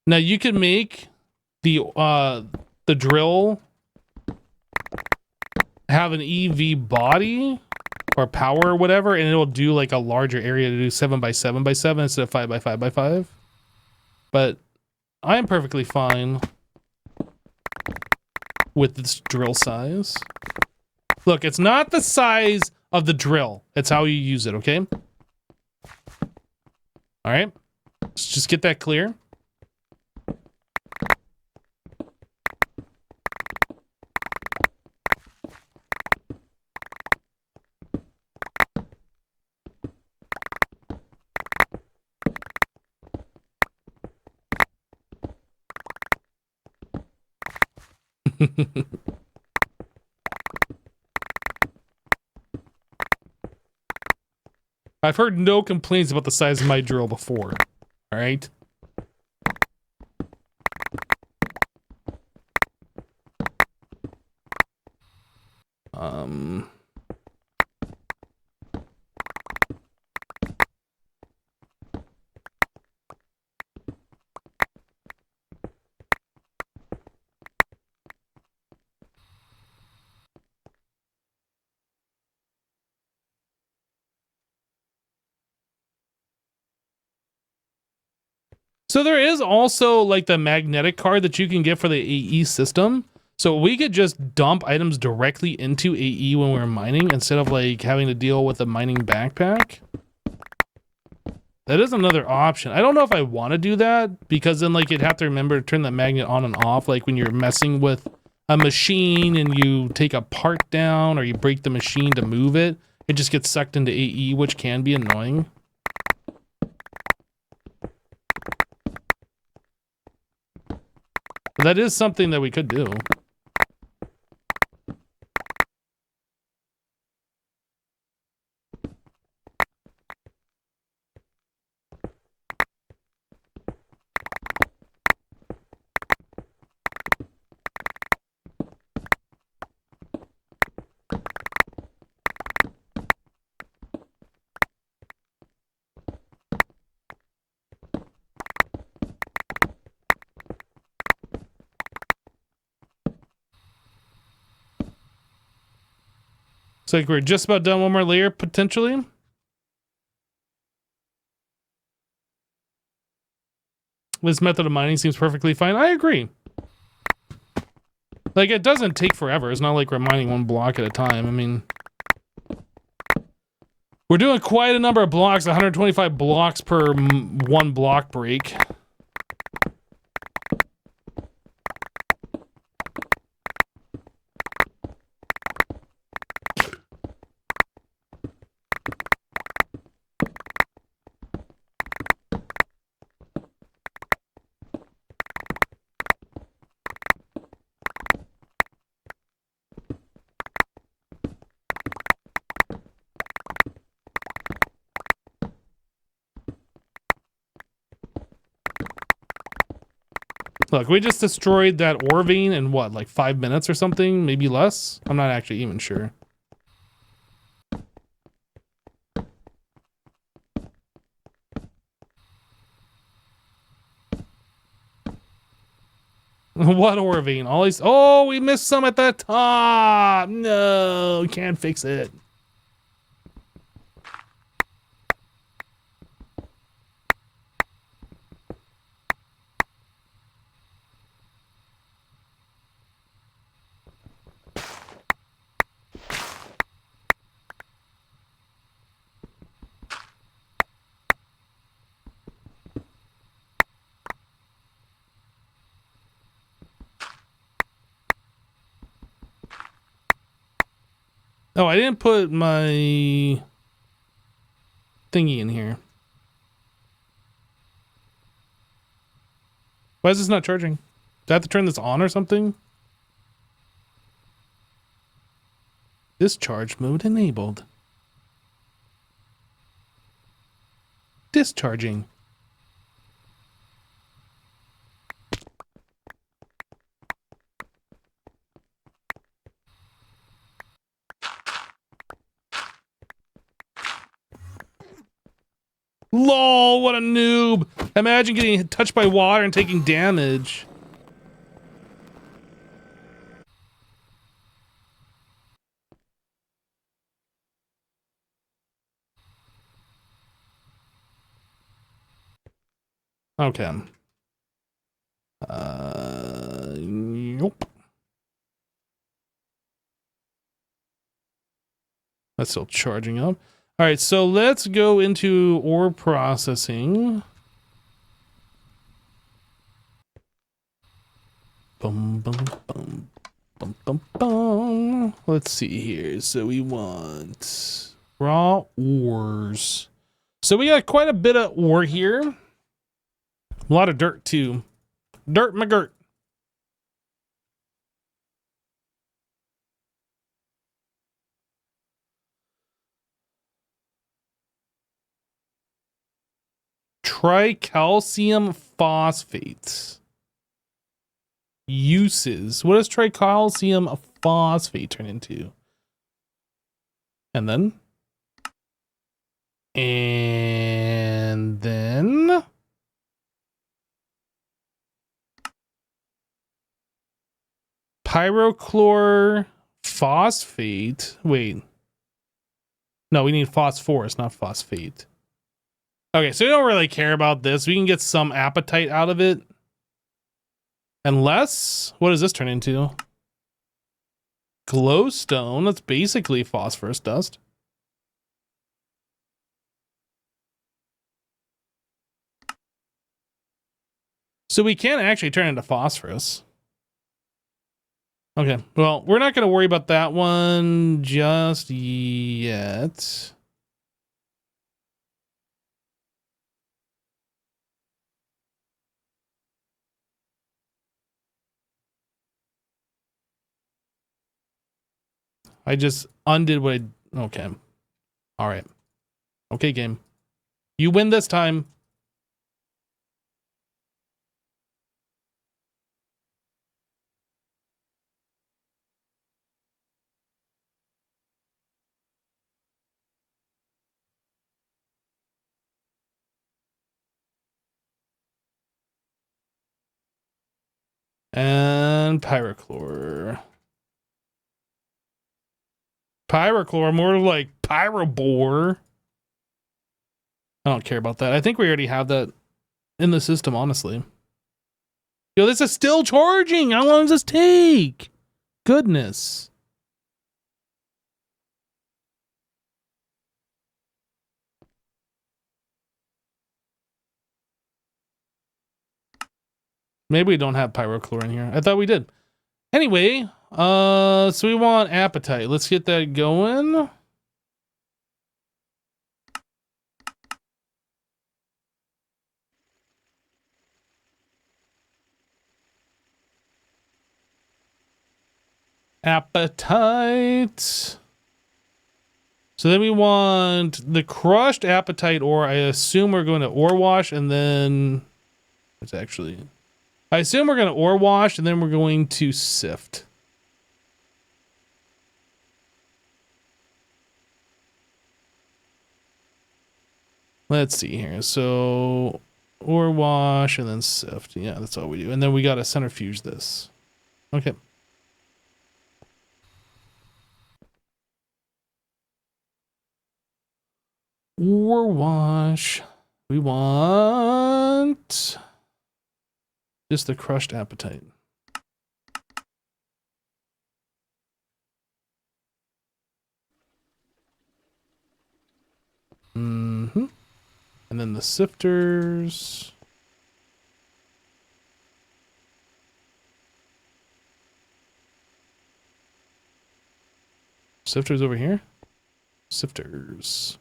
Now you could make the drill have an EV body or power or whatever, and it'll do like a larger area to do 7x7x7 instead of 5x5x5. But I am perfectly fine with this drill size. Look, it's not the size of the drill. It's how you use it, okay? All right. Let's just get that clear. I've heard no complaints about the size of my drill before. All right. So there is also like the magnetic card that you can get for the AE system. So we could just dump items directly into AE when we're mining instead of like having to deal with a mining backpack. That is another option. I don't know if I want to do that because then like you'd have to remember to turn the magnet on and off. Like when you're messing with a machine and you take a part down or you break the machine to move it, it just gets sucked into AE, which can be annoying. But that is something that we could do. It's like we're just about done one more layer, potentially. This method of mining seems perfectly fine. I agree. Like, it doesn't take forever. It's not like we're mining one block at a time. I mean, we're doing quite a number of blocks, 125 blocks per one block break. Look, we just destroyed that ore vein in what, like 5 minutes or something? Maybe less? I'm not actually even sure. What ore vein? All these. Oh, we missed some at the top. No, can't fix it. Oh, I didn't put my thingy in here. Why is this not charging? Do I have to turn this on or something? Discharge mode enabled. Discharging. LOL, what a noob. Imagine getting touched by water and taking damage. Okay. Nope. That's still charging up. All right, so let's go into ore processing. Bum, bum, bum, bum, bum, bum. Let's see here. So we want raw ores. So we got quite a bit of ore here. A lot of dirt too. Dirt McGirt. Tricalcium phosphate. Uses. What does tricalcium phosphate turn into? And then pyrochlor phosphate. Wait. No, we need phosphorus, not phosphate. Okay, so we don't really care about this. We can get some appetite out of it. Unless, what does this turn into? Glowstone. That's basically phosphorus dust. So we can actually turn into phosphorus. Okay, well, we're not going to worry about that one just yet. I just undid what I... Okay. All right. Okay, game. You win this time. And pyrochlor. Pyrochlor, more like pyrobore. I don't care about that. I think we already have that in the system, honestly. Yo, this is still charging. How long does this take? Goodness. Maybe we don't have pyrochlor in here. I thought we did. Anyway, so we want appetite. Let's get that going. Appetite. So then we want the crushed appetite ore. I assume we're going to ore wash and then it's actually, I assume we're going to ore wash and then we're going to sift. Let's see here. So ore wash and then sift. Yeah, that's all we do. And then we got to centrifuge this. Okay. Ore wash. We want just the crushed appetite. Mm-hmm. And then the sifters. Sifters over here. Sifters.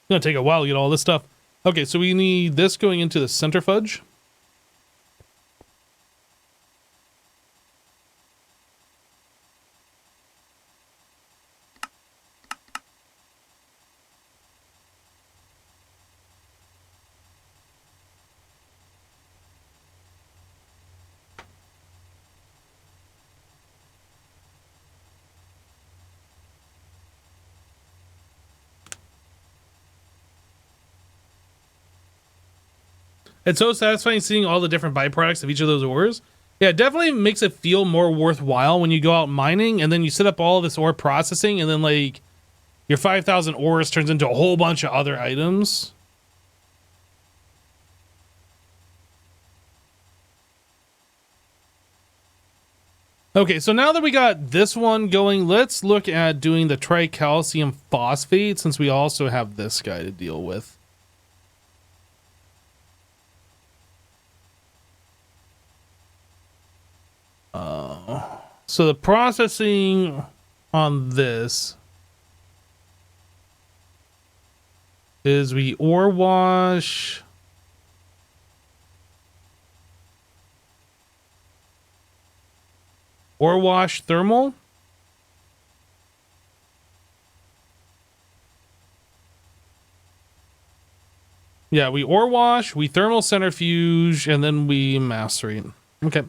It's gonna take a while to get all this stuff. Okay, so we need this going into the centrifuge. It's so satisfying seeing all the different byproducts of each of those ores. Yeah, it definitely makes it feel more worthwhile when you go out mining and then you set up all this ore processing and then like your 5,000 ores turns into a whole bunch of other items. Okay, so now that we got this one going, let's look at doing the tricalcium phosphate since we also have this guy to deal with. So the processing on this is we ore wash. Ore wash thermal. Yeah, we ore wash, we thermal centrifuge, and then we macerate. Okay.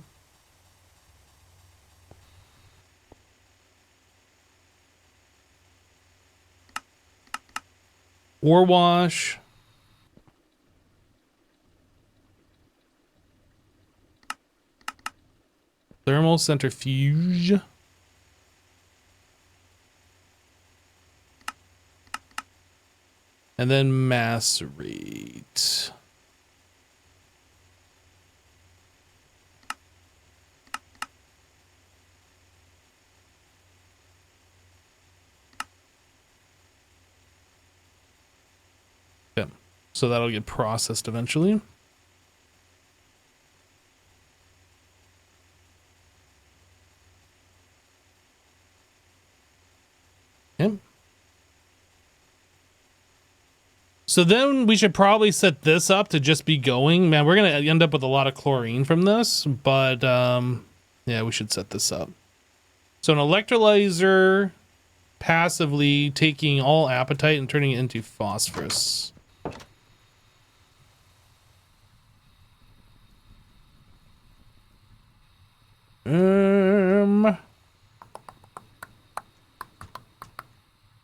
Ore wash. Thermal centrifuge. And then macerate. Okay. So that'll get processed eventually. Okay. So then we should probably set this up to just be going. Man, we're going to end up with a lot of chlorine from this, but yeah, we should set this up. So an electrolyzer passively taking all apatite and turning it into phosphorus.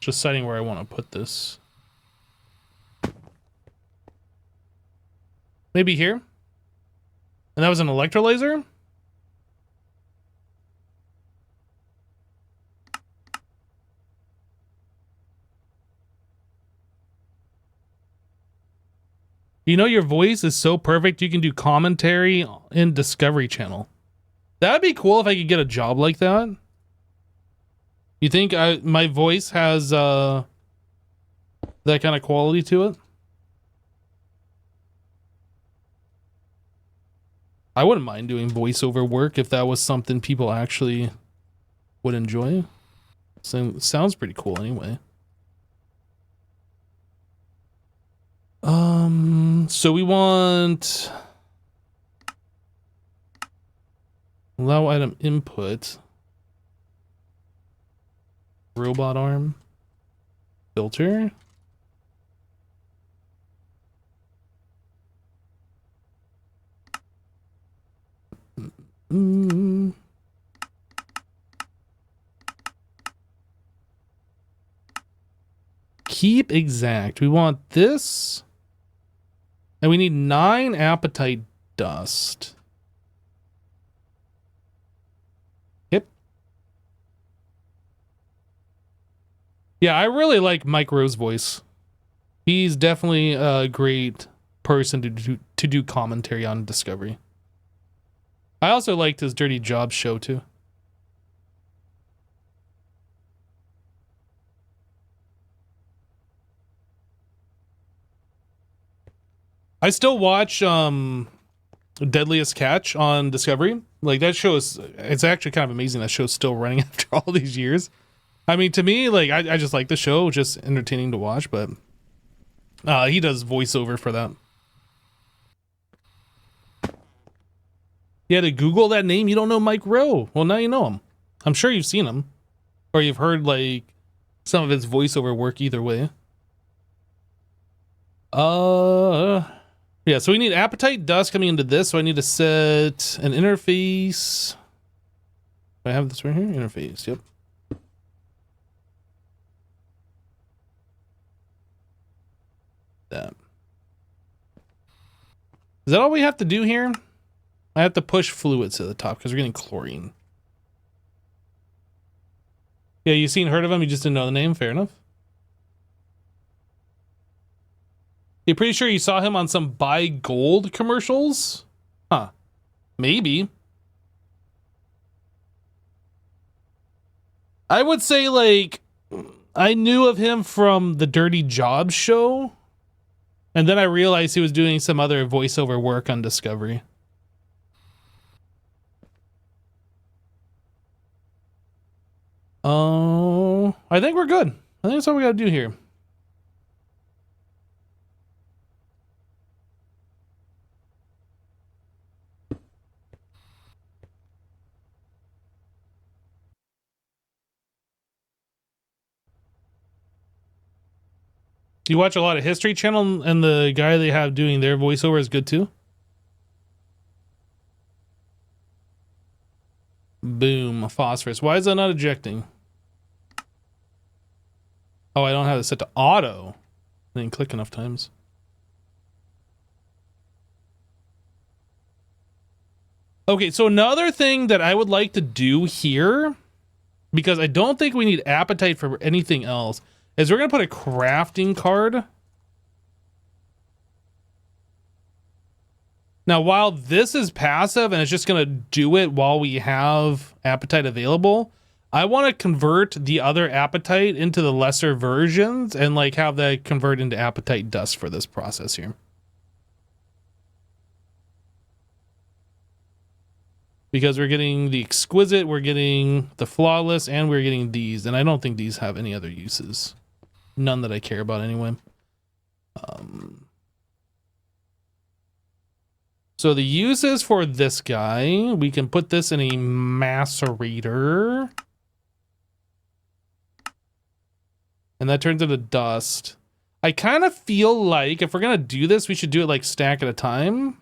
Just deciding where I want to put this. Maybe here? And that was an electrolyzer? You know, your voice is so perfect you can do commentary in Discovery Channel. That'd be cool if I could get a job like that. You think my voice has that kind of quality to it? I wouldn't mind doing voiceover work if that was something people actually would enjoy. So, sounds pretty cool anyway. So we want allow item input, robot arm, filter. Keep exact. We want this. And we need 9 appetite dust. Yep. Yeah, I really like Mike Rowe's voice. He's definitely a great person to do commentary on Discovery. I also liked his Dirty Jobs show too. I still watch Deadliest Catch on Discovery. Like that show is, it's actually kind of amazing that show's still running after all these years. I mean, to me, like I just like the show, just entertaining to watch, but he does voiceover for that. You had to Google that name. You don't know Mike Rowe. Well, now you know him. I'm sure you've seen him, or you've heard like some of his voiceover work. Either way. Yeah. So we need appetite dust coming into this. So I need to set an interface. Do I have this right here? Interface. Yep. That. Is that all we have to do here? I have to push fluids to the top because we're getting chlorine. Yeah, you seen, heard of him? You just didn't know the name. Fair enough. You're pretty sure you saw him on some buy gold commercials? Huh. Maybe. I would say, like, I knew of him from the Dirty Jobs show. And then I realized he was doing some other voiceover work on Discovery. Oh, I think we're good. I think that's all we gotta do here. You watch a lot of History Channel, and the guy they have doing their voiceover is good too? Boom, phosphorus. Why is that not ejecting? Oh, I don't have it set to auto. I didn't click enough times. Okay, so another thing that I would like to do here, because I don't think we need appetite for anything else, is we're going to put a crafting card. Now, while this is passive and it's just going to do it while we have appetite available, I want to convert the other appetite into the lesser versions and like have that convert into appetite dust for this process here. Because we're getting the exquisite, we're getting the flawless, and we're getting these. And I don't think these have any other uses. None that I care about anyway. So the uses for this guy, we can put this in a macerator. And that turns into dust. I kind of feel like if we're going to do this, we should do it like stack at a time.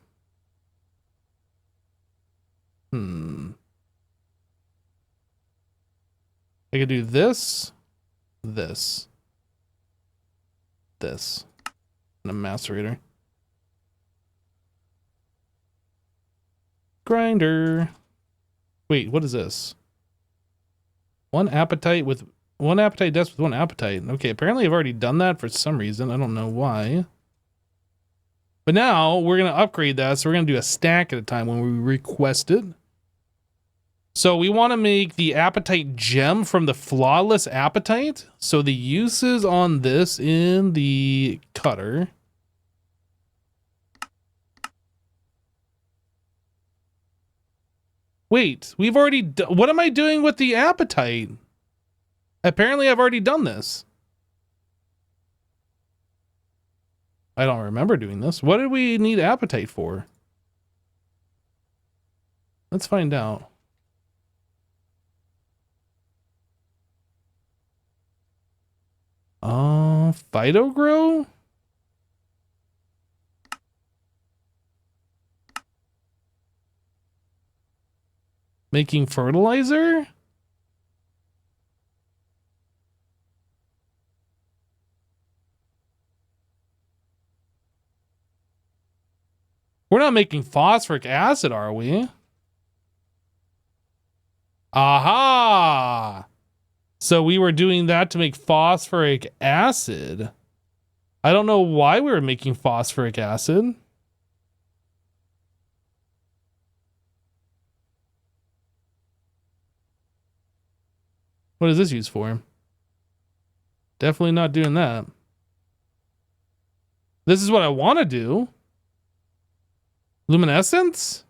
I could do this, this. this in a macerator. Grinder. Wait, what is this? One appetite dust with one appetite. Okay, apparently I've already done that for some reason. I don't know why. But now we're going to upgrade that. So we're going to do a stack at a time when we request it. So we want to make the appetite gem from the flawless appetite. So the uses on this in the cutter. Wait, we've already what am I doing with the appetite? Apparently I've already done this. I don't remember doing this. What did we need appetite for? Let's find out. Phytogrow? Making fertilizer? We're not making phosphoric acid, are we? Aha! So we were doing that to make phosphoric acid. I don't know why we were making phosphoric acid. What is this used for? Definitely not doing that. This is what I want to do. Luminescence?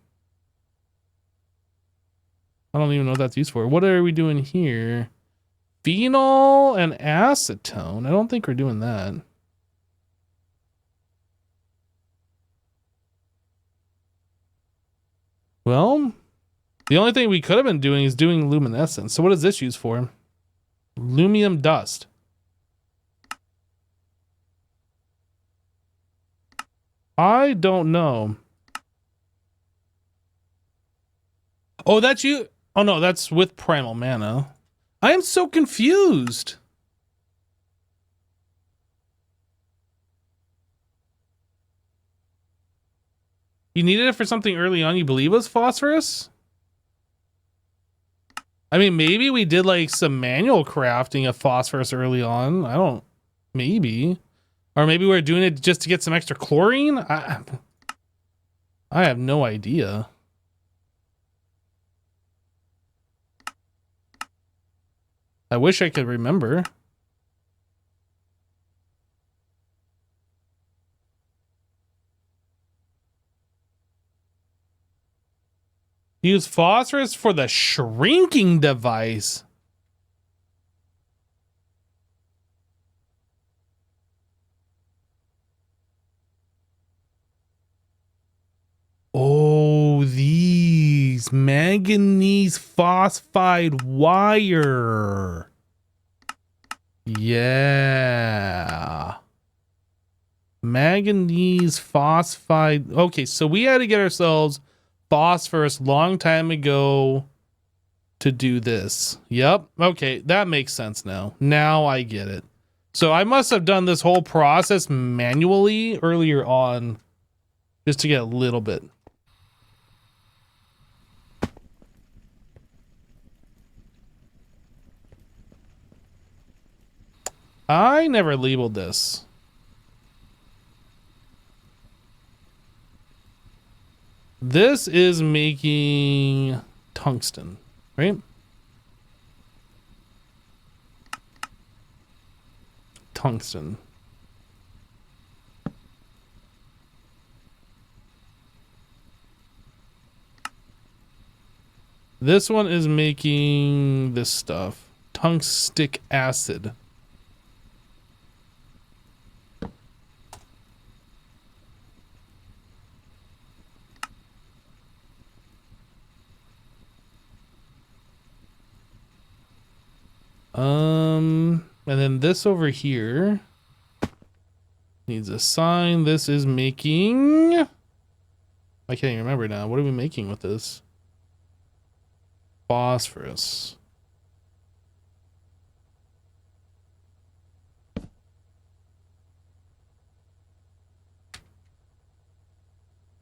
I don't even know what that's used for. What are we doing here? Phenol and acetone. I don't think we're doing that. Well, the only thing we could have been doing is doing luminescence. So what is this used for? Lumium dust. I don't know. Oh, that's you. Oh no, that's with primal mana. I am so confused. You needed it for something early on you believe was phosphorus? I mean, maybe we did like some manual crafting of phosphorus early on. I don't, maybe. Or maybe we're doing it just to get some extra chlorine? I have no idea. I wish I could remember. Use phosphorus for the shrinking device. Oh, these manganese phosphide wire. Yeah. Manganese phosphide. Okay, so we had to get ourselves phosphorus long time ago to do this. Yep. Okay, that makes sense now. Now I get it. So I must have done this whole process manually earlier on just to get a little bit. I never labeled this. This is making tungsten, right? Tungsten. This one is making this stuff. Tungstic acid. And then this over here needs a sign. This is making, I can't even remember now. What are we making with this? Phosphorus.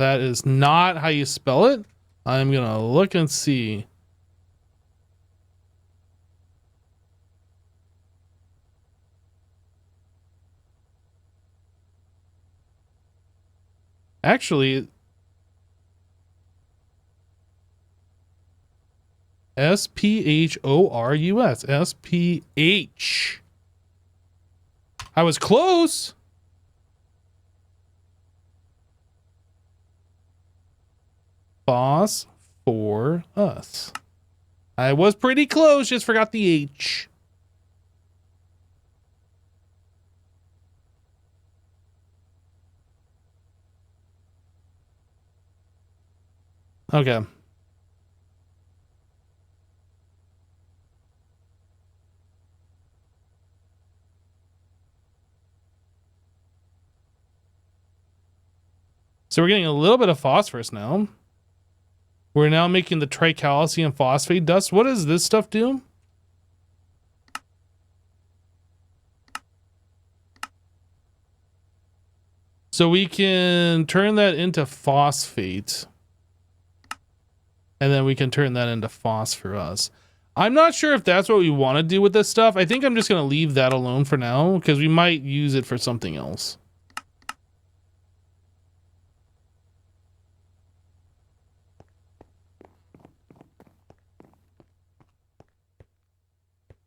That is not how you spell it. I'm gonna look and see. Actually, Sphorus. SPH. I was close. Phosphorus. I was pretty close, just forgot the H. Okay. So we're getting a little bit of phosphorus now. We're now making the tricalcium phosphate dust. What does this stuff do? So we can turn that into phosphate. And then we can turn that into phosphorus. I'm not sure if that's what we want to do with this stuff. I think I'm just going to leave that alone for now because we might use it for something else.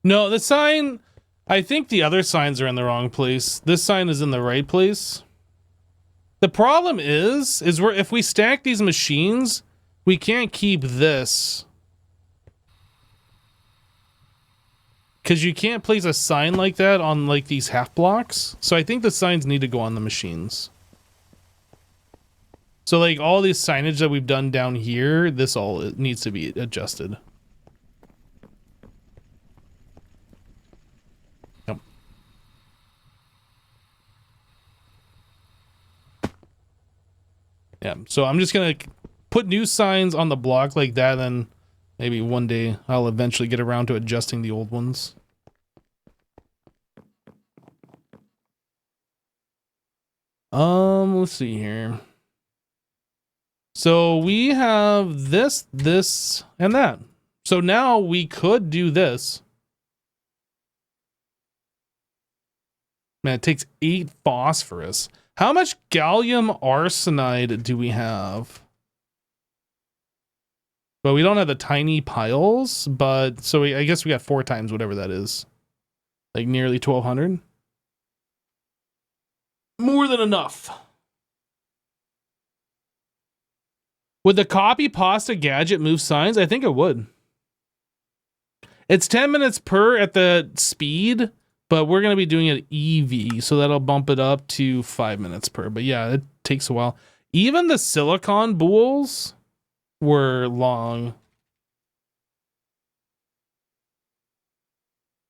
No, the sign, I think the other signs are in the wrong place. This sign is in the right place. The problem is if we stack these machines, we can't keep this. Because you can't place a sign like that on like these half blocks. So I think the signs need to go on the machines. So like all this signage that we've done down here, this all needs to be adjusted. Yep. Yeah, so I'm just gonna put new signs on the block like that, and maybe one day I'll eventually get around to adjusting the old ones. Let's see here. So we have this, and that. So now we could do this. Man, it takes 8 phosphorus. How much gallium arsenide do we have? But we don't have the tiny piles, but so I guess we got 4 times whatever that is. Like nearly 1,200. More than enough. Would the copy pasta gadget move signs? I think it would. It's 10 minutes per at the speed, but we're going to be doing it EV, so that'll bump it up to 5 minutes per. But yeah, it takes a while. Even the silicon boules were long.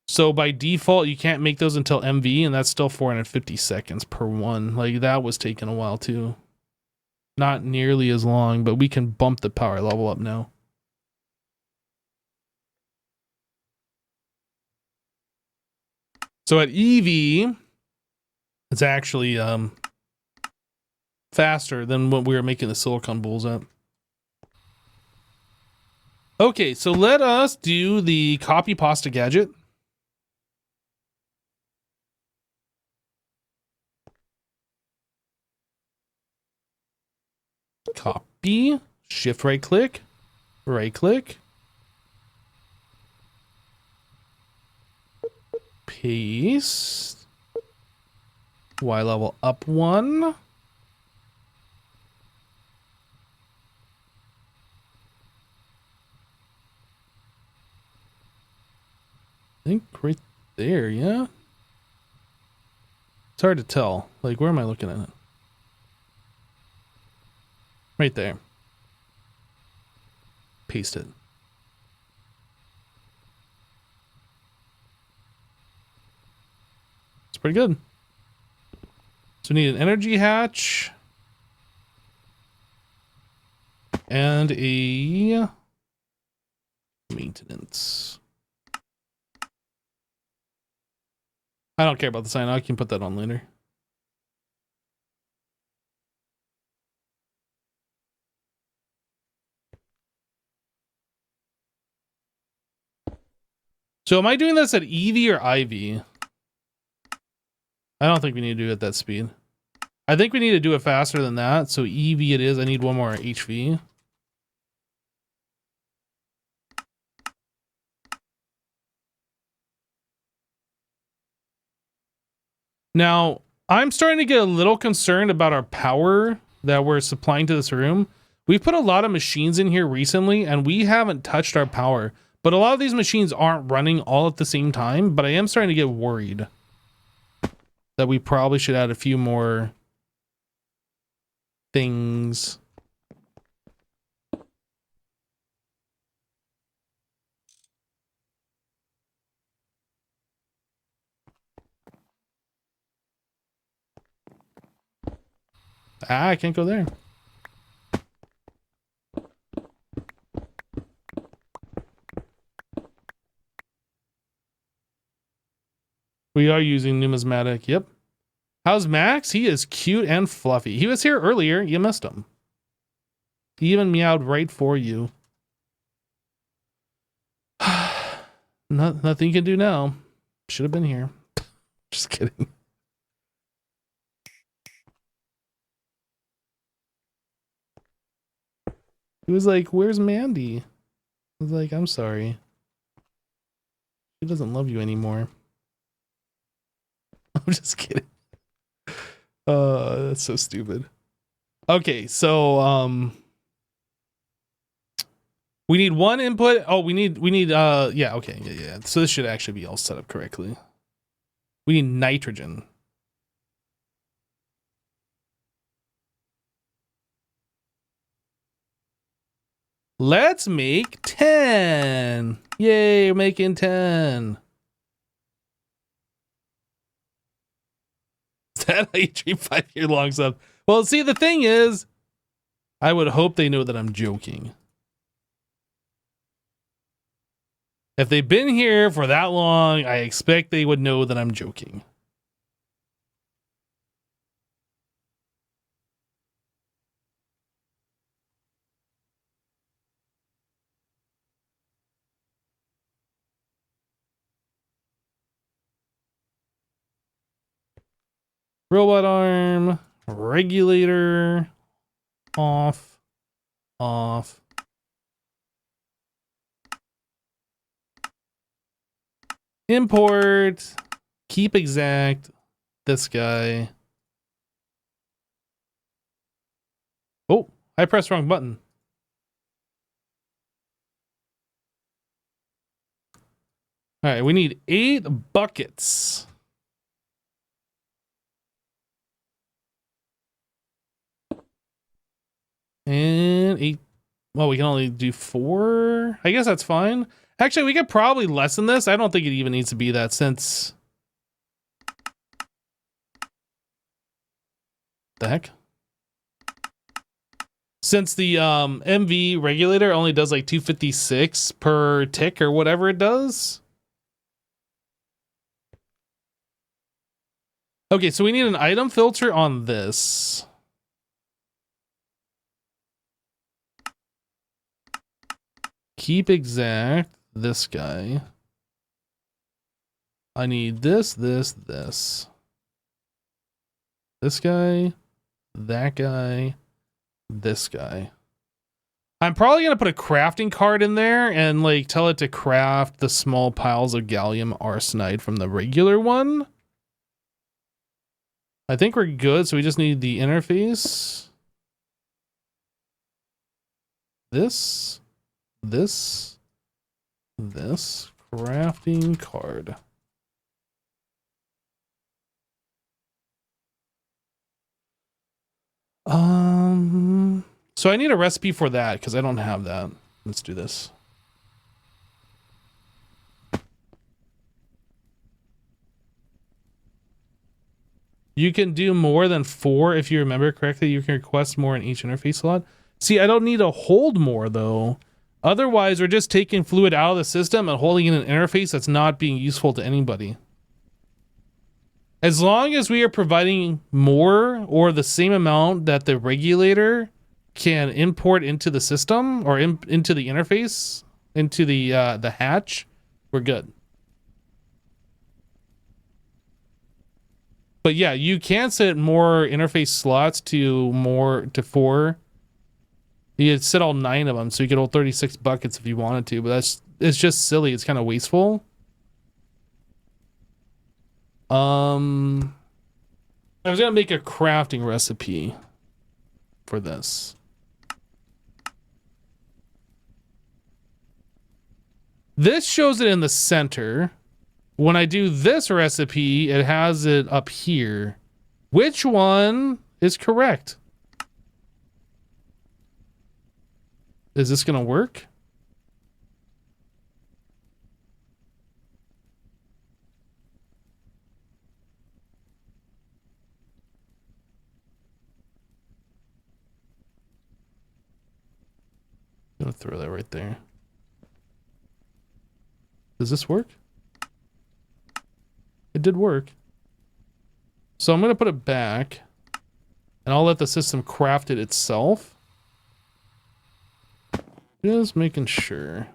So by default, you can't make those until MV, and that's still 450 seconds per one. Like, that was taking a while too. Not nearly as long, but we can bump the power level up now. So at EV, it's actually faster than what we were making the silicon boules at. Okay, so let us do the copy pasta gadget. Copy, shift right click, paste, Y level up 1. I think right there, yeah? It's hard to tell. Like, where am I looking at it? Right there. Paste it. It's pretty good. So we need an energy hatch. And a maintenance. I don't care about the sign. I can put that on later. So am I doing this at EV or IV? I don't think we need to do it at that speed. I think we need to do it faster than that. So EV it is. I need one more HV. Now, I'm starting to get a little concerned about our power that we're supplying to this room. We've put a lot of machines in here recently, and we haven't touched our power. But a lot of these machines aren't running all at the same time, but I am starting to get worried that we probably should add a few more things. Ah, I can't go there. We are using numismatic. Yep. How's Max? He is cute and fluffy. He was here earlier. You missed him. He even meowed right for you. Nothing you can do now. Should have been here. Just kidding. He was like, where's Mandy? I was like, I'm sorry. She doesn't love you anymore. I'm just kidding. That's so stupid. Okay, so we need one input. Oh, we need yeah, okay, yeah. So this should actually be all set up correctly. We need nitrogen. Let's make 10. Yay, we're making 10. Is that how you treat 5-year-long stuff? Well, see, the thing is, I would hope they know that I'm joking. If they've been here for that long, I expect they would know that I'm joking. Robot arm, regulator, off, off. Import, keep exact, this guy. Oh, I pressed wrong button. All right, we need 8 buckets. And 8. Well, we can only do 4. I guess that's fine. Actually, we could probably lessen this. I don't think it even needs to be that since... The heck? Since the MV regulator only does like 256 per tick or whatever it does. Okay, so we need an item filter on this. Keep exact, this guy. I need this, this, this. This guy, that guy, this guy. I'm probably going to put a crafting card in there and like tell it to craft the small piles of gallium arsenide from the regular one. I think we're good, so we just need the interface. This, crafting card. So I need a recipe for that because I don't have that. Let's do this. You can do more than 4 if you remember correctly. You can request more in each interface slot. See, I don't need to hold more though. Otherwise, we're just taking fluid out of the system and holding in an interface that's not being useful to anybody. As long as we are providing more or the same amount that the regulator can import into the system or into the interface, into the hatch, we're good. But yeah, you can set more interface slots to 4. You could set all 9 of them, so you could hold 36 buckets if you wanted to, but it's just silly. It's kind of wasteful. I was gonna make a crafting recipe for this. This shows it in the center. When I do this recipe, it has it up here. Which one is correct? Is this gonna work? I'm gonna throw that right there. Does this work? It did work. So I'm gonna put it back, and I'll let the system craft it itself. Just making sure.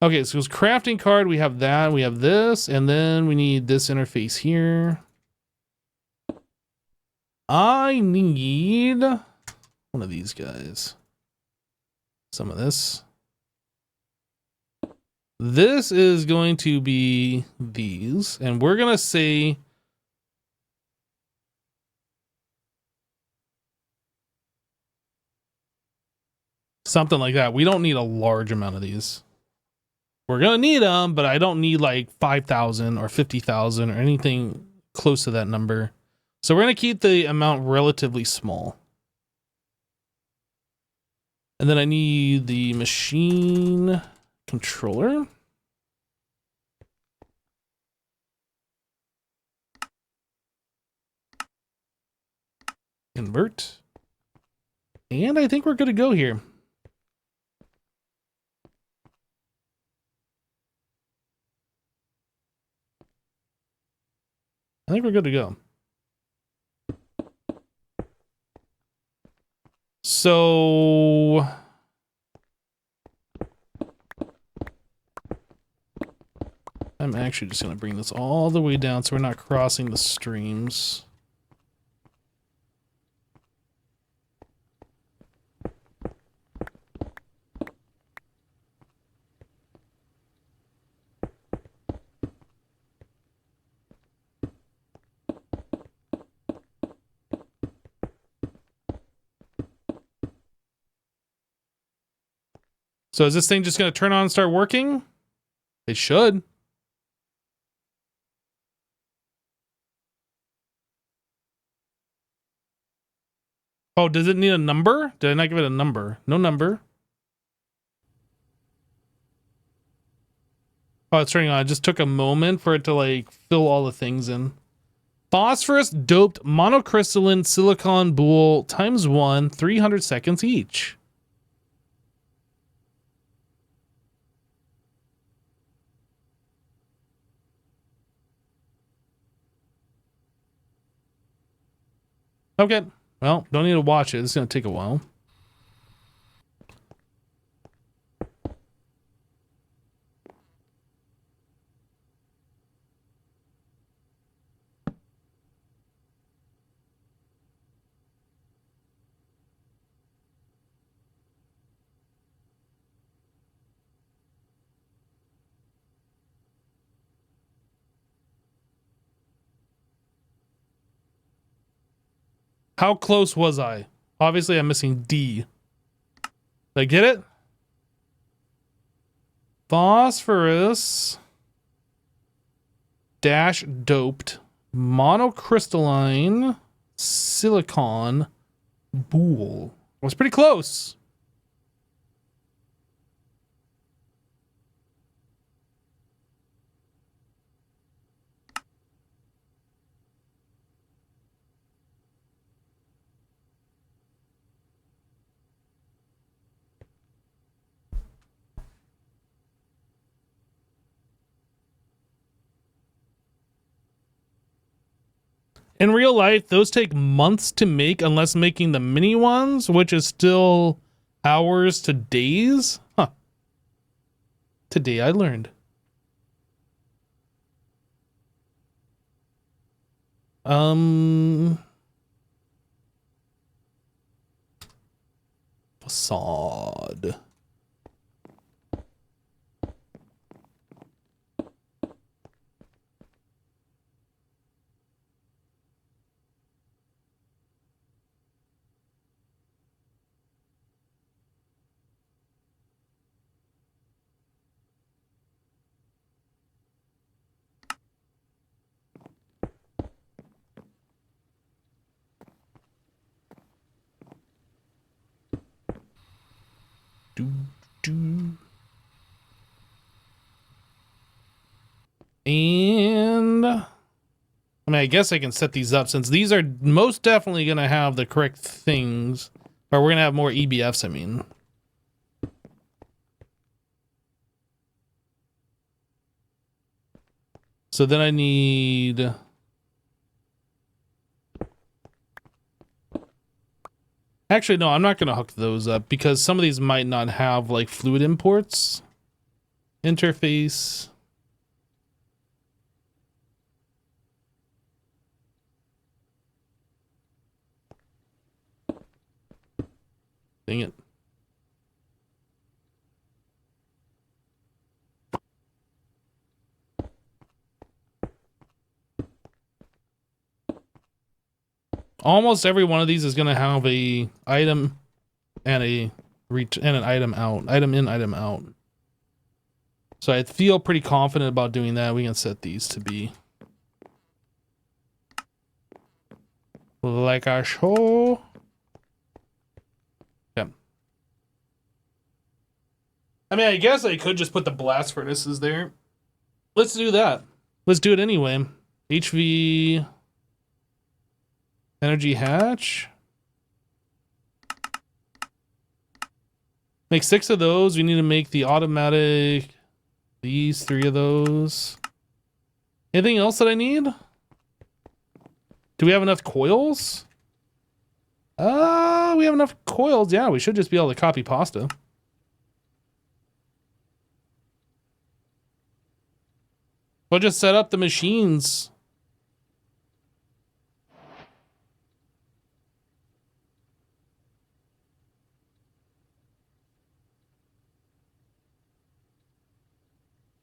Okay, so it's crafting card. We have that. We have this, and then we need this interface here. I need one of these guys. Some of this. This is going to be these, and we're gonna say something like that. We don't need a large amount of these. We're gonna need them, but I don't need like 5,000 or 50,000 or anything close to that number. So we're gonna keep the amount relatively small. And then I need the machine controller. Invert. And I think we're good to go here. I think we're good to go. So I'm actually just going to bring this all the way down so we're not crossing the streams. So is this thing just going to turn on and start working? It should. Oh, does it need a number? Did I not give it a number? No number. Oh, it's turning on. It just took a moment for it to like fill all the things in. Phosphorus doped monocrystalline silicon boule ×1, 300 seconds each. Okay. Well, don't need to watch it. It's going to take a while. How close was I? Obviously, I'm missing D. Did I get it? Phosphorus dash doped monocrystalline silicon boule. Was pretty close. In real life, those take months to make unless making the mini ones, which is still hours to days. Huh. Today I learned. Facade. Do, do. And I mean, I guess I can set these up since these are most definitely going to have the correct things, or we're going to have more EBFs, I mean. So then I need... Actually, no, I'm not going to hook those up because some of these might not have like fluid imports. Interface. Dang it. Almost every one of these is going to have a item and an item out. Item in, item out. So I feel pretty confident about doing that. We can set these to be like our show. Yeah. I mean, I guess I could just put the blast furnaces there. Let's do that. Let's do it anyway. HV energy hatch. Make 6 of those. We need to make the automatic. These 3 of those. Anything else that I need? Do we have enough coils? We have enough coils. Yeah, we should just be able to copy pasta. We'll just set up the machines.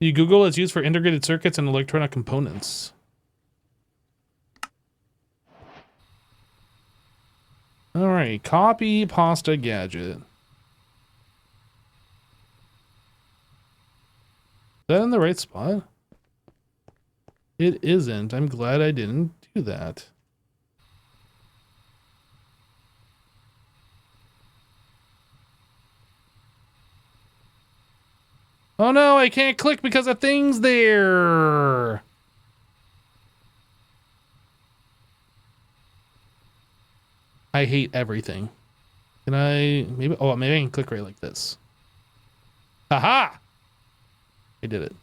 You Google is used for integrated circuits and electronic components. All right, copy pasta gadget. Is that in the right spot? It isn't. I'm glad I didn't do that. Oh no, I can't click because a thing's there. I hate everything. Can I maybe maybe I can click right like this. Haha! I did it.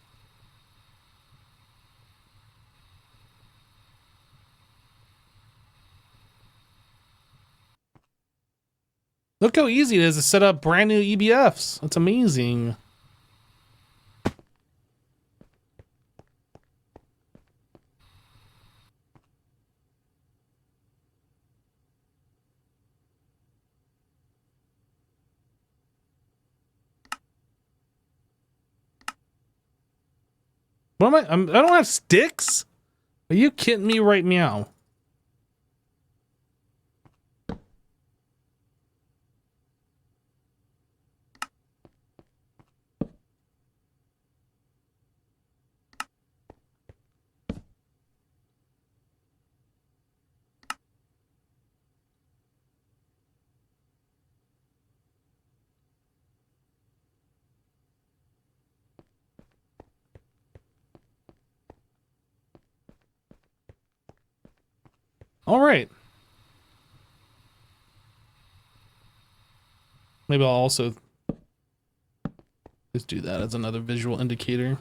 Look how easy it is to set up brand new EBFs. That's amazing. What am I? I don't have sticks? Are you kidding me right meow? All right. Maybe I'll also just do that as another visual indicator.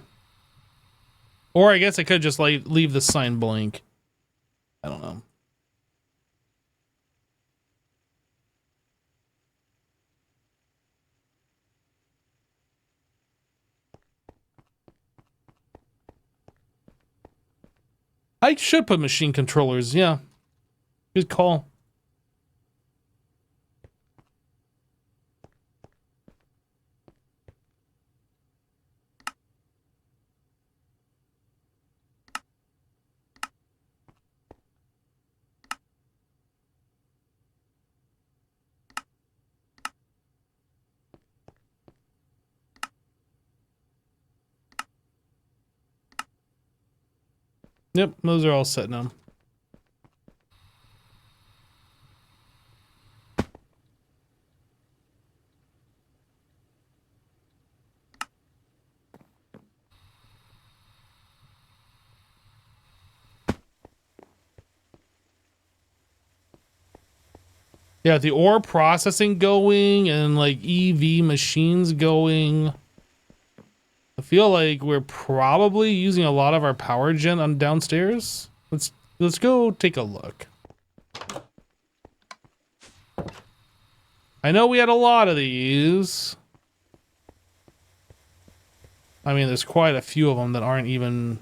Or I guess I could just like leave the sign blank. I don't know. I should put machine controllers, yeah. Good call. Yep, those are all set now. Yeah, the ore processing going and like EV machines going. I feel like we're probably using a lot of our power gen on downstairs. Let's go take a look. I know we had a lot of these. I mean, there's quite a few of them that aren't even...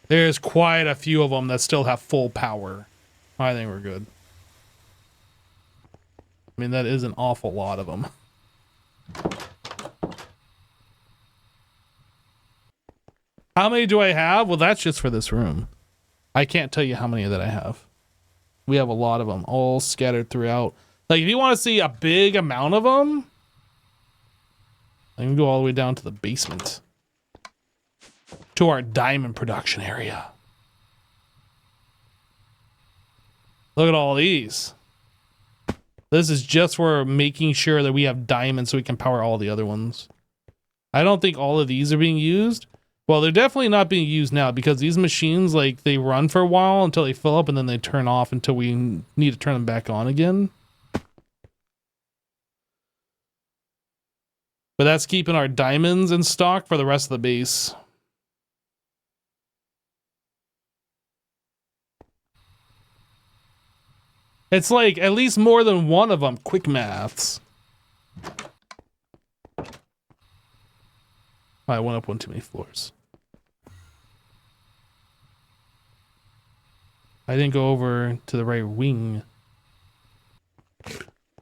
There's quite a few of them that still have full power. I think we're good. I mean, that is an awful lot of them. How many do I have? Well, that's just for this room. I can't tell you how many that I have. We have a lot of them all scattered throughout. Like, if you want to see a big amount of them, I can go all the way down to the basement. To our diamond production area. Look at all these. This is just for making sure that we have diamonds so we can power all the other ones. I don't think all of these are being used. Well, they're definitely not being used now because these machines, like, they run for a while until they fill up and then they turn off until we need to turn them back on again. But that's keeping our diamonds in stock for the rest of the base. It's like at least more than one of them. Quick maths. I went up one too many floors. I didn't go over to the right wing.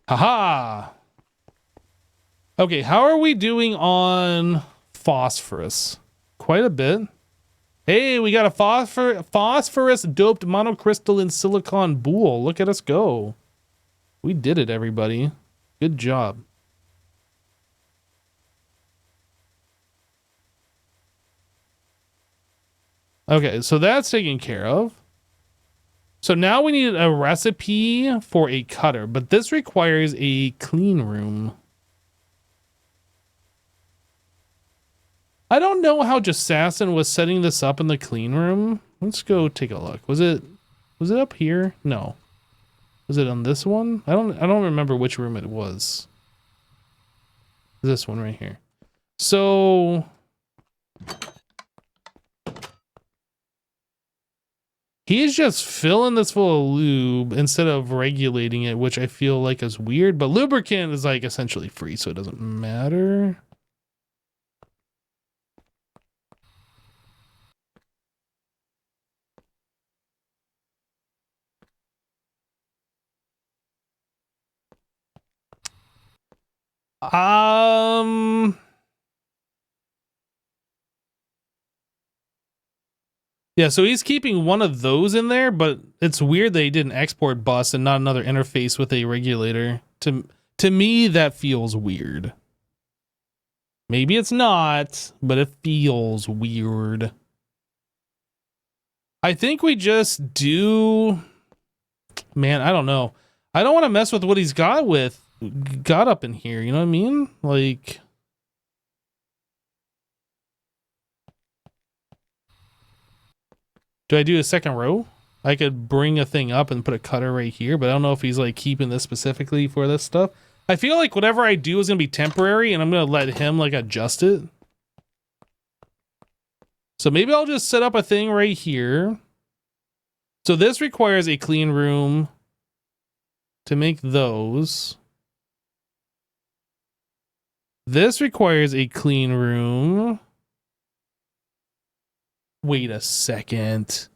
Haha! Okay, how are we doing on phosphorus? Quite a bit. Hey, we got a phosphorus doped monocrystalline silicon boule. Look at us go. We did it, everybody. Good job. Okay, so that's taken care of. So now we need a recipe for a cutter, but this requires a clean room. I don't know how Jasassin was setting this up in the clean room. Let's go take a look. Was it up here? No. Was it on this one? I don't remember which room it was. This one right here. So he's just filling this full of lube instead of regulating it, which I feel like is weird, but lubricant is like essentially free, so it doesn't matter. Yeah, so he's keeping one of those in there, but it's weird that he did an export bus and not another interface with a regulator. To me, that feels weird. Maybe it's not, but it feels weird. I think we just do... Man, I don't know. I don't want to mess with what he's got up in here, you know what I mean? Like... Do I do a second row? I could bring a thing up and put a cutter right here, but I don't know if he's like keeping this specifically for this stuff. I feel like whatever I do is going to be temporary and I'm going to let him like adjust it. So maybe I'll just set up a thing right here. So this requires a clean room to make those. This requires a clean room. Wait a second.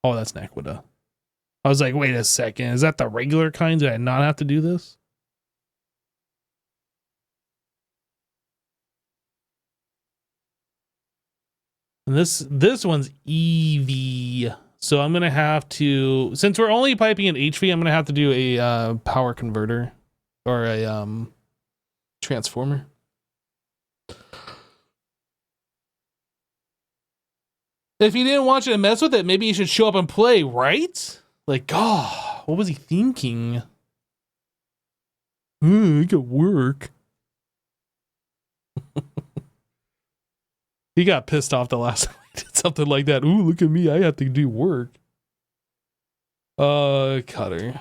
Oh, that's an Aquida. I was like, wait a second. Is that the regular kind? Did I not have to do this? And this one's EV. So I'm going to have to, since we're only piping in HV, I'm going to have to do a power converter or a transformer. If you didn't want you to mess with it, maybe you should show up and play, right? Like, oh, what was he thinking? I got work. He got pissed off the last time I did something like that. Ooh, look at me. I have to do work. Cutter.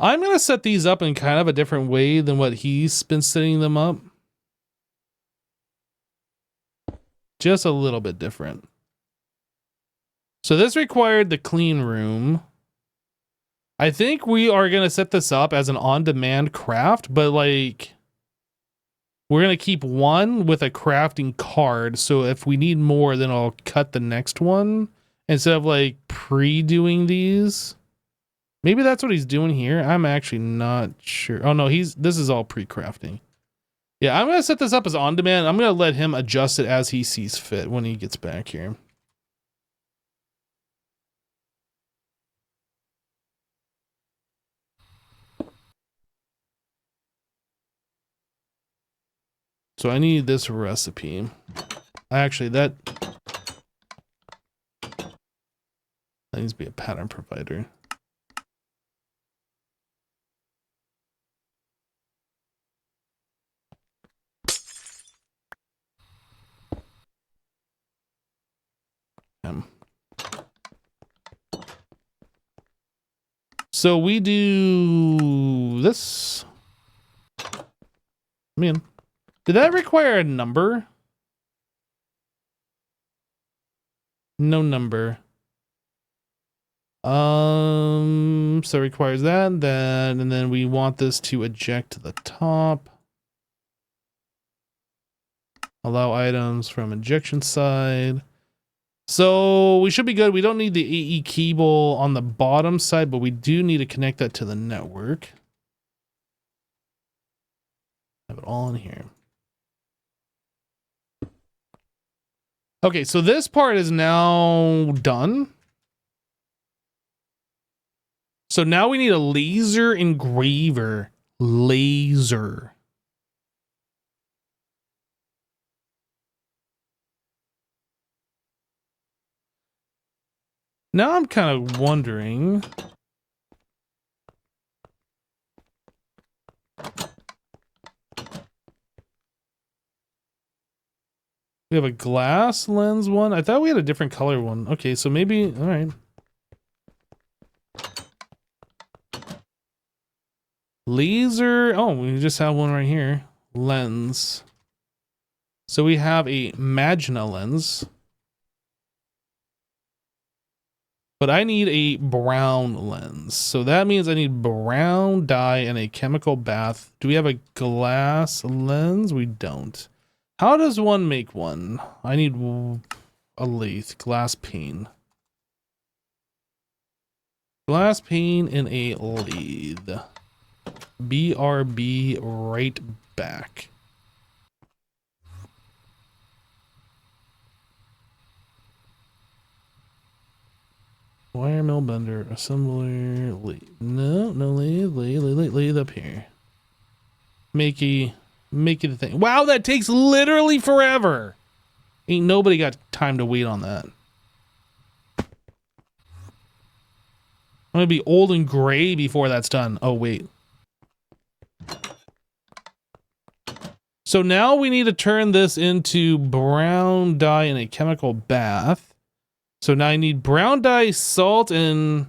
I'm going to set these up in kind of a different way than what he's been setting them up. Just a little bit different. So this required the clean room. I think we are going to set this up as an on-demand craft, but like we're going to keep one with a crafting card. So if we need more, then I'll cut the next one instead of like pre-doing these. Maybe that's what he's doing here. I'm actually not sure. Oh no, this is all pre-crafting. Yeah, I'm going to set this up as on-demand. I'm going to let him adjust it as he sees fit when he gets back here. So I need this recipe. Actually, that needs to be a pattern provider. So we do this. Man, did that require a number? No number. So it requires that, and then we want this to eject to the top. Allow items from ejection side. So we should be good. We don't need the AE cable on the bottom side, but we do need to connect that to the network. Have it all in here. Okay, so this part is now done. So now we need a laser engraver. Laser. Now I'm kind of wondering. We have a glass lens one. I thought we had a different color one. Okay, so maybe, all right. Laser. Oh, we just have one right here. Lens. So we have a magna lens. But I need a brown lens. So that means I need brown dye and a chemical bath. Do we have a glass lens? We don't. How does one make one? I need a lathe. Glass pane. Glass pane in a lathe. BRB right back. Wire mill bender, assembler, lathe. No lathe up here. Makey the thing. Wow, that takes literally forever. Ain't nobody got time to wait on that. I'm gonna be old and gray before that's done. Oh, wait. So now we need to turn this into brown dye in a chemical bath. So now I need brown dye, salt, and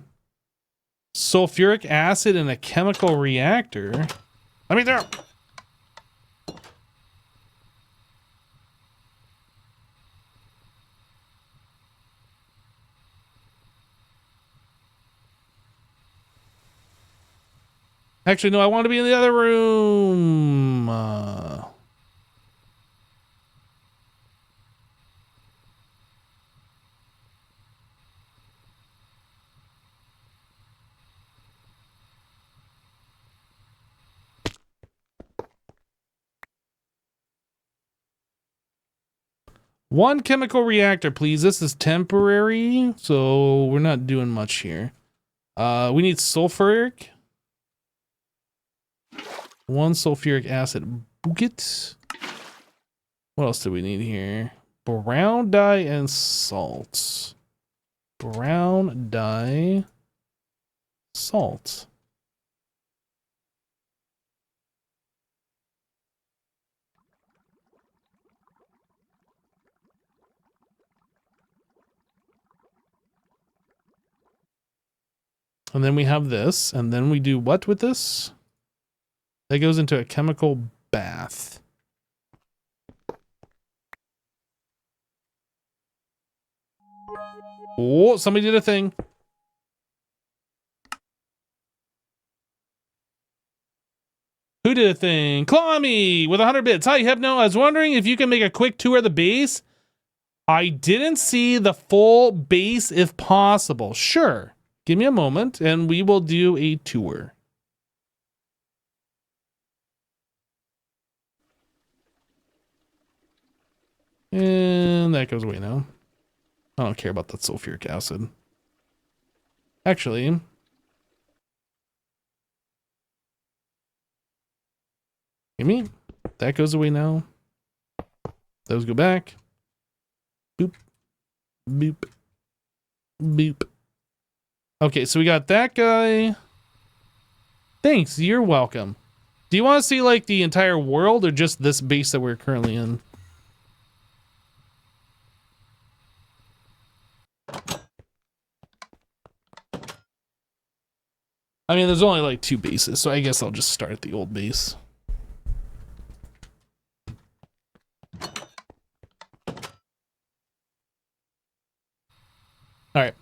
sulfuric acid in a chemical reactor. Let me through. Actually, no, I want to be in the other room. One chemical reactor, please. This is temporary, so we're not doing much here. We need sulfuric. One sulfuric acid bucket. What else do we need here? Brown dye and salt. Brown dye, salt. And then we have this, and then we do what with this? That goes into a chemical bath. Oh, somebody did a thing. Who did a thing? Claw me with 100 bits. Hi, Hypno. I was wondering if you can make a quick tour of the base. I didn't see the full base if possible. Sure. Give me a moment and we will do a tour. And that goes away now. I don't care about that sulfuric acid. Actually, give me. That goes away now. Those go back. Boop. Boop. Boop. Okay, so we got that guy. Thanks, you're welcome. Do you want to see like the entire world or just this base that we're currently in? I mean, there's only like 2 bases, so I guess I'll just start at the old base. All right.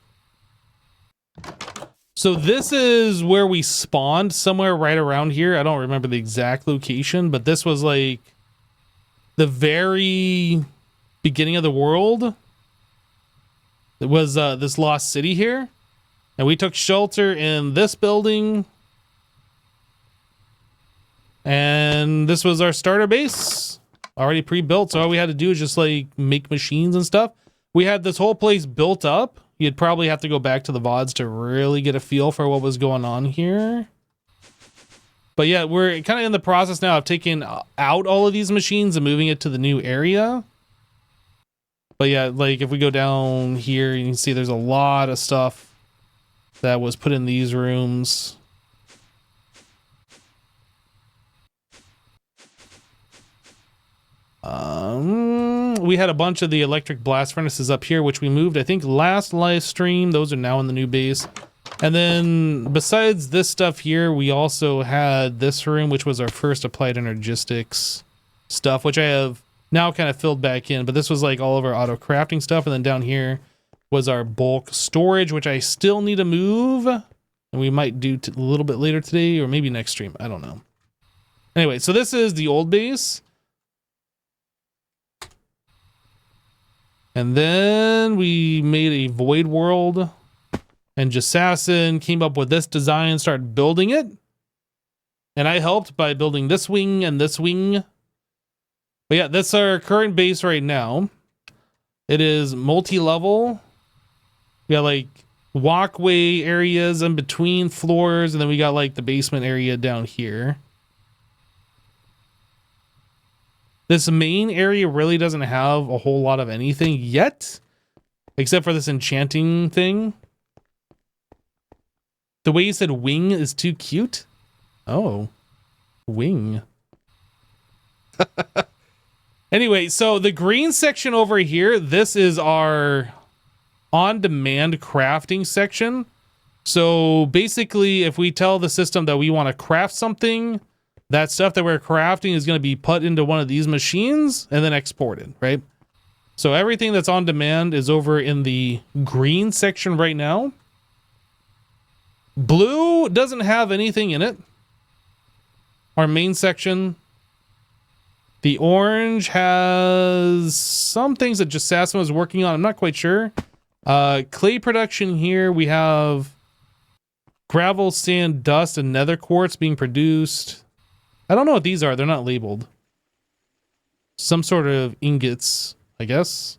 So this is where we spawned, somewhere right around here. I don't remember the exact location, but this was like the very beginning of the world. It was this lost city here. And we took shelter in this building. And this was our starter base. Already pre-built, so all we had to do is just like make machines and stuff. We had this whole place built up. You'd probably have to go back to the VODs to really get a feel for what was going on here. But yeah, we're kind of in the process now of taking out all of these machines and moving it to the new area. But yeah, like if we go down here, you can see there's a lot of stuff that was put in these rooms. We had a bunch of the electric blast furnaces up here, which we moved, I think, last live stream. Those are now in the new base. And then besides this stuff here, we also had this room, which was our first applied energistics stuff, which I have now kind of filled back in. But this was like all of our auto crafting stuff. And then down here was our bulk storage, which I still need to move. And we might do a little bit later today or maybe next stream. I don't know. Anyway, so this is the old base. And then we made a void world, and Jassassin came up with this design, started building it. And I helped by building this wing and this wing. But yeah, that's our current base right now. It is multi-level. We got like walkway areas in between floors, and then we got like the basement area down here. This main area really doesn't have a whole lot of anything yet, except for this enchanting thing. The way you said wing is too cute. Oh, wing. Anyway, so the green section over here, this is our on-demand crafting section. So basically, if we tell the system that we want to craft something, that stuff that we're crafting is going to be put into one of these machines and then exported, right? So everything that's on demand is over in the green section right now. Blue doesn't have anything in it. our main section. The orange has some things that Jasasma is working on. I'm not quite sure. Clay production here. We have gravel, sand, dust, and nether quartz being produced. I don't know what these are. They're not labeled. Some sort of ingots, I guess.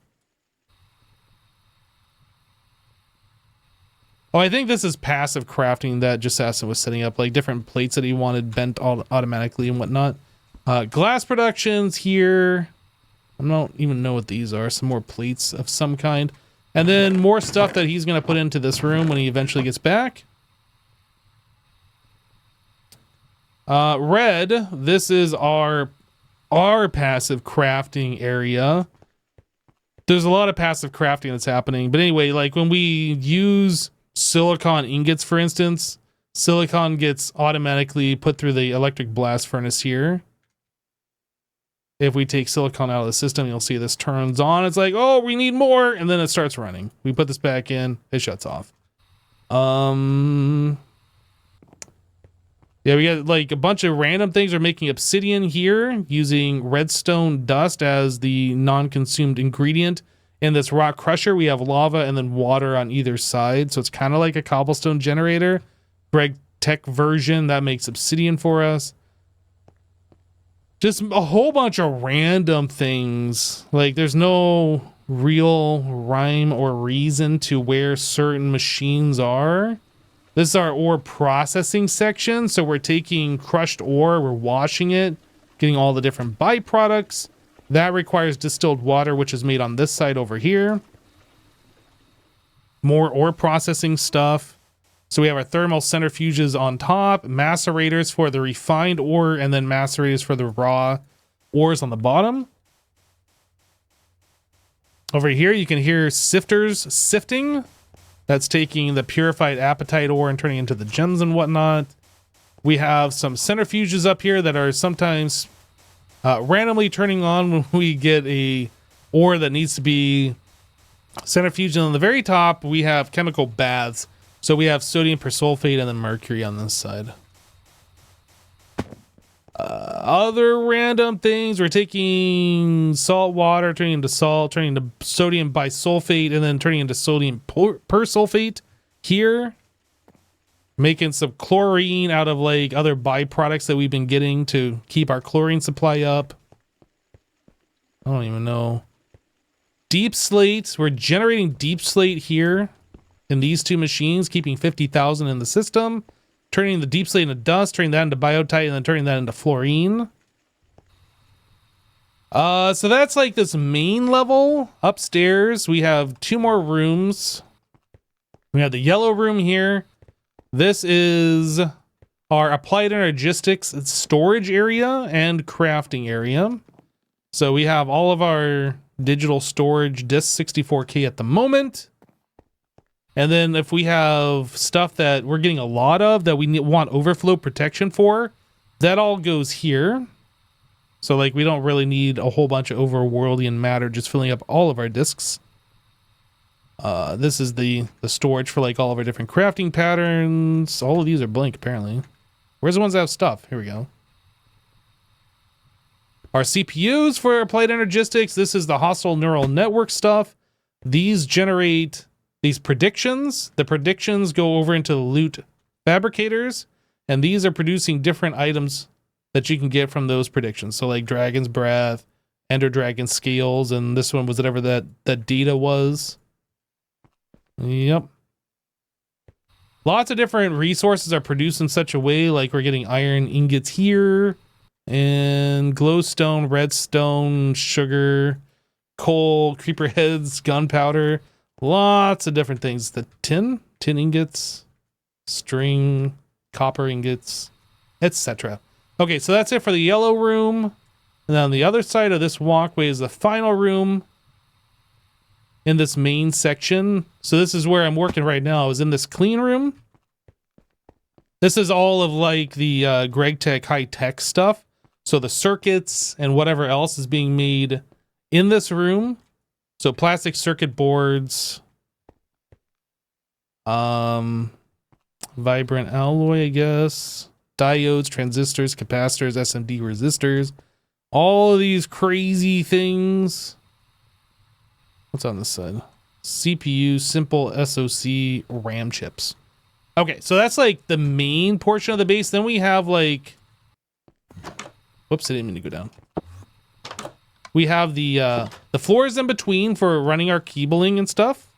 Oh, I think this is passive crafting that Jasasma was setting up, like different plates that he wanted bent automatically and whatnot. Glass productions here. I don't even know what these are. Some more plates of some kind. And then more stuff that he's going to put into this room when he eventually gets back. Red, this is our passive crafting area. There's a lot of passive crafting that's happening. But anyway, like when we use silicon ingots, for instance, silicon gets automatically put through the electric blast furnace here. If we take silicon out of the system, you'll see this turns on. It's like, oh, we need more. And then it starts running. We put this back in. It shuts off. Yeah, we got like a bunch of random things. We're making obsidian here using redstone dust as the non-consumed ingredient. In this rock crusher, we have lava and then water on either side. So it's kind of like a cobblestone generator. Greg Tech version that makes obsidian for us. Just a whole bunch of random things. Like there's no real rhyme or reason to where certain machines are. This is our ore processing section. So we're taking crushed ore, we're washing it, getting all the different byproducts. That requires distilled water, which is made on this side over here. More ore processing stuff. So we have our thermal centrifuges on top, macerators for the refined ore, and then macerators for the raw ores on the bottom. Over here, you can hear sifters sifting. That's taking the purified apatite ore and turning into the gems and whatnot. We have some centrifuges up here that are sometimes randomly turning on when we get a ore that needs to be centrifuged. And on the very top, we have chemical baths. So we have sodium persulfate and then mercury on this side. Other random things, we're taking salt water, turning into salt, turning into sodium bisulfate, and then turning into sodium persulfate here. Making some chlorine out of like other byproducts that we've been getting to keep our chlorine supply up. I don't even know. Deep slate, we're generating deep slate here in these two machines, keeping 50,000 in the system, turning the deep slate into dust, turning that into biotite, and then turning that into fluorine. So that's like this main level. Upstairs, we have two more rooms. We have the yellow room here. This is our applied energistics storage area and crafting area. So we have all of our digital storage disks, 64K at the moment. And then if we have stuff that we're getting a lot of that we want overflow protection for, that all goes here. So like we don't really need a whole bunch of overworldian matter just filling up all of our disks. This is the storage for like all of our different crafting patterns. All of these are blank apparently. Where's the ones that have stuff? Here we go. Our CPUs for applied energistics. This is the hostile neural network stuff. These generate these predictions. The predictions go over into the loot fabricators, and these are producing different items that you can get from those predictions. So like Dragon's Breath, Ender Dragon Scales, and this one was whatever that data was. Yep. Lots of different resources are produced in such a way, like we're getting iron ingots here, and glowstone, redstone, sugar, coal, creeper heads, gunpowder. Lots of different things. The tin ingots, string, copper ingots, etc. Okay, so that's it for the yellow room. And then on the other side of this walkway is the final room in this main section. So this is where I'm working right now, is in this clean room. This is all of like the Greg Tech high tech stuff. So the circuits and whatever else is being made in this room. So plastic circuit boards, vibrant alloy, I guess, diodes, transistors, capacitors, SMD resistors, all of these crazy things. What's on this side? CPU, simple SoC, RAM chips. Okay, so that's like the main portion of the base. Then we have like, whoops, I didn't mean to go down. We have the floors in between for running our cabling and stuff.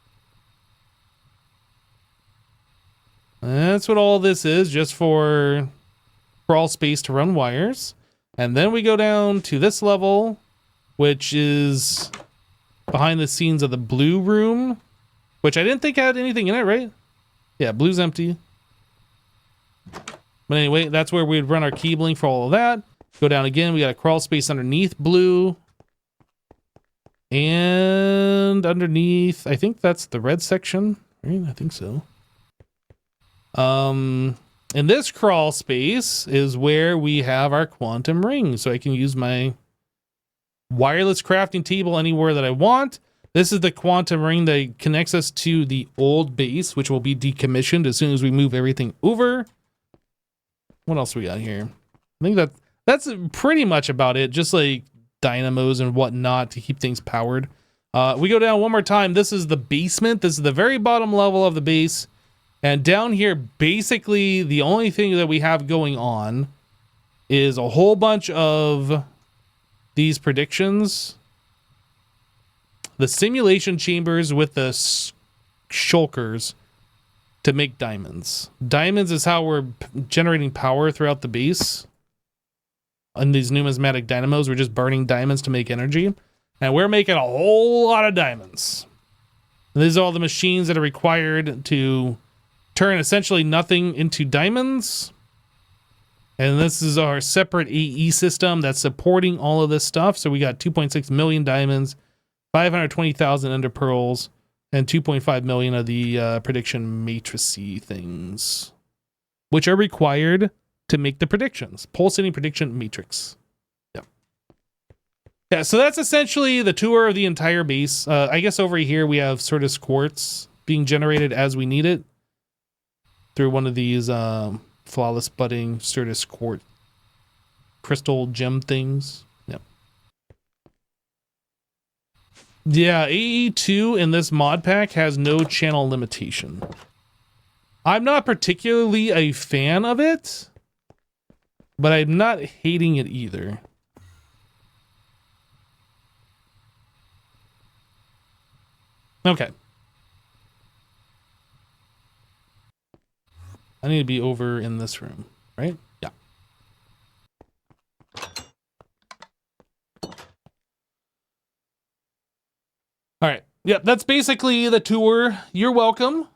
And that's what all this is, just for crawl space to run wires. And then we go down to this level, which is behind the scenes of the blue room, which I didn't think had anything in it, right? Yeah, blue's empty. But anyway, that's where we'd run our cabling for all of that. Go down again, we got a crawl space underneath blue. And underneath, I think that's the red section, right? I think so. And this crawl space is where we have our quantum ring. So I can use my wireless crafting table anywhere that I want. This is the quantum ring that connects us to the old base, which will be decommissioned as soon as we move everything over. What else we got here? I think that's pretty much about it. Just like dynamos and whatnot to keep things powered. We go down one more time. This is the basement. This is the very bottom level of the base. And down here, basically, the only thing that we have going on is a whole bunch of these predictions. The simulation chambers with the shulkers to make diamonds. Diamonds is how we're generating power throughout the base. On these numismatic dynamos, we're just burning diamonds to make energy. And we're making a whole lot of diamonds. And these are all the machines that are required to turn essentially nothing into diamonds. And this is our separate AE system that's supporting all of this stuff. So we got 2.6 million diamonds, 520,000 ender pearls, and 2.5 million of the prediction matricy things, which are required to make the predictions. Pulsating prediction matrix. Yeah, so that's essentially the tour of the entire base. I guess over here we have Certus quartz being generated as we need it through one of these flawless budding Certus quartz crystal gem things. Yep. Yeah, AE2 in this mod pack has no channel limitation. I'm not particularly a fan of it, but I'm not hating it either. Okay. I need to be over in this room, right? Yeah. All right. Yeah, that's basically the tour. You're welcome.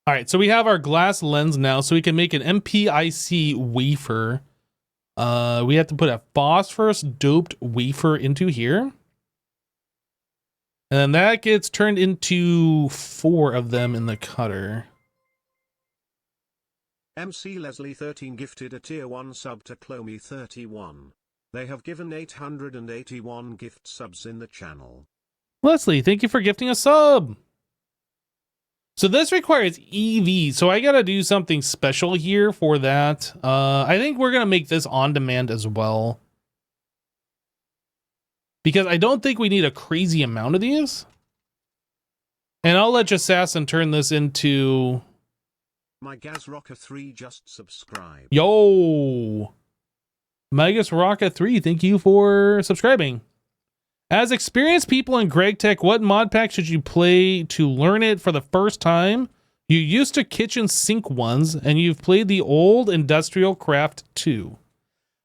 All right, so we have our glass lens now, so we can make an MPIC wafer. We have to put a phosphorus doped wafer into here. And then that gets turned into 4 of them in the cutter. MC Leslie 13 gifted a tier 1 sub to Clomy 31. They have given 881 gift subs in the channel. Leslie, thank you for gifting a sub. So this requires EV, so I gotta do something special here for that. I think we're gonna make this on demand as well, because I don't think we need a crazy amount of these. And I'll let Jassassin turn this into... My Gaz Rocker 3 just subscribed. Yo! Megas Rocka 3, thank you for subscribing. As experienced people in Greg Tech, what mod pack should you play to learn it for the first time? You used to kitchen sink ones, and you've played the old Industrial Craft 2.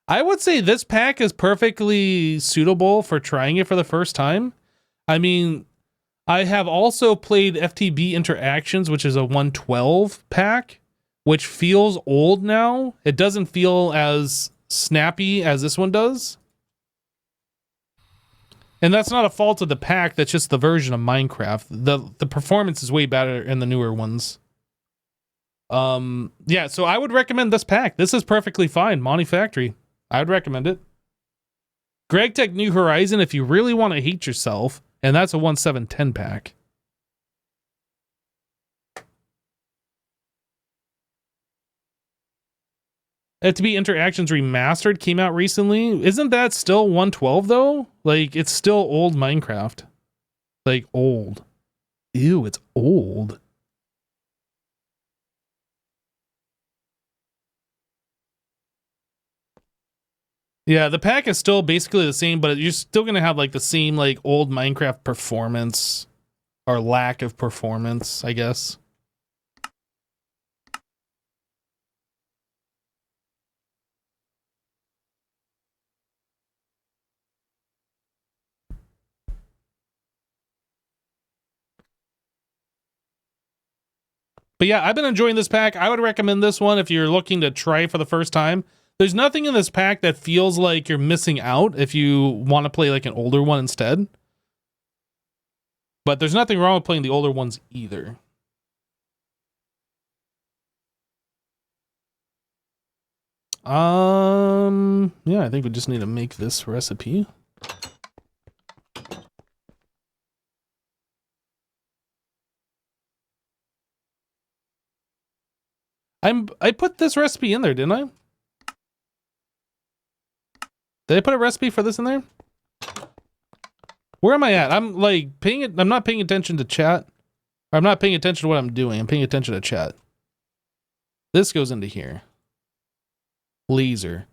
I would say this pack is perfectly suitable for trying it for the first time. I mean, I have also played FTB Interactions, which is a 112 pack, which feels old now. It doesn't feel as snappy as this one does. And that's not a fault of the pack, that's just the version of Minecraft. The performance is way better in the newer ones. Yeah, so I would recommend this pack. This is perfectly fine. Monifactory. I would recommend it. Greg Tech New Horizon, if you really want to hate yourself, and that's a 1710 pack. FTB Interactions Remastered came out recently. Isn't that still 112 though? Like, it's still old Minecraft. Like, old. Ew, it's old. Yeah, the pack is still basically the same, but you're still going to have like the same like old Minecraft performance or lack of performance, I guess. But yeah, I've been enjoying this pack. I would recommend this one if you're looking to try it for the first time. There's nothing in this pack that feels like you're missing out if you want to play like an older one instead. But there's nothing wrong with playing the older ones either. Yeah, I think we just need to make this recipe. I put this recipe in there, didn't I? Did I put a recipe for this in there? Where am I at? I'm like I'm not paying attention to chat. Or I'm not paying attention to what I'm doing. I'm paying attention to chat. This goes into here. Laser.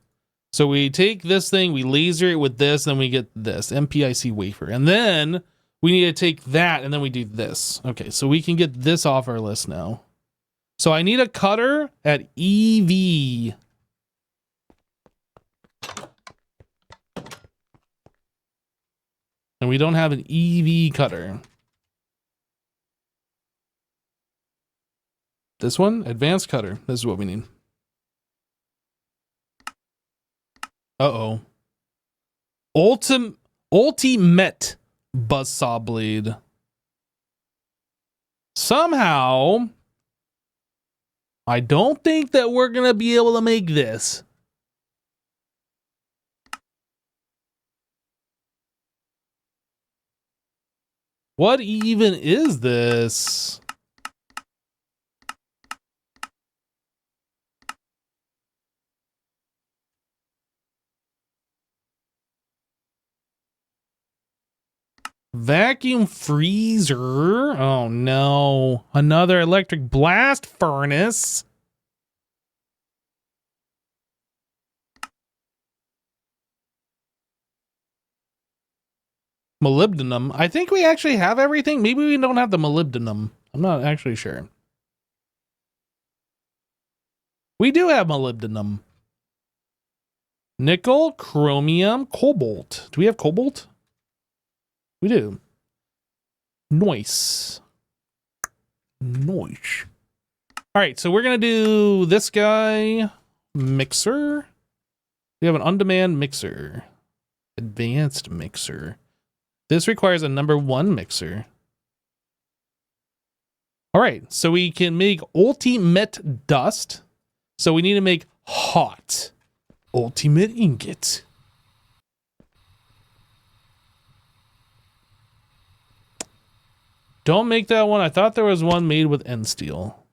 So we take this thing, we laser it with this, then we get this MPIC wafer. And then we need to take that and then we do this. Okay, so we can get this off our list now. So I need a cutter at EV. And we don't have an EV cutter. This one, advanced cutter. This is what we need. Uh-oh. Ultimate buzzsaw blade. Somehow, I don't think that we're going to be able to make this. What even is this? Vacuum freezer. Oh no. Another electric blast furnace. Molybdenum. I think we actually have everything. Maybe we don't have the molybdenum. I'm not actually sure. We do have molybdenum. Nickel, chromium, cobalt. Do we have cobalt? We do. Nice. Nice. All right, so we're going to do this guy. Mixer. We have an on-demand mixer. Advanced mixer. This requires a number 1 mixer. All right, so we can make ultimate dust. So we need to make hot ultimate ingot. Don't make that one. I thought there was one made with end steel.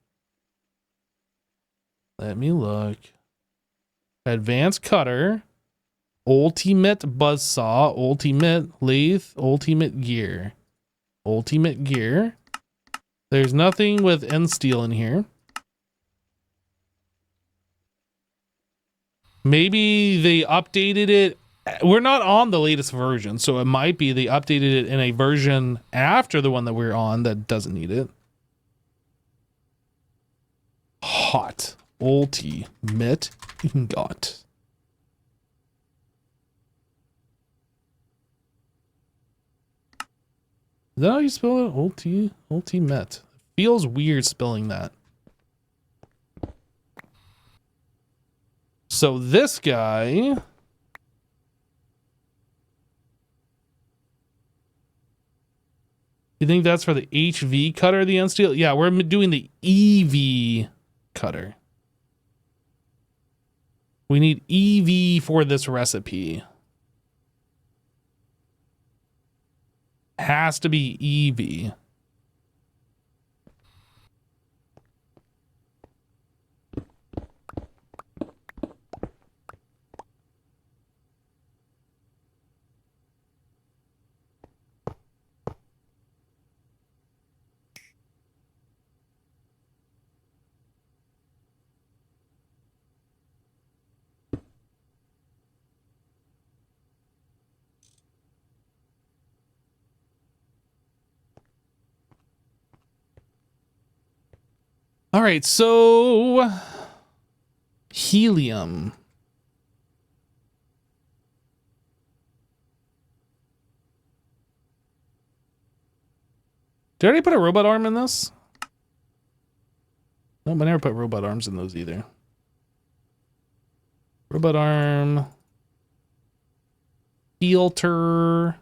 Let me look. Advanced cutter. Ultimate buzzsaw. Ultimate lathe. Ultimate gear. Ultimate gear. There's nothing with end steel in here. Maybe they updated it. We're not on the latest version, so it might be they updated it in a version after the one that we're on that doesn't need it. Hot ultimate ingot. Is that how you spell it? Ultimate. Feels weird spelling that. So this guy. You think that's for the HV cutter, the end steel? Yeah, we're doing the EV cutter. We need EV for this recipe. Has to be EV. All right, so helium. Did I already put a robot arm in this? No, I never put robot arms in those either. Robot arm. Filter.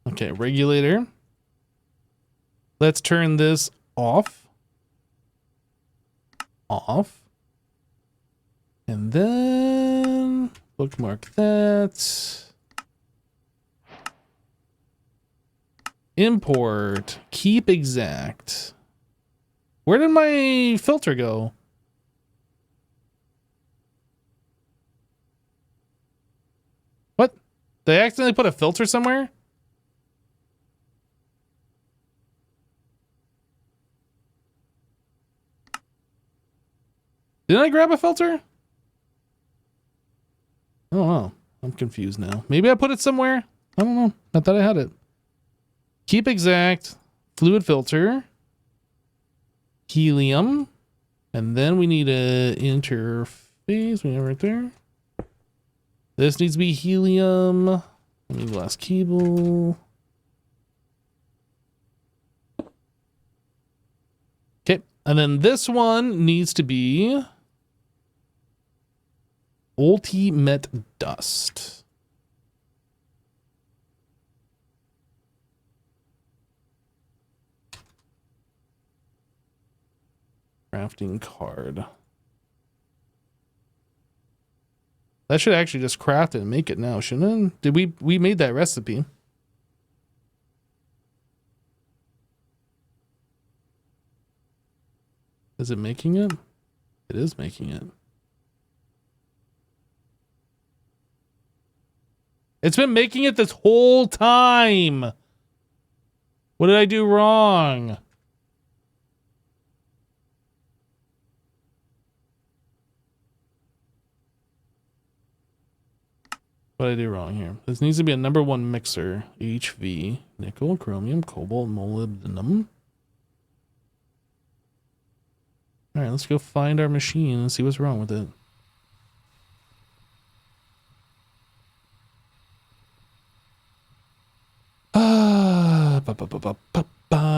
Okay, regulator. Let's turn this off. Off. And then bookmark that. Import. Keep exact. Where did my filter go? What? Did I accidentally put a filter somewhere? Didn't I grab a filter? I don't know. I'm confused now. Maybe I put it somewhere. I don't know. I thought I had it. Keep exact. Fluid filter. Helium. And then we need a interface. We have right there. This needs to be helium. Let me glass cable. Okay. And then this one needs to be ultimate dust. Crafting card. That should actually just craft it and make it now, shouldn't it? Did we made that recipe? Is it making it? It is making it. It's been making it this whole time. What did I do wrong? What did I do wrong here? This needs to be a #1 mixer. HV, nickel, chromium, cobalt, molybdenum. All right, let's go find our machine and see what's wrong with it.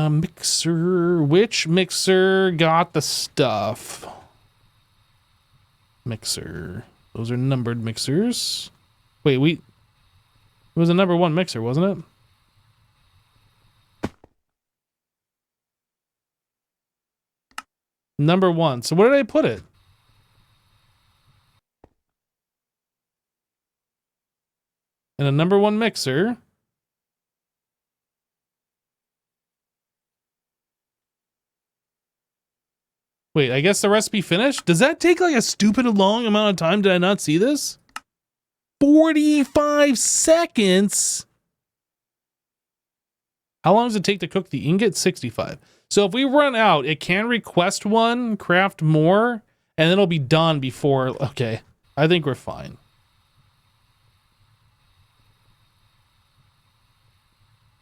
Mixer. Which mixer got the stuff? Mixer. Those are numbered mixers. Wait, it was a #1 mixer, wasn't it? #1. So where did I put it? In a #1 mixer. Wait, I guess the recipe finished? Does that take like a stupid long amount of time? Did I not see this? 45 seconds? How long does it take to cook the ingot? 65. So if we run out, it can request one, craft more, and it'll be done before. Okay, I think we're fine.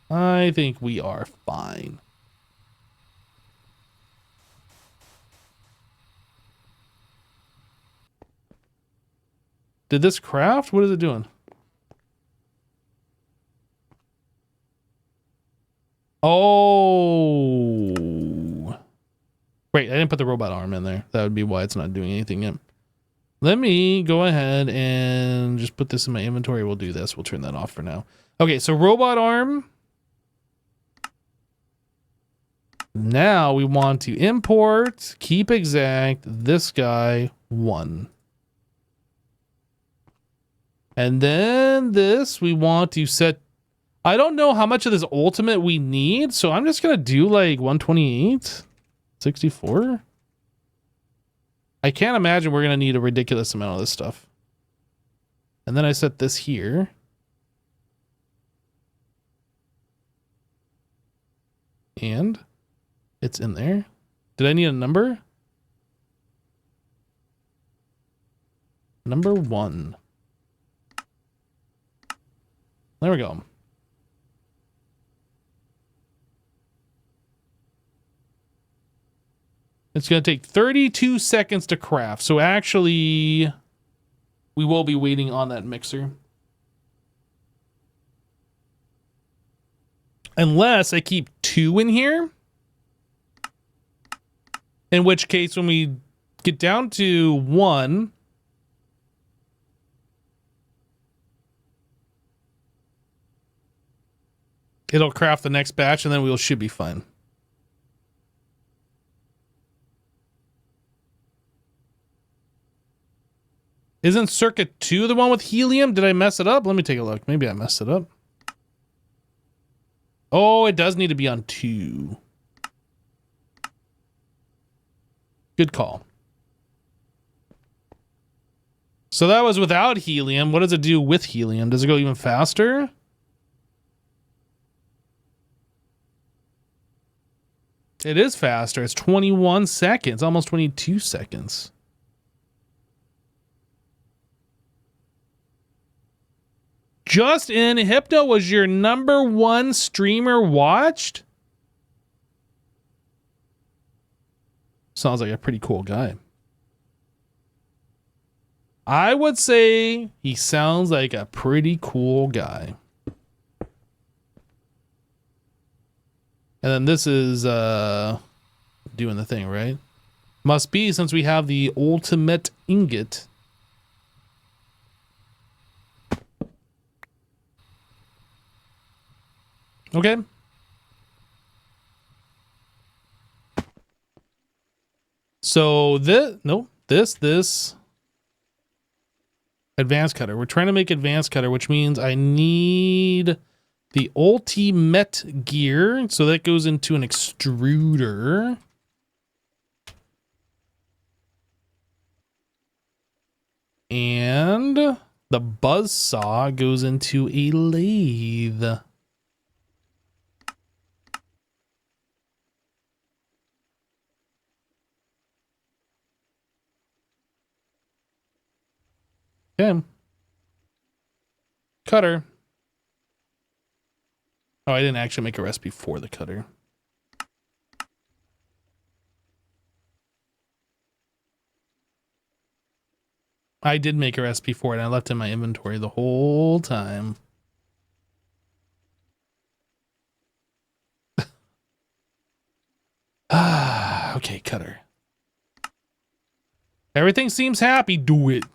I think we are fine. Did this craft? What is it doing? Oh. Wait, I didn't put the robot arm in there. That would be why it's not doing anything yet. Let me go ahead and just put this in my inventory. We'll do this. We'll turn that off for now. Okay, so robot arm. Now we want to import, keep exact, this guy, 1. And then this, we want to set... I don't know how much of this ultimate we need, so I'm just going to do like 128, 64. I can't imagine we're going to need a ridiculous amount of this stuff. And then I set this here. And it's in there. Did I need a number? Number 1. There we go. It's going to take 32 seconds to craft. So actually, we will be waiting on that mixer. Unless I keep 2 in here. In which case, when we get down to 1, it'll craft the next batch and then we should be fine. Isn't circuit 2 the one with helium? Did I mess it up? Let me take a look. Maybe I messed it up. Oh, it does need to be on 2. Good call. So that was without helium. What does it do with helium? Does it go even faster? It is faster. It's 21 seconds, almost 22 seconds. Just in, Hypno was your #1 streamer watched? Sounds like a pretty cool guy. I would say he sounds like a pretty cool guy. And then this is doing the thing, right? Must be, since we have the ultimate ingot. Okay. So this advanced cutter. We're trying to make advanced cutter, which means I need the ultimate gear. So that goes into an extruder. And the buzz saw goes into a lathe. Okay. Cutter. Oh, I didn't actually make a recipe for the cutter. I did make a recipe for it. I left it in my inventory the whole time. Okay, cutter. Everything seems happy. Do it.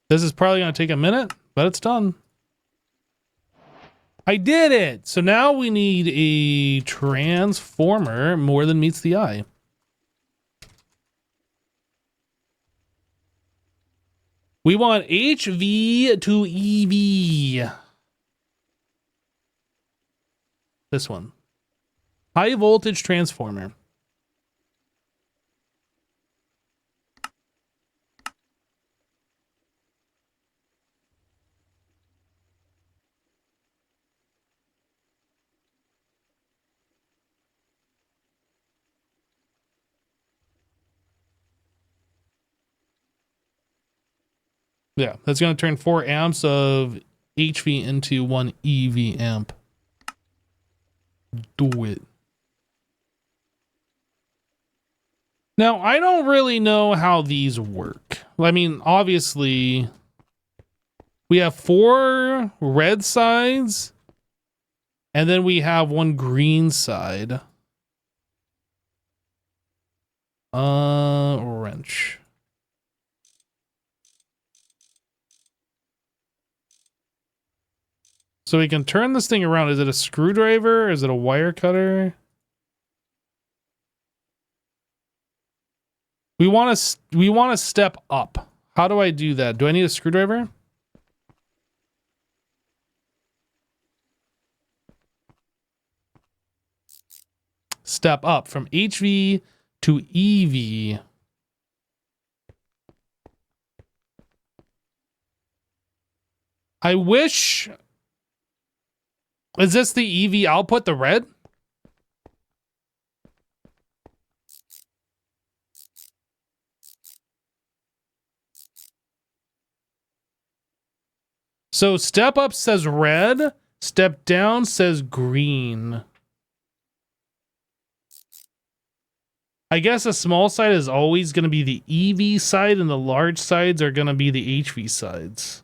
This is probably going to take a minute, but it's done. I did it! So now we need a transformer more than meets the eye. We want HV to EV. This one. High voltage transformer. Yeah, that's going to turn 4 amps of HV into 1 EV amp. Do it. Now, I don't really know how these work. I mean, obviously, we have 4 red sides, and then we have 1 green side. Wrench. So we can turn this thing around. Is it a screwdriver? Is it a wire cutter? We want to step up. How do I do that? Do I need a screwdriver? Step up from HV to EV. I wish... Is this the EV output, the red? So step up says red, step down says green. I guess a small side is always going to be the EV side and the large sides are going to be the HV sides.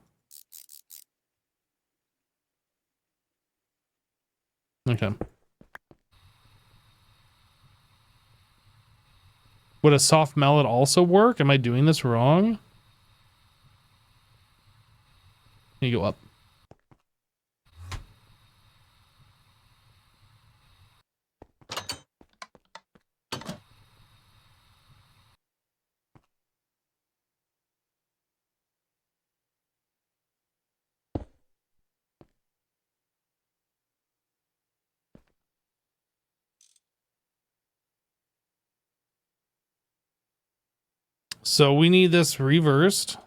Okay. Would a soft mallet also work? Am I doing this wrong? You go up. So we need this reversed.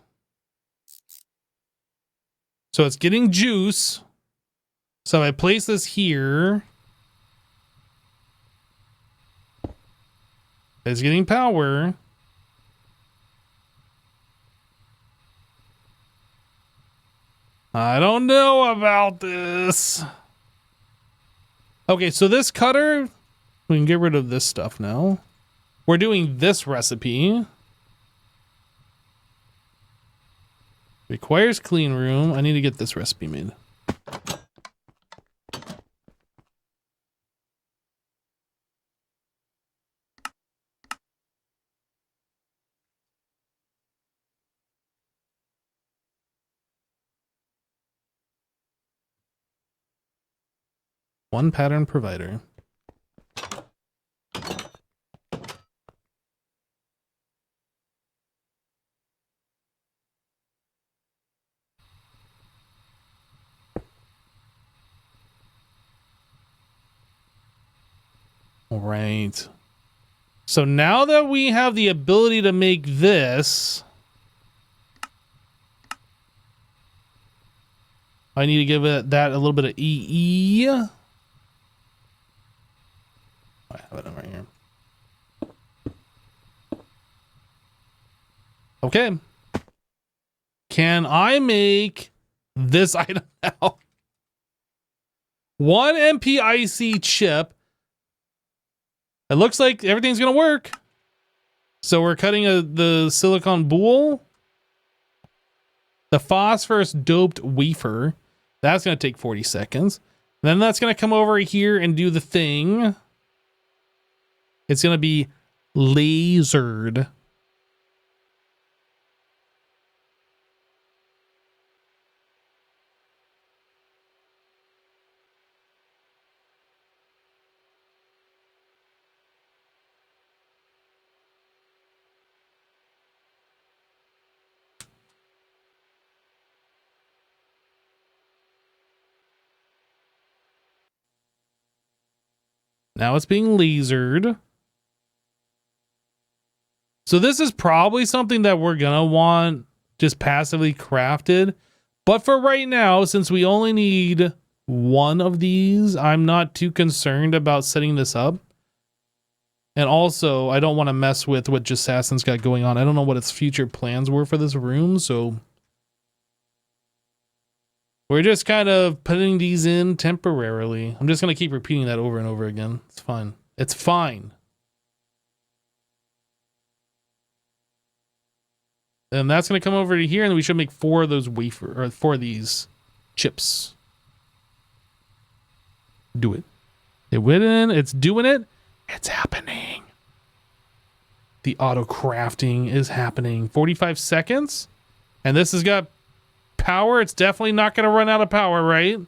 So it's getting juice. So if I place this here, it's getting power. I don't know about this. Okay, so this cutter, we can get rid of this stuff now. We're doing this recipe. Requires clean room. I need to get this recipe made. One pattern provider. All right. So now that we have the ability to make this, I need to give it that a little bit of EE. I have it right here. Okay. Can I make this item now? One MPIC chip. It looks like everything's going to work. So we're cutting the silicon boule. The phosphorus doped wafer. That's going to take 40 seconds. Then that's going to come over here and do the thing. It's going to be lasered. Now it's being lasered. So this is probably something that we're going to want just passively crafted. But for right now, since we only need one of these, I'm not too concerned about setting this up. And also, I don't want to mess with what Jassassin's got going on. I don't know what its future plans were for this room, so we're just kind of putting these in temporarily. I'm just going to keep repeating that over and over again. It's fine. It's fine. And that's going to come over to here, and we should make 4 of those wafer, or 4 of these chips. Do it. It went in. It's doing it. It's happening. The auto crafting is happening. 45 seconds. And this has got power. It's definitely not going to run out of power, right?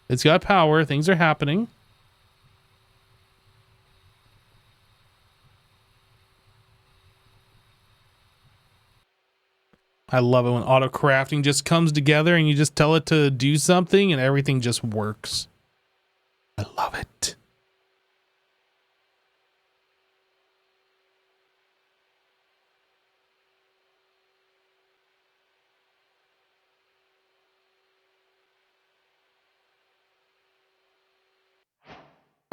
It's got power. Things are happening. I love it when auto crafting just comes together and you just tell it to do something and everything just works. I love it.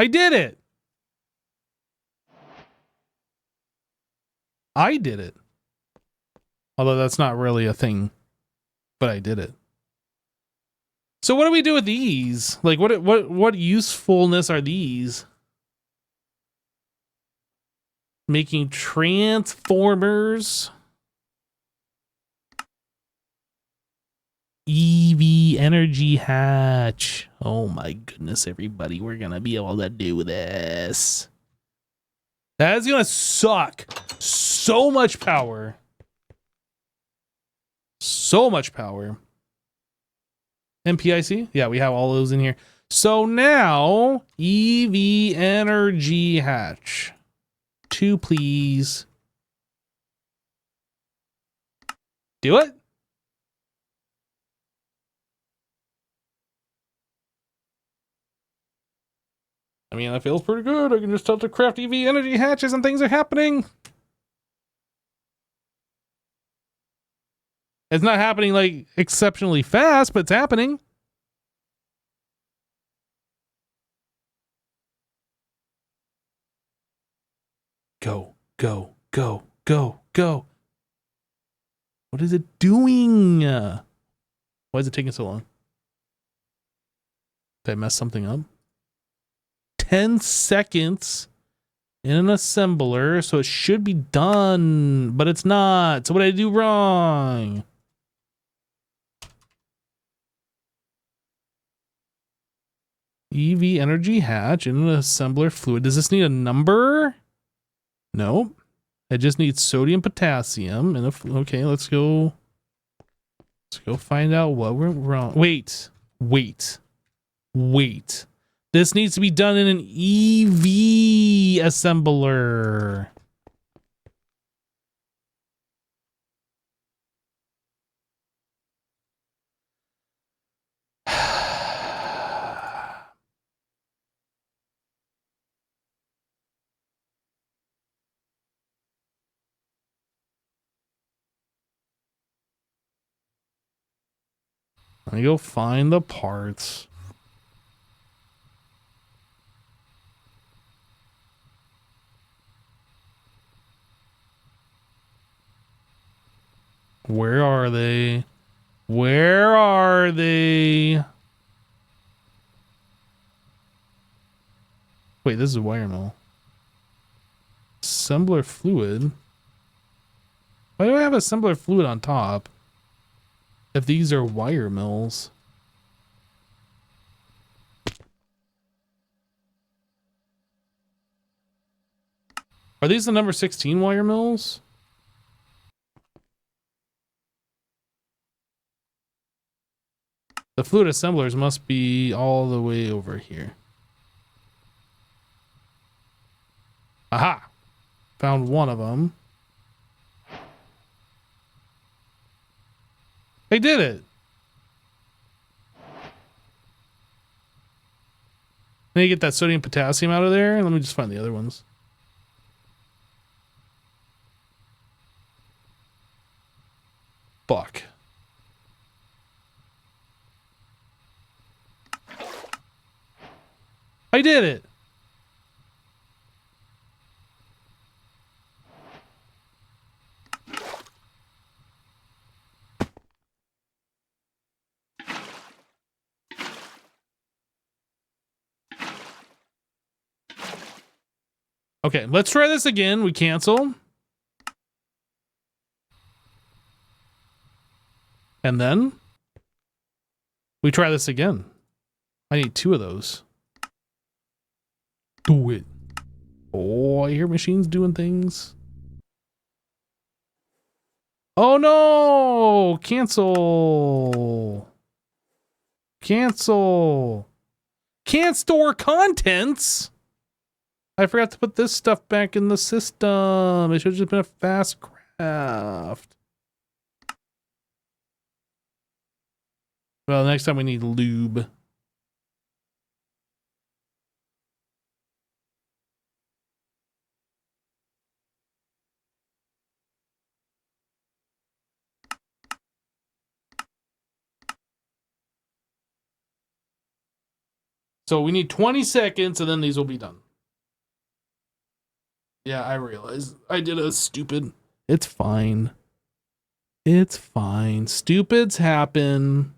I did it. I did it. Although that's not really a thing, but I did it. So what do we do with these? Like what usefulness are these? Making transformers. EV energy hatch. Oh my goodness, everybody. We're gonna be able to do this. That is gonna suck. So much power. So much power. MPIC? Yeah, we have all those in here. So now, EV energy hatch. 2, please. Do it. I mean, that feels pretty good. I can just tell to craft EV energy hatches and things are happening. It's not happening like exceptionally fast, but it's happening. Go, go, go, go, go. What is it doing? Why is it taking so long? Did I mess something up? 10 seconds in an assembler, so it should be done, but it's not. So what did I do wrong? EV energy hatch in an assembler fluid. Does this need a number? Nope. I just need sodium, potassium, and okay, let's go find out what went wrong. Wait. This needs to be done in an EV assembler. Let me go find the parts. Where are they? Where are they? Wait, this is a wire mill. Assembler fluid? Why do I have assembler fluid on top? If these are wire mills. Are these the number 16 wire mills? The fluid assemblers must be all the way over here. Aha! Found one of them. I did it! I need to get that sodium potassium out of there. Let me just find the other ones. Fuck. I did it! Okay, let's try this again. We cancel. And then we try this again. I need 2 of those. Do it. Oh, I hear machines doing things. Oh no! Cancel. Cancel. Can't store contents. I forgot to put this stuff back in the system. It should have just been a fast craft. Well, next time we need lube. So we need 20 seconds and then these will be done. Yeah, I realize I did a stupid. It's fine. It's fine. Stupids happen.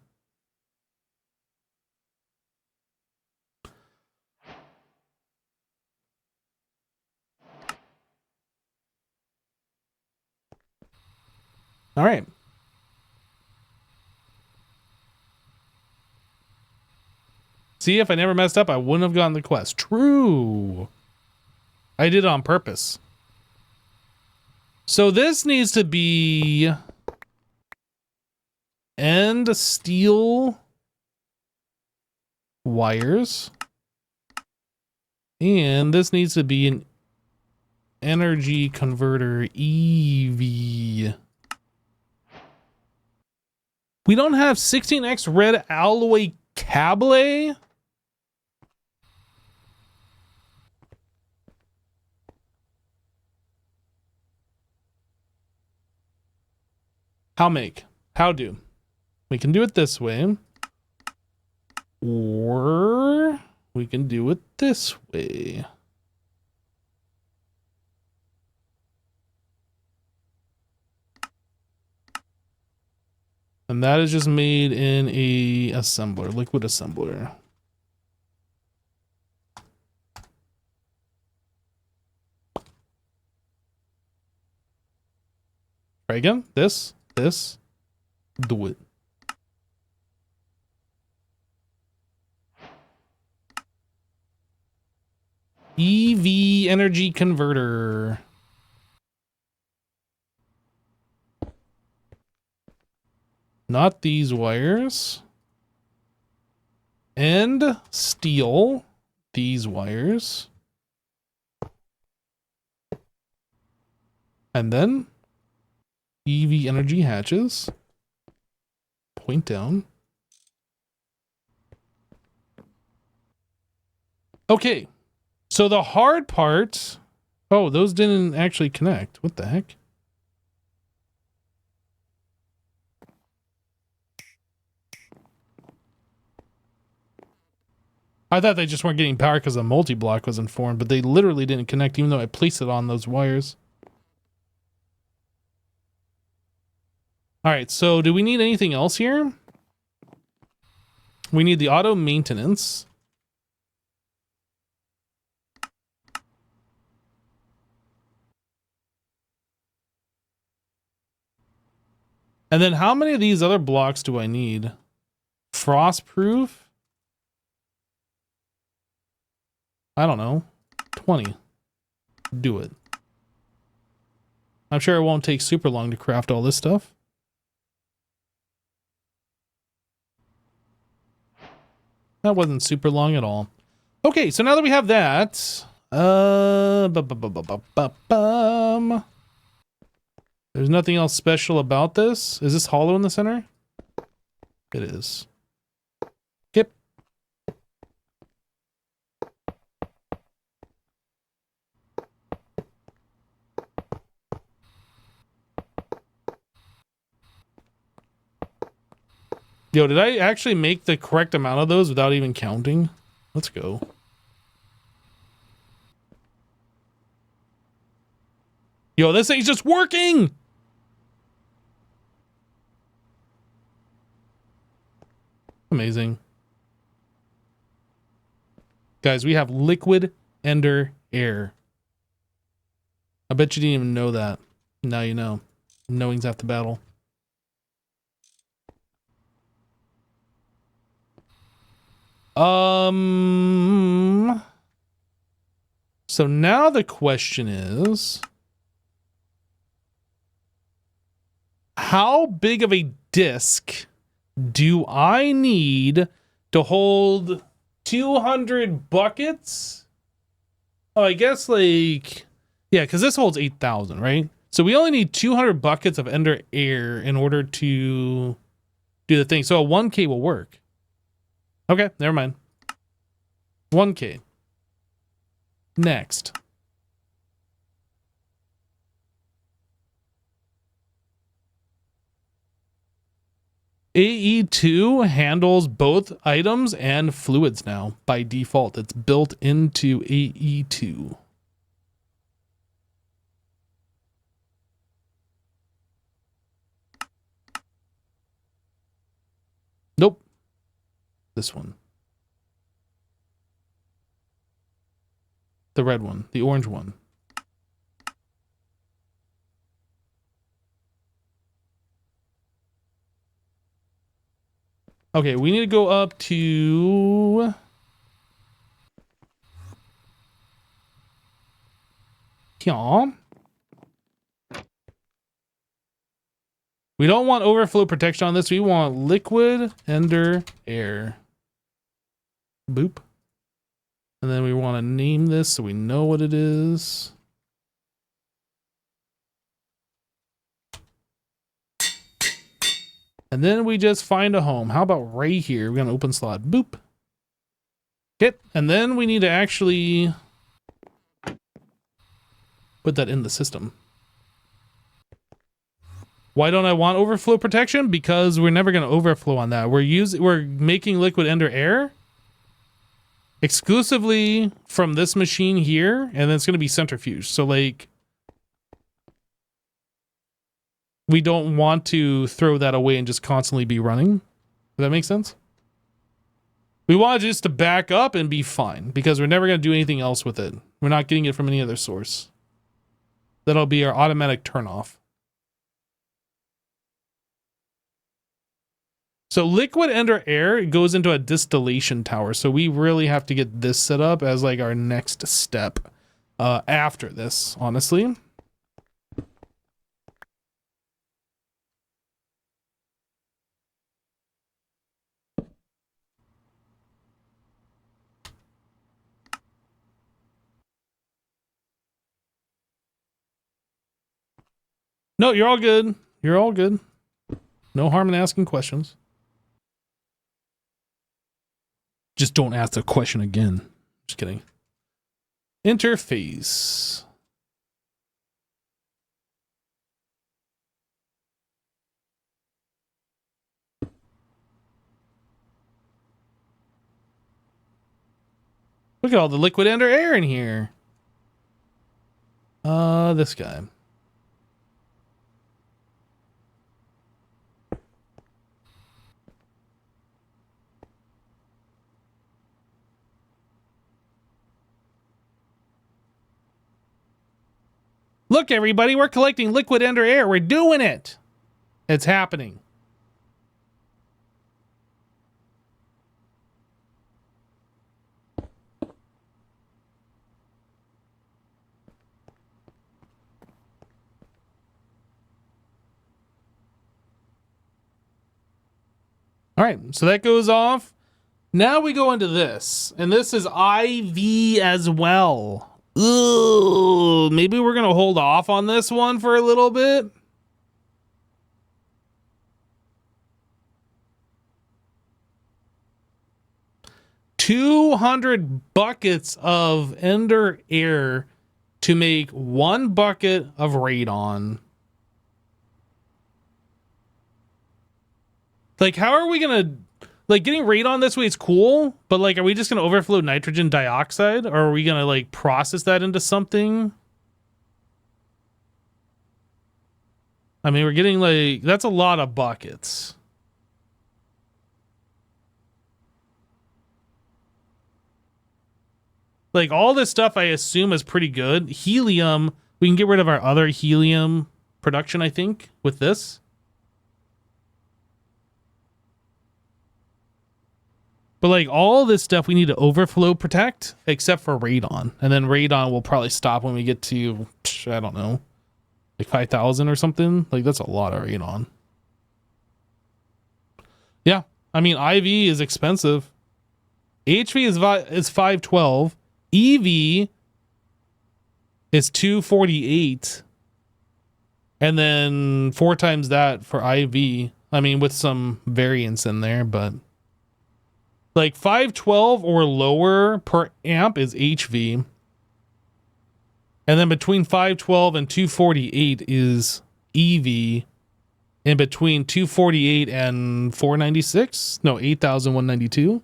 All right. See, if I never messed up, I wouldn't have gotten the quest. True. I did it on purpose. So this needs to be end steel wires. And this needs to be an energy converter EV. We don't have 16x red alloy cable. How make? How do? We can do it this way. Or we can do it this way. And that is just made in a assembler, liquid assembler. Try again. This, do it. EV energy converter. Not these wires. And steel these wires. And then EV energy hatches. Point down. Okay. So the hard part... Oh, those didn't actually connect. What the heck? I thought they just weren't getting power because the multi-block was informed, but they literally didn't connect even though I placed it on those wires. All right, so do we need anything else here? We need the auto maintenance. And then how many of these other blocks do I need? Frostproof? I don't know. 20. Do it. I'm sure it won't take super long to craft all this stuff. That wasn't super long at all. Okay, so now that we have that, there's nothing else special about this. Is this hollow in the center? It is. Yep. Yo, did I actually make the correct amount of those without even counting? Let's go. Yo, this thing's just working! Amazing. Guys, we have liquid ender air. I bet you didn't even know that. Now you know. Knowing's half the battle. So now the question is, how big of a disc do I need to hold 200 buckets? Oh, I guess like, yeah, because this holds 8,000, right? So we only need 200 buckets of ender air in order to do the thing. So a 1K will work. Okay, never mind. 1K. Next. AE2 handles both items and fluids now by default. It's built into AE2. Nope. This one. The red one. The orange one. Okay, we need to go up to... Yeah. We don't want overflow protection on this. We want liquid under air. Boop. And then we want to name this so we know what it is. And then we just find a home. How about right here? We're going to open slot. Boop. Hit. And then we need to actually put that in the system. Why don't I want overflow protection? Because we're never going to overflow on that. We're making liquid under air exclusively from this machine here, and then it's going to be centrifuge. So like, we don't want to throw that away and just constantly be running. Does that make sense? We want just to back up and be fine because we're never going to do anything else with it. We're not getting it from any other source. That'll be our automatic turnoff. So liquid under air goes into a distillation tower. So we really have to get this set up as like our next step after this, honestly. No, you're all good. You're all good. No harm in asking questions. Just don't ask the question again. Just kidding. Interface. Look at all the liquid under air in here. This guy. Look, everybody, we're collecting liquid under air. We're doing it. It's happening. All right, so that goes off. Now we go into this, and this is IV as well. Ooh, maybe we're going to hold off on this one for a little bit. $200 buckets of Ender Air to make 1 bucket of radon. Like, how are we going to... Like, getting radon this way is cool, but, like, are we just going to overflow nitrogen dioxide? Or are we going to, like, process that into something? I mean, we're getting, like... That's a lot of buckets. Like, all this stuff, I assume, is pretty good. Helium, we can get rid of our other helium production, I think, with this. But like all this stuff we need to overflow protect except for radon. And then radon will probably stop when we get to, I don't know, like 5,000 or something. Like that's a lot of radon. Yeah. I mean, IV is expensive. HV is 512. EV is 248. And then 4 times that for IV. I mean, with some variance in there, but like 512 or lower per amp is HV. And then between 512 and 248 is EV. in between 248 and 496. No, 8,192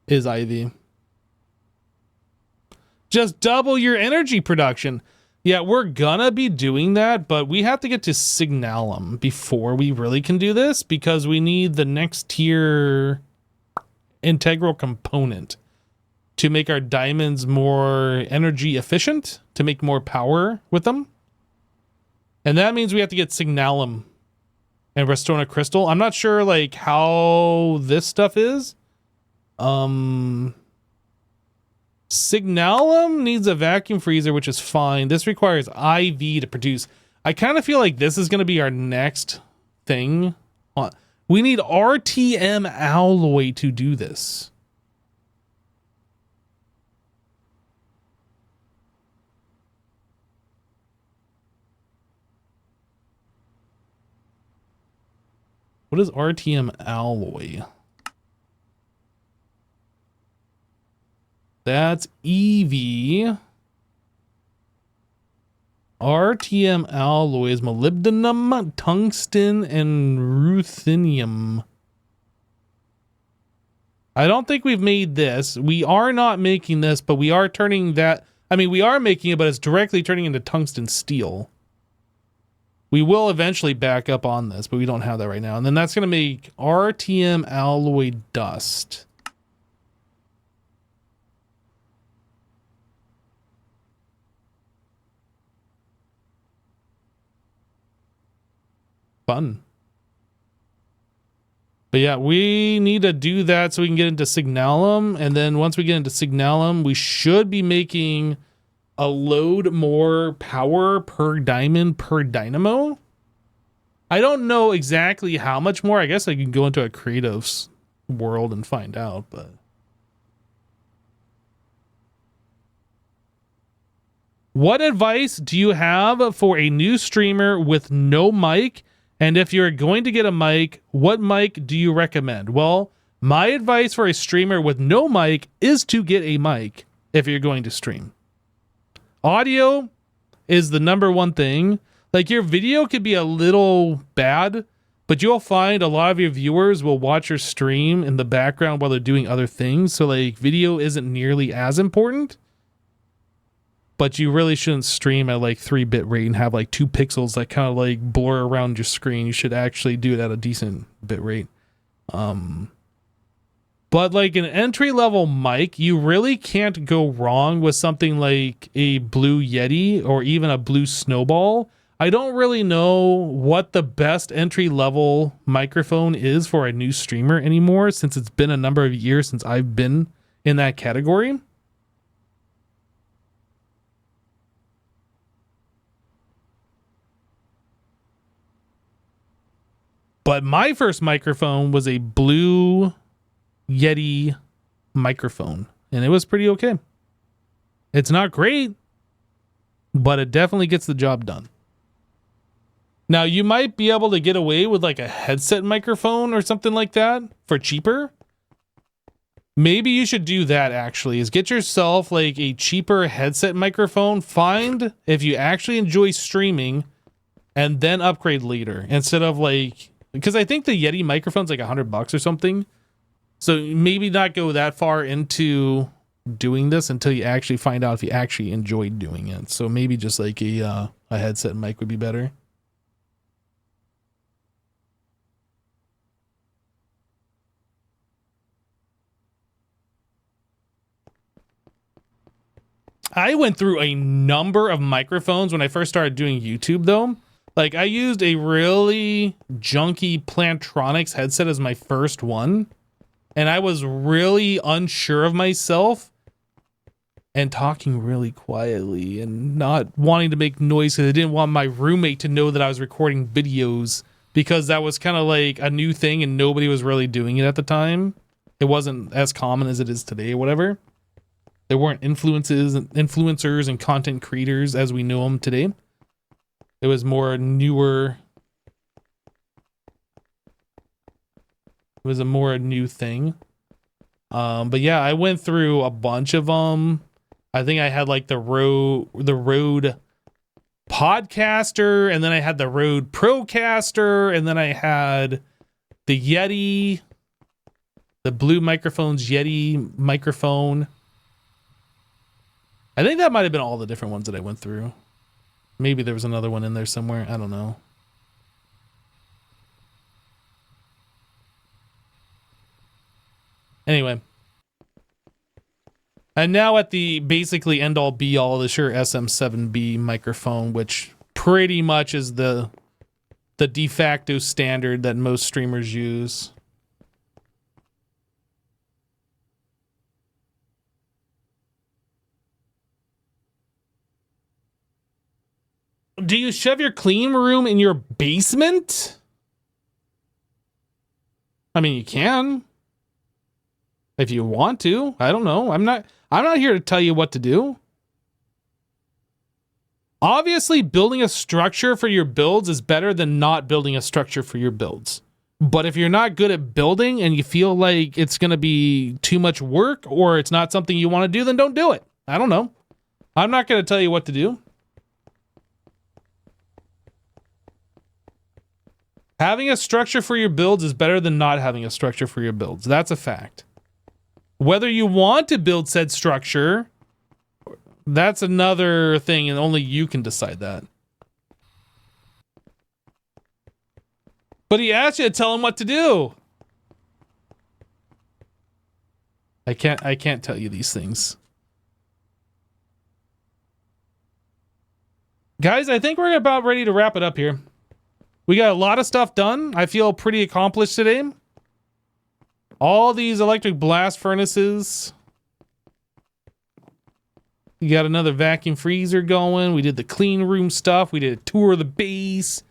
is IV. Just double your energy production. Yeah, we're gonna be doing that, but we have to get to Signalum before we really can do this, because we need the next tier integral component to make our diamonds more energy efficient, to make more power with them. And that means we have to get Signalum and Restorna Crystal. I'm not sure like how this stuff is. Signalum needs a vacuum freezer, which is fine. This requires IV to produce. I kind of feel like this is going to be our next thing. We need RTM alloy to do this. What is RTM alloy? That's EV. RTM alloy is molybdenum, tungsten, and ruthenium. I don't think we've made this. We are not making this, but we are turning that. I mean, we are making it, but it's directly turning into tungsten steel. We will eventually back up on this, but we don't have that right now. And then that's going to make RTM alloy dust. Fun. But yeah, we need to do that so we can get into Signalum. And then once we get into Signalum, we should be making a load more power per diamond per dynamo. I don't know exactly how much more. I guess I can go into a creative's world and find out, but what advice do you have for a new streamer with no mic? And if you're going to get a mic, what mic do you recommend? Well, my advice for a streamer with no mic is to get a mic if you're going to stream. Audio is the number one thing. Like, your video could be a little bad, but you'll find a lot of your viewers will watch your stream in the background while they're doing other things. So like, video isn't nearly as important. But you really shouldn't stream at like 3-bit rate and have like 2 pixels that kind of like blur around your screen. You should actually do it at a decent bit rate. But like an entry-level mic, you really can't go wrong with something like a Blue Yeti or even a Blue Snowball. I don't really know what the best entry-level microphone is for a new streamer anymore, since it's been a number of years since I've been in that category. But my first microphone was a Blue Yeti microphone, and it was pretty okay. It's not great, but it definitely gets the job done. Now, you might be able to get away with like a headset microphone or something like that for cheaper. Maybe you should do that, actually, is get yourself like a cheaper headset microphone. Find if you actually enjoy streaming and then upgrade later, instead of like, because I think the Yeti microphone's like $100 or something. So maybe not go that far into doing this until you actually find out if you actually enjoy doing it. So maybe just like a headset mic would be better. I went through a number of microphones when I first started doing YouTube, though. Like, I used a really junky Plantronics headset as my first one, and I was really unsure of myself and talking really quietly and not wanting to make noise because I didn't want my roommate to know that I was recording videos, because that was kind of like a new thing and nobody was really doing it at the time. It wasn't as common as it is today or whatever. There weren't influencers and content creators as we know them today. It was more newer. It was a more new thing. But yeah, I went through a bunch of them. I think I had like the Rode Podcaster, and then I had the Rode Procaster, and then I had the Yeti, the Blue Microphones Yeti microphone. I think that might have been all the different ones that I went through. Maybe there was another one in there somewhere. I don't know. Anyway. And now at the basically end all be all, the Shure SM7B microphone, which pretty much is the de facto standard that most streamers use. Do you shove your clean room in your basement? I mean, you can. If you want to. I don't know. I'm not here to tell you what to do. Obviously, building a structure for your builds is better than not building a structure for your builds. But if you're not good at building and you feel like it's going to be too much work or it's not something you want to do, then don't do it. I don't know. I'm not going to tell you what to do. Having a structure for your builds is better than not having a structure for your builds. That's a fact. Whether you want to build said structure, that's another thing, and only you can decide that. But he asked you to tell him what to do. I can't tell you these things. Guys, I think we're about ready to wrap it up here. We got a lot of stuff done. I feel pretty accomplished today. All these electric blast furnaces. You got another vacuum freezer going. We did the clean room stuff. We did a tour of the base.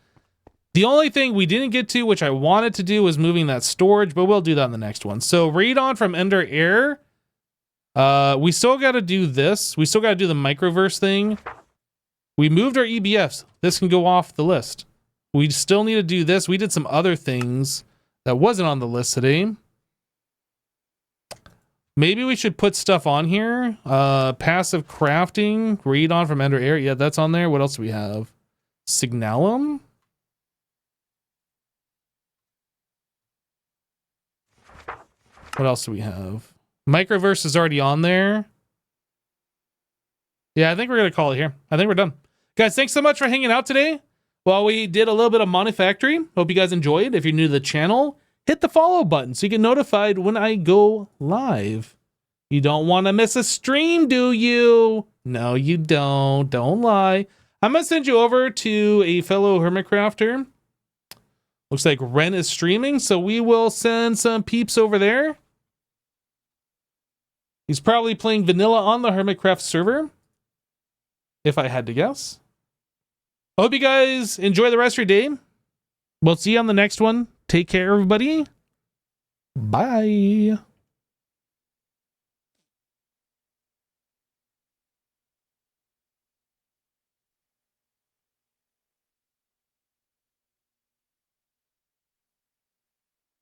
The only thing we didn't get to, which I wanted to do, was moving that storage, but we'll do that in the next one. So Radon from Ender Air. We still got to do this. We still got to do the microverse thing. We moved our EBFs. This can go off the list. We still need to do this. We did some other things that wasn't on the list today. Maybe we should put stuff on here. Passive crafting. Radon from Ender Air. Yeah, that's on there. What else do we have? Signalum. What else do we have? Microverse is already on there. Yeah, I think we're going to call it here. I think we're done. Guys, thanks so much for hanging out today. Well, we did a little bit of Monifactory. Hope you guys enjoyed. If you're new to the channel, hit the follow button so you get notified when I go live. You don't want to miss a stream, do you? No, you don't. Don't lie. I'm going to send you over to a fellow Hermitcrafter. Looks like Ren is streaming, so we will send some peeps over there. He's probably playing vanilla on the Hermitcraft server, if I had to guess. I hope you guys enjoy the rest of your day. We'll see you on the next one. Take care, everybody. Bye.